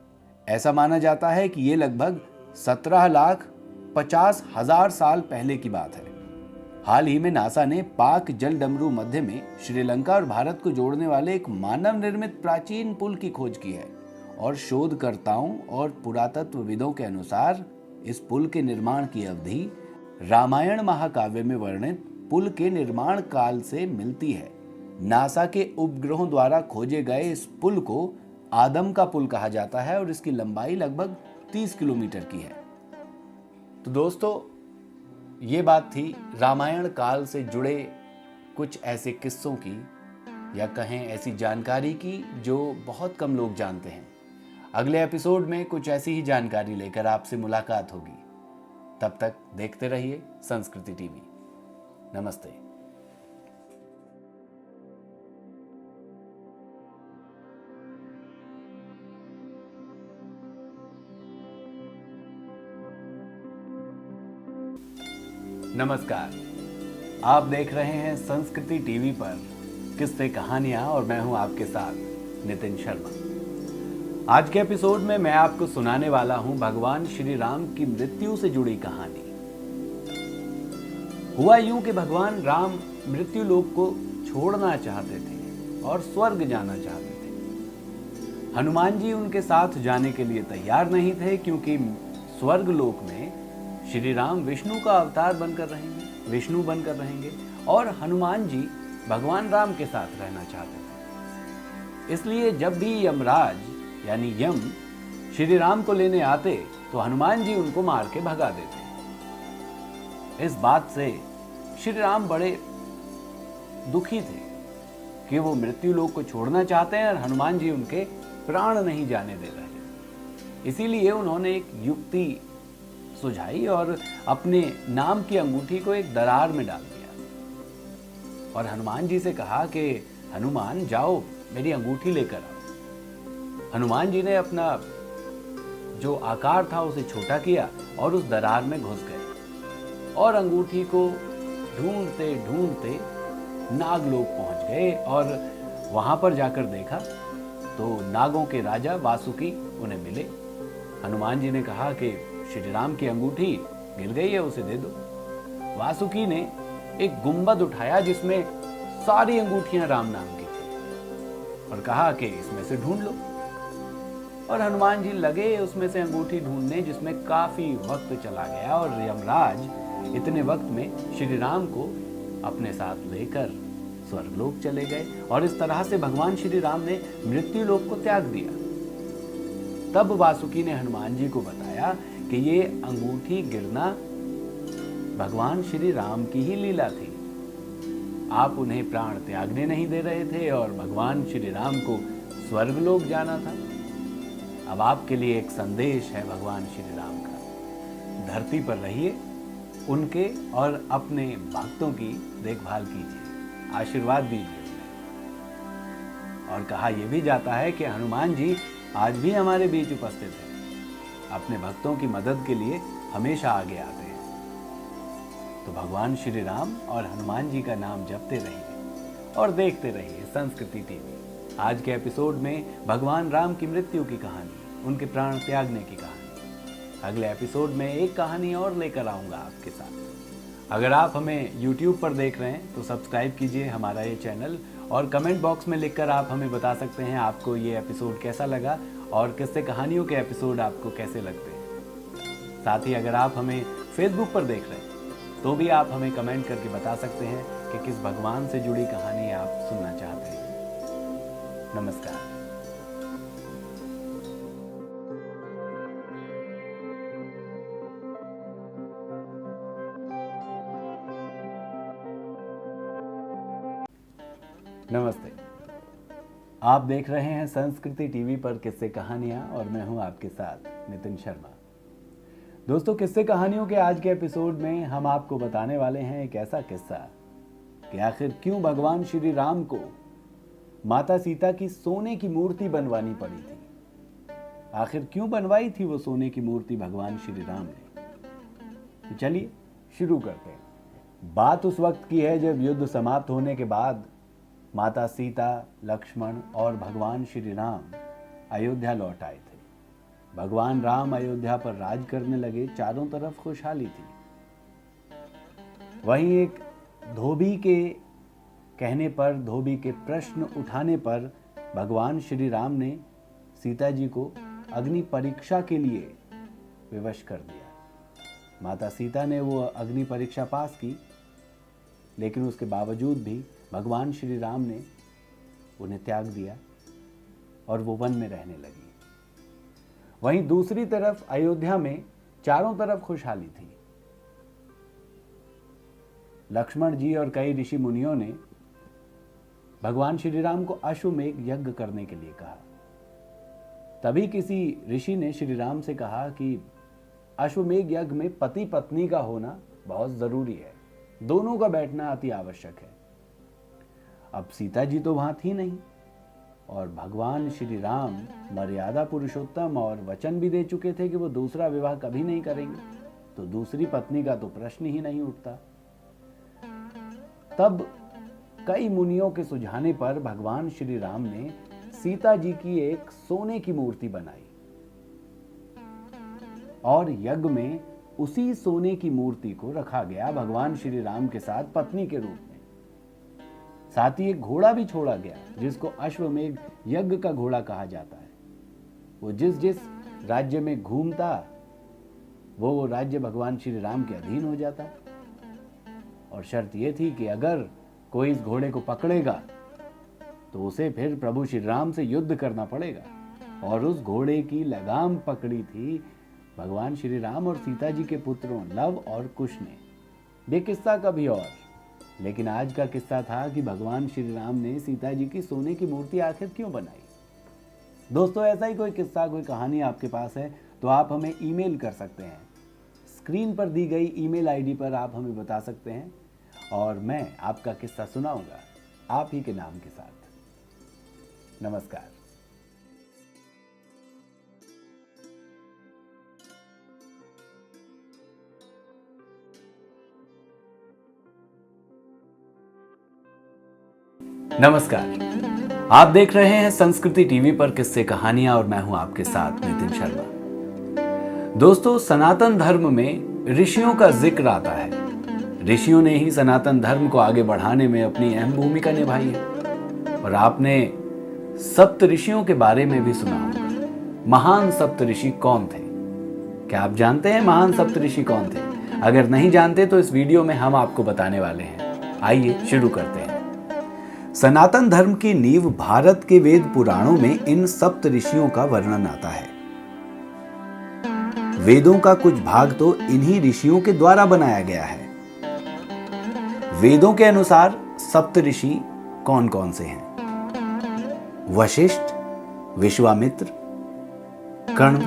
ऐसा माना जाता है कि यह लगभग 17,50,000 साल पहले की बात है। हाल ही में नासा ने पाक जल डमरू मध्य में श्रीलंका और भारत को जोड़ने वाले एक मानव निर्मित प्राचीन पुल की खोज की है और शोधकर्ताओं और पुरातत्वविदों के अनुसार इस पुल के निर्माण की अवधि रामायण महाकाव्य में वर्णित पुल के निर्माण काल से मिलती है। नासा के उपग्रहों द्वारा खोजे गए इस पुल को आदम का पुल कहा जाता है और इसकी लंबाई लगभग 30 किलोमीटर की है। तो दोस्तों, ये बात थी रामायण काल से जुड़े कुछ ऐसे किस्सों की, या कहें ऐसी जानकारी की जो बहुत कम लोग जानते हैं। अगले एपिसोड में कुछ ऐसी ही जानकारी लेकर आपसे मुलाकात होगी। तब तक देखते रहिए संस्कृति टीवी। नमस्ते। नमस्कार, आप देख रहे हैं संस्कृति टीवी पर किस्से कहानियां और मैं हूं आपके साथ नितिन शर्मा। आज के एपिसोड में मैं आपको सुनाने वाला हूं भगवान श्री राम की मृत्यु से जुड़ी कहानी। हुआ यूं कि भगवान राम मृत्यु लोक को छोड़ना चाहते थे और स्वर्ग जाना चाहते थे। हनुमान जी उनके साथ जाने के लिए तैयार नहीं थे, क्योंकि स्वर्ग लोक में श्री राम विष्णु का अवतार बनकर रहेंगे, विष्णु बनकर रहेंगे और हनुमान जी भगवान राम के साथ रहना चाहते थे। इसलिए जब भी यमराज यानी यम श्री राम को लेने आते तो हनुमान जी उनको मार के भगा देते। इस बात से श्री राम बड़े दुखी थे कि वो मृत्यु लोक को छोड़ना चाहते हैं और हनुमान जी उनके प्राण नहीं जाने दे रहे। इसीलिए उन्होंने एक युक्ति सुझाई और अपने नाम की अंगूठी को एक दरार में डाल दिया और हनुमान जी से कहा कि हनुमान जाओ मेरी अंगूठी लेकर आओ। हनुमान जी ने अपना जो आकार था उसे छोटा किया और उस दरार में घुस गए और अंगूठी को ढूंढते ढूंढते नागलोक पहुंच गए और वहां पर जाकर देखा तो नागों के राजा वासुकी उन्हें मिले। हनुमान जी ने कहा कि श्री राम की अंगूठी गिर गई है, उसे दे दो। वासुकी ने एक गुंबद उठाया जिसमें सारी अंगूठियां राम नाम की थी और कहा कि इसमें से ढूंढ लो। और हनुमान जी लगे उसमें से अंगूठी ढूंढने, जिसमें काफी वक्त चला गया और यमराज इतने वक्त में श्री राम को अपने साथ लेकर स्वर्गलोक चले गए और इस तरह से भगवान श्री राम ने मृत्यु लोक को त्याग दिया। तब वासुकी ने हनुमान जी को बताया कि ये अंगूठी गिरना भगवान श्री राम की ही लीला थी। आप उन्हें प्राण त्यागने नहीं दे रहे थे और भगवान श्री राम को स्वर्गलोक जाना था। अब आपके लिए एक संदेश है भगवान श्री राम का। धरती पर रहिए, उनके और अपने भक्तों की देखभाल कीजिए, आशीर्वाद दीजिए। और कहा यह भी जाता है कि हनुमान जी आज भी हमारे बीच उपस्थित हैं, अपने भक्तों की मदद के लिए हमेशा आगे आते हैं। तो भगवान श्री राम और हनुमान जी का नाम जपते रहिए और देखते रहिए संस्कृति टीवी। आज के एपिसोड में भगवान राम की मृत्यु की कहानी, उनके प्राण त्यागने की कहानी। अगले एपिसोड में एक कहानी और लेकर आऊंगा आपके साथ। अगर आप हमें YouTube पर देख रहे हैं तो सब्सक्राइब कीजिए हमारा ये चैनल और कमेंट बॉक्स में लिखकर आप हमें बता सकते हैं आपको ये एपिसोड कैसा लगा और किस्से कहानियों के एपिसोड आपको कैसे लगते हैं। साथ ही अगर आप हमें फेसबुक पर देख रहे हैं तो भी आप हमें कमेंट करके बता सकते हैं कि किस भगवान से जुड़ी कहानी आप सुनना चाहते हैं। नमस्कार। नमस्ते, आप देख रहे हैं संस्कृति टीवी पर किस्से कहानियां और मैं हूं आपके साथ नितिन शर्मा। दोस्तों, किस्से कहानियों के आज के एपिसोड में हम आपको बताने वाले हैं एक ऐसा किस्सा कि आखिर क्यों भगवान श्री राम को माता सीता की सोने की मूर्ति बनवानी पड़ी थी। आखिर क्यों बनवाई थी वो सोने की मूर्ति भगवान श्री राम ने। तो चलिए शुरू करते हैं। बात उस वक्त की है जब युद्ध समाप्त होने के बाद माता सीता, लक्ष्मण और भगवान श्री राम अयोध्या लौट आए थे। भगवान राम अयोध्या पर राज करने लगे, चारों तरफ खुशहाली थी। वहीं एक धोबी के कहने पर, धोबी के प्रश्न उठाने पर भगवान श्री राम ने सीता जी को अग्नि परीक्षा के लिए विवश कर दिया। माता सीता ने वो अग्नि परीक्षा पास की, लेकिन उसके बावजूद भी भगवान श्री राम ने उन्हें त्याग दिया और वो वन में रहने लगी। वहीं दूसरी तरफ अयोध्या में चारों तरफ खुशहाली थी। लक्ष्मण जी और कई ऋषि मुनियों ने भगवान श्री राम को अश्वमेध यज्ञ करने के लिए कहा। तभी किसी ऋषि ने श्री राम से कहा कि अश्वमेध यज्ञ में पति पत्नी का होना बहुत जरूरी है, दोनों का बैठना अति आवश्यक है। अब सीता जी तो वहां थी नहीं और भगवान श्री राम मर्यादा पुरुषोत्तम और वचन भी दे चुके थे कि वो दूसरा विवाह कभी नहीं करेंगे। तो दूसरी पत्नी का तो प्रश्न ही नहीं उठता। तब कई मुनियों के सुझाने पर भगवान श्री राम ने सीता जी की एक सोने की मूर्ति बनाई और यज्ञ में उसी सोने की मूर्ति को रखा गया भगवान श्री राम के साथ पत्नी के रूप में। साथ ही एक घोड़ा भी छोड़ा गया जिसको अश्वमेध यज्ञ का घोड़ा कहा जाता है। वो जिस जिस राज्य में घूमता वो राज्य भगवान श्री राम के अधीन हो जाता। और शर्त यह थी कि अगर कोई इस घोड़े को पकड़ेगा तो उसे फिर प्रभु श्री राम से युद्ध करना पड़ेगा। और उस घोड़े की लगाम पकड़ी थी भगवान श्री राम और सीता जी के पुत्रों लव और कुश ने। ये किस्सा कभी और, लेकिन आज का किस्सा था कि भगवान श्री राम ने सीता जी की सोने की मूर्ति आखिर क्यों बनाई। दोस्तों, ऐसा ही कोई किस्सा, कोई कहानी आपके पास है तो आप हमें ईमेल कर सकते हैं। स्क्रीन पर दी गई ईमेल आईडी पर आप हमें बता सकते हैं और मैं आपका किस्सा सुनाऊंगा आप ही के नाम के साथ। नमस्कार। नमस्कार, आप देख रहे हैं संस्कृति टीवी पर किस्से कहानियां और मैं हूं आपके साथ नितिन शर्मा। दोस्तों, सनातन धर्म में ऋषियों का जिक्र आता है। ऋषियों ने ही सनातन धर्म को आगे बढ़ाने में अपनी अहम भूमिका निभाई है। और आपने सप्त ऋषियों के बारे में भी सुना होगा। महान सप्त ऋषि कौन थे? क्या आप जानते हैं महान सप्त ऋषि कौन थे? अगर नहीं जानते तो इस वीडियो में हम आपको बताने वाले हैं। आइए शुरू करते हैं। सनातन धर्म की नींव भारत के वेद पुराणों में इन सप्त ऋषियों का वर्णन आता है। वेदों का कुछ भाग तो इन्हीं ऋषियों के द्वारा बनाया गया है। वेदों के अनुसार सप्त ऋषि कौन कौन से हैं? वशिष्ठ, विश्वामित्र, कण्व,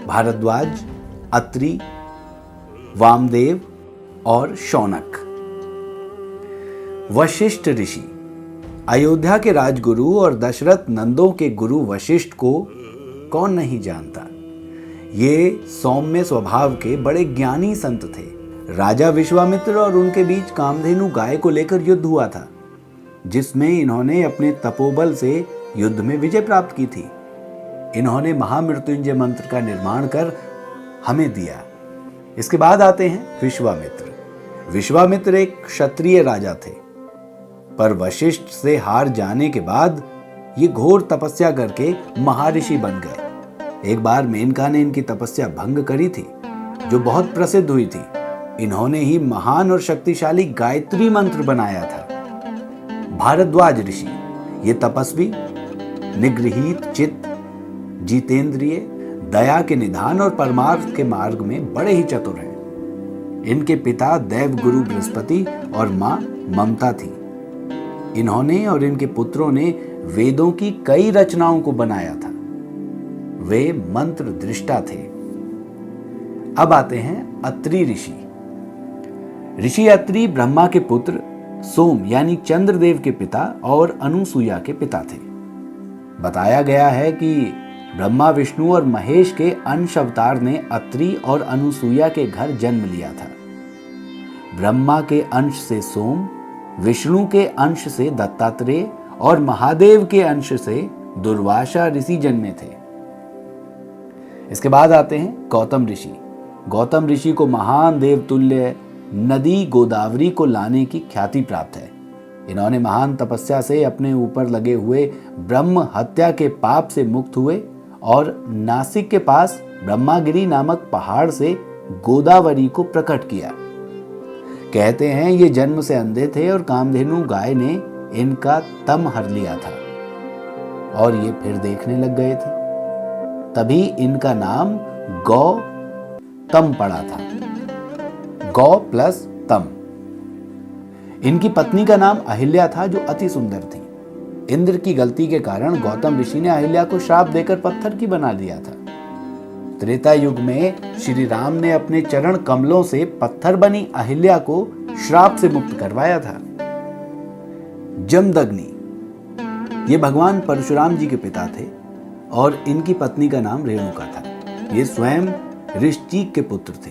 भारद्वाज, अत्रि, वामदेव और शौनक। वशिष्ठ ऋषि अयोध्या के राजगुरु और दशरथ नंदों के गुरु वशिष्ठ को कौन नहीं जानता। ये सौम्य स्वभाव के बड़े ज्ञानी संत थे। राजा विश्वामित्र और उनके बीच कामधेनु गाय को लेकर युद्ध हुआ था, जिसमें इन्होंने अपने तपोबल से युद्ध में विजय प्राप्त की थी। इन्होंने महामृत्युंजय मंत्र का निर्माण कर हमें दिया। इसके बाद आते हैं विश्वामित्र। विश्वामित्र एक क्षत्रिय राजा थे, पर वशिष्ठ से हार जाने के बाद ये घोर तपस्या करके महर्षि बन गए। एक बार मेनका ने इनकी तपस्या भंग करी थी, जो बहुत प्रसिद्ध हुई थी। इन्होंने ही महान और शक्तिशाली गायत्री मंत्र बनाया था। भारद्वाज ऋषि ये तपस्वी, निगृहीत चित्त, जितेंद्रिय, दया के निधान और परमार्थ के मार्ग में बड़े ही चतुर हैं। इनके पिता देवगुरु बृहस्पति और मां ममता थी। इन्होंने और इनके पुत्रों ने वेदों की कई रचनाओं को बनाया था। वे मंत्र दृष्टा थे। अब आते हैं अत्रि ऋषि। ऋषि अत्रि ब्रह्मा के पुत्र, सोम यानी चंद्रदेव के पिता और अनुसुईया के पिता थे। बताया गया है कि ब्रह्मा, विष्णु और महेश के अंश अवतार ने अत्रि और अनुसुईया के घर जन्म लिया था। ब्रह्मा के अंश से सोम, विष्णु के अंश से दत्तात्रेय और महादेव के अंश से दुर्वासा ऋषि जन्मे थे। इसके बाद आते हैं गौतम ऋषि। गौतम ऋषि को महान देवतुल्य नदी गोदावरी को लाने की ख्याति प्राप्त है। इन्होंने महान तपस्या से अपने ऊपर लगे हुए ब्रह्म हत्या के पाप से मुक्त हुए और नासिक के पास ब्रह्मागिरी नामक पहाड़ से गोदावरी को प्रकट किया। कहते हैं ये जन्म से अंधे थे और कामधेनु गाय ने इनका तम हर लिया था और ये फिर देखने लग गए थे। तभी इनका नाम गौतम पड़ा था। गौ प्लस तम। इनकी पत्नी का नाम अहिल्या था, जो अति सुंदर थी। इंद्र की गलती के कारण गौतम ऋषि ने अहिल्या को श्राप देकर पत्थर की बना दिया था। त्रेता युग में श्री राम ने अपने चरण कमलों से पत्थर बनी अहिल्या को श्राप से मुक्त करवाया था। जमदग्नि ये भगवान परशुराम जी के पिता थे और इनकी पत्नी का नाम रेणुका था। ये स्वयं ऋषिक के पुत्र थे।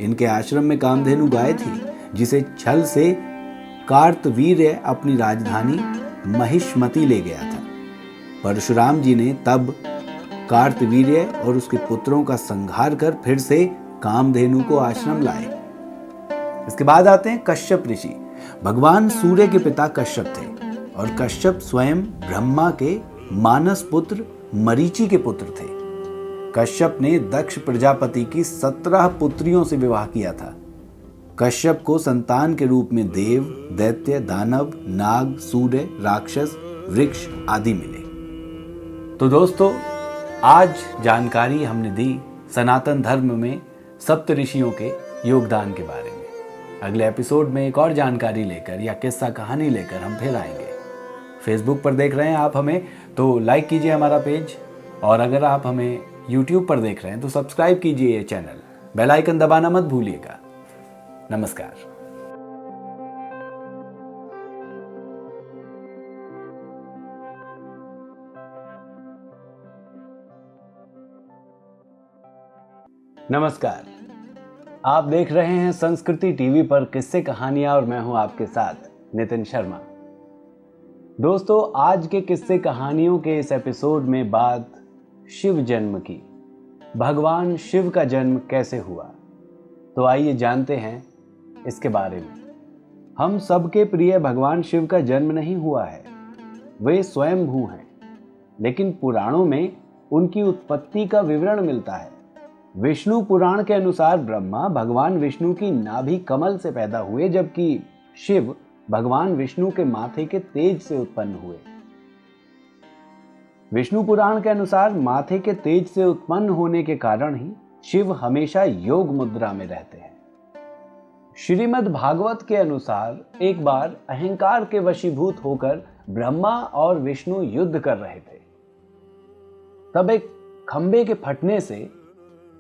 इनके आश्रम में कामधेनु गाय थी, जिसे छल से कार्तवीर्य अपनी राजधानी महिष्मति ले गया था। परशुराम जी ने तब कार्तवीर्य और उसके पुत्रों का संहार कर फिर से कामधेनु को आश्रम लाए। इसके बाद आते हैं कश्यप ऋषि। भगवान सूर्य के पिता कश्यप थे और कश्यप स्वयं ब्रह्मा के मानस पुत्र मरीचि के पुत्र थे। कश्यप ने दक्ष प्रजापति की 17 पुत्रियों से विवाह किया था। कश्यप को संतान के रूप में देव, दैत्य, दानव, नाग, सूर्य, राक्षस, वृक्ष आदि मिले। तो दोस्तों, आज जानकारी हमने दी सनातन धर्म में सप्त ऋषियों के योगदान के बारे में। अगले एपिसोड में एक और जानकारी लेकर या किस्सा कहानी लेकर हम फिर आएंगे। फेसबुक पर देख रहे हैं आप हमें तो लाइक कीजिए हमारा पेज, और अगर आप हमें यूट्यूब पर देख रहे हैं तो सब्सक्राइब कीजिए ये चैनल, बेल आइकन दबाना मत भूलिएगा। नमस्कार। नमस्कार, आप देख रहे हैं संस्कृति टीवी पर किस्से कहानियां और मैं हूं आपके साथ नितिन शर्मा। दोस्तों, आज के किस्से कहानियों के इस एपिसोड में बात शिव जन्म की। भगवान शिव का जन्म कैसे हुआ, तो आइए जानते हैं इसके बारे में। हम सबके प्रिय भगवान शिव का जन्म नहीं हुआ है, वे स्वयंभू हैं, लेकिन पुराणों में उनकी उत्पत्ति का विवरण मिलता है। विष्णु पुराण के अनुसार ब्रह्मा भगवान विष्णु की नाभि कमल से पैदा हुए, जबकि शिव भगवान विष्णु के माथे के तेज से उत्पन्न हुए। विष्णु पुराण के अनुसार माथे के तेज से उत्पन्न होने के कारण ही शिव हमेशा योग मुद्रा में रहते हैं। श्रीमद् भागवत के अनुसार एक बार अहंकार के वशीभूत होकर ब्रह्मा और विष्णु युद्ध कर रहे थे। तब एक खंबे के फटने से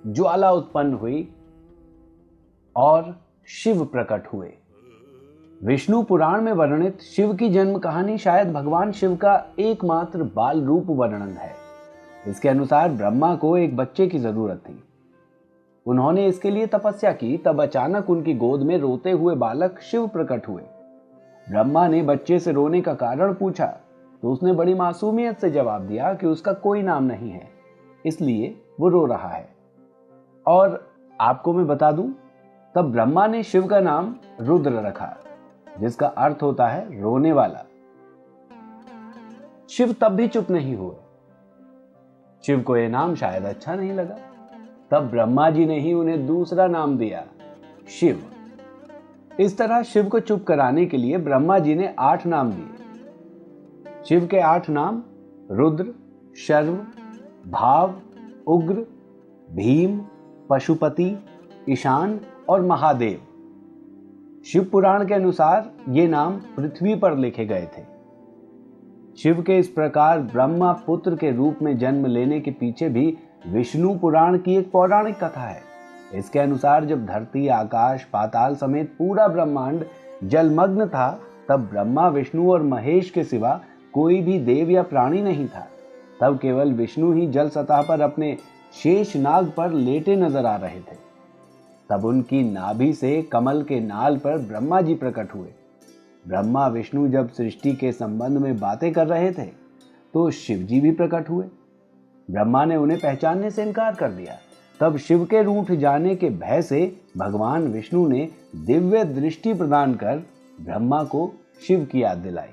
ज्वाला उत्पन्न हुई और शिव प्रकट हुए। विष्णु पुराण में वर्णित शिव की जन्म कहानी शायद भगवान शिव का एकमात्र बाल रूप वर्णन है। इसके अनुसार ब्रह्मा को एक बच्चे की जरूरत थी। उन्होंने इसके लिए तपस्या की, तब अचानक उनकी गोद में रोते हुए बालक शिव प्रकट हुए। ब्रह्मा ने बच्चे से रोने का कारण पूछा तो उसने बड़ी मासूमियत से जवाब दिया कि उसका कोई नाम नहीं है, इसलिए वो रो रहा है। और आपको मैं बता दूं, तब ब्रह्मा ने शिव का नाम रुद्र रखा, जिसका अर्थ होता है रोने वाला। शिव तब भी चुप नहीं हुए। शिव को यह नाम शायद अच्छा नहीं लगा। तब ब्रह्मा जी ने ही उन्हें दूसरा नाम दिया, शिव। इस तरह शिव को चुप कराने के लिए ब्रह्मा जी ने 8 नाम दिए। शिव के 8 नाम रुद्र, शर्व, भाव, उग्र, भीम, पशुपति, ईशान और महादेव। शिव पुराण के अनुसार ये नाम पृथ्वी पर लिखे गए थे। शिव के इस प्रकार ब्रह्मा पुत्र के रूप में जन्म लेने के पीछे भी विष्णु पुराण की एक पौराणिक कथा है। इसके अनुसार जब धरती, आकाश, पाताल समेत पूरा ब्रह्मांड जलमग्न था, तब ब्रह्मा, विष्णु और महेश के सिवा कोई भी देव या प्राणी नहीं था। तब केवल विष्णु ही जल सतह पर अपने शेष नाग पर लेटे नजर आ रहे थे। तब उनकी नाभि से कमल के नाल पर ब्रह्मा जी प्रकट हुए। ब्रह्मा विष्णु जब सृष्टि के संबंध में बातें कर रहे थे तो शिव जी भी प्रकट हुए। ब्रह्मा ने उन्हें पहचानने से इनकार कर दिया। तब शिव के रूठ जाने के भय से भगवान विष्णु ने दिव्य दृष्टि प्रदान कर ब्रह्मा को शिव की याद दिलाई।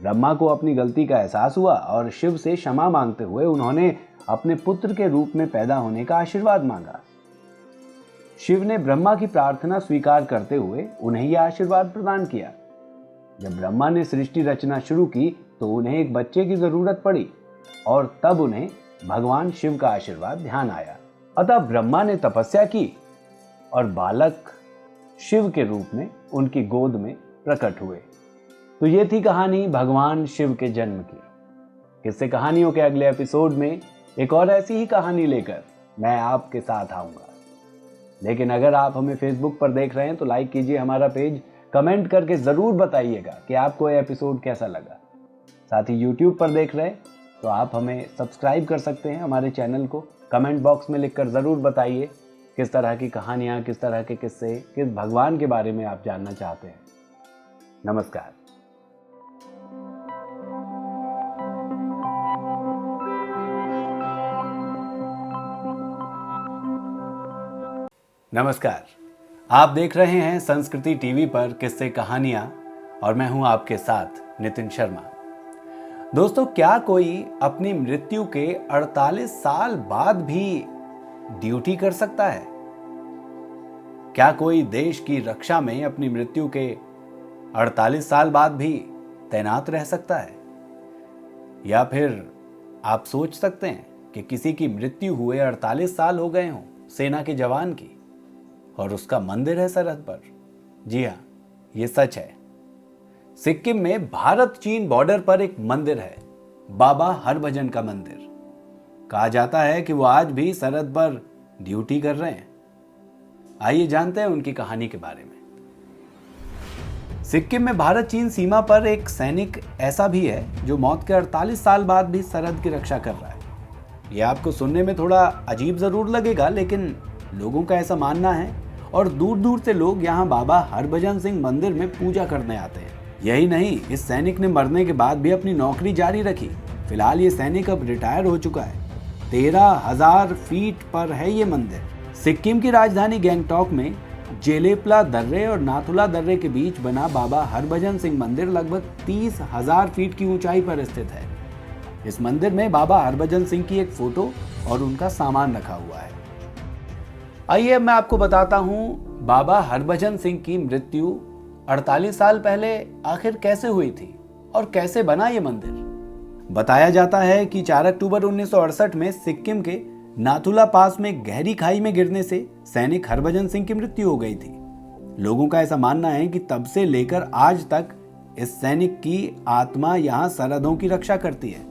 ब्रह्मा को अपनी गलती का एहसास हुआ और शिव से क्षमा मांगते हुए उन्होंने अपने पुत्र के रूप में पैदा होने का आशीर्वाद मांगा। शिव ने ब्रह्मा की प्रार्थना स्वीकार करते हुए उन्हें यह आशीर्वाद प्रदान किया। जब ब्रह्मा ने सृष्टि रचना शुरू की तो उन्हें एक बच्चे की जरूरत पड़ी और तब उन्हें भगवान शिव का आशीर्वाद ध्यान आया। अतः ब्रह्मा ने तपस्या की और बालक शिव के रूप में उनकी गोद में प्रकट हुए। तो ये थी कहानी भगवान शिव के जन्म की। किस्से कहानियों के अगले एपिसोड में एक और ऐसी ही कहानी लेकर मैं आपके साथ आऊंगा। लेकिन अगर आप हमें फेसबुक पर देख रहे हैं तो लाइक कीजिए हमारा पेज, कमेंट करके ज़रूर बताइएगा कि आपको यह एपिसोड कैसा लगा। साथ ही यूट्यूब पर देख रहे हैं तो आप हमें सब्सक्राइब कर सकते हैं हमारे चैनल को। कमेंट बॉक्स में लिखकर ज़रूर बताइए किस तरह की कहानियाँ, किस तरह के किस्से, किस भगवान के बारे में आप जानना चाहते हैं। नमस्कार। नमस्कार, आप देख रहे हैं संस्कृति टीवी पर किस्से कहानियां और मैं हूं आपके साथ नितिन शर्मा। दोस्तों, क्या कोई अपनी मृत्यु के 48 साल बाद भी ड्यूटी कर सकता है? क्या कोई देश की रक्षा में अपनी मृत्यु के 48 साल बाद भी तैनात रह सकता है? या फिर आप सोच सकते हैं कि किसी की मृत्यु हुए 48 साल हो गए हों सेना के जवान की, और उसका मंदिर है सरहद पर। जी हाँ, ये सच है। सिक्किम में भारत चीन बॉर्डर पर एक मंदिर है, बाबा हरभजन का मंदिर। कहा जाता है कि वो आज भी सरहद पर ड्यूटी कर रहे हैं। आइए जानते हैं उनकी कहानी के बारे में। सिक्किम में भारत चीन सीमा पर एक सैनिक ऐसा भी है जो मौत के 48 साल बाद भी सरहद की रक्षा कर रहा है। यह आपको सुनने में थोड़ा अजीब जरूर लगेगा, लेकिन लोगों का ऐसा मानना है और दूर दूर से लोग यहाँ बाबा हरभजन सिंह मंदिर में पूजा करने आते हैं। यही नहीं, इस सैनिक ने मरने के बाद भी अपनी नौकरी जारी रखी। फिलहाल ये सैनिक अब रिटायर हो चुका है। 13,000 फीट पर है ये मंदिर। सिक्किम की राजधानी गैंगटॉक में जेलेपला दर्रे और नाथुला दर्रे के बीच बना बाबा हरभजन सिंह मंदिर लगभग 30,000 फीट की ऊंचाई पर स्थित है। इस मंदिर में बाबा हरभजन सिंह की एक फोटो और उनका सामान रखा हुआ है। आइए मैं आपको बताता हूं बाबा हरभजन सिंह की मृत्यु 48 साल पहले आखिर कैसे हुई थी और कैसे बना ये मंदिर। बताया जाता है कि 4 अक्टूबर 1968 में सिक्किम के नाथुला पास में गहरी खाई में गिरने से सैनिक हरभजन सिंह की मृत्यु हो गई थी। लोगों का ऐसा मानना है कि तब से लेकर आज तक इस सैनिक की आत्मा यहाँ सरहदों की रक्षा करती है।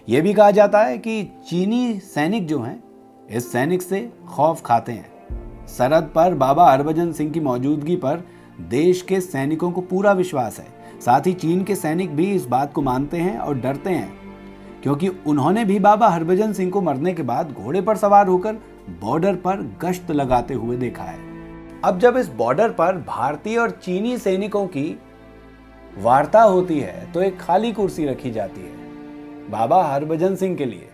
यह भी कहा जाता है कि चीनी सैनिक जो हैं इस सैनिक से खौफ खाते हैं। सरहद पर बाबा हरभजन सिंह की मौजूदगी पर देश के सैनिकों को पूरा विश्वास है। साथ ही चीन के सैनिक भी इस बात को मानते हैं और डरते हैं, क्योंकि उन्होंने भी बाबा हरभजन सिंह को मरने के बाद घोड़े पर सवार होकर बॉर्डर पर गश्त लगाते हुए देखा है। अब जब इस बॉर्डर पर भारतीय और चीनी सैनिकों की वार्ता होती है तो एक खाली कुर्सी रखी जाती है बाबा हरभजन सिंह के लिए।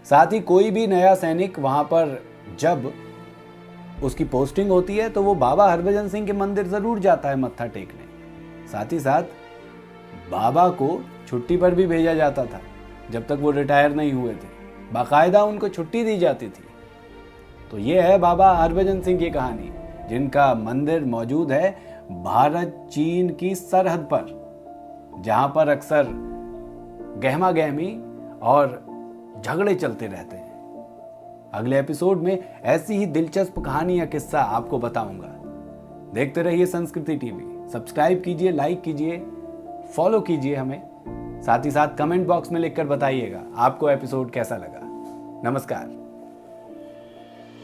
साथ ही कोई भी नया सैनिक वहां पर जब उसकी पोस्टिंग होती है तो वो बाबा हरभजन सिंह के मंदिर जरूर जाता है मत्था टेकने। साथ ही साथ बाबा को छुट्टी पर भी भेजा जाता था जब तक वो रिटायर नहीं हुए थे। बाकायदा उनको छुट्टी दी जाती थी। तो ये है बाबा हरभजन सिंह की कहानी, जिनका मंदिर मौजूद है भारत चीन की सरहद पर, जहां पर अक्सर गहमा गहमी और झगड़े चलते रहते हैं। अगले एपिसोड में ऐसी ही दिलचस्प कहानी या किस्सा आपको बताऊंगा। देखते रहिए संस्कृति टीवी। सब्सक्राइब कीजिए, लाइक कीजिए, फॉलो कीजिए हमें। साथ ही साथ कमेंट बॉक्स में लिखकर बताइएगा आपको एपिसोड कैसा लगा। नमस्कार।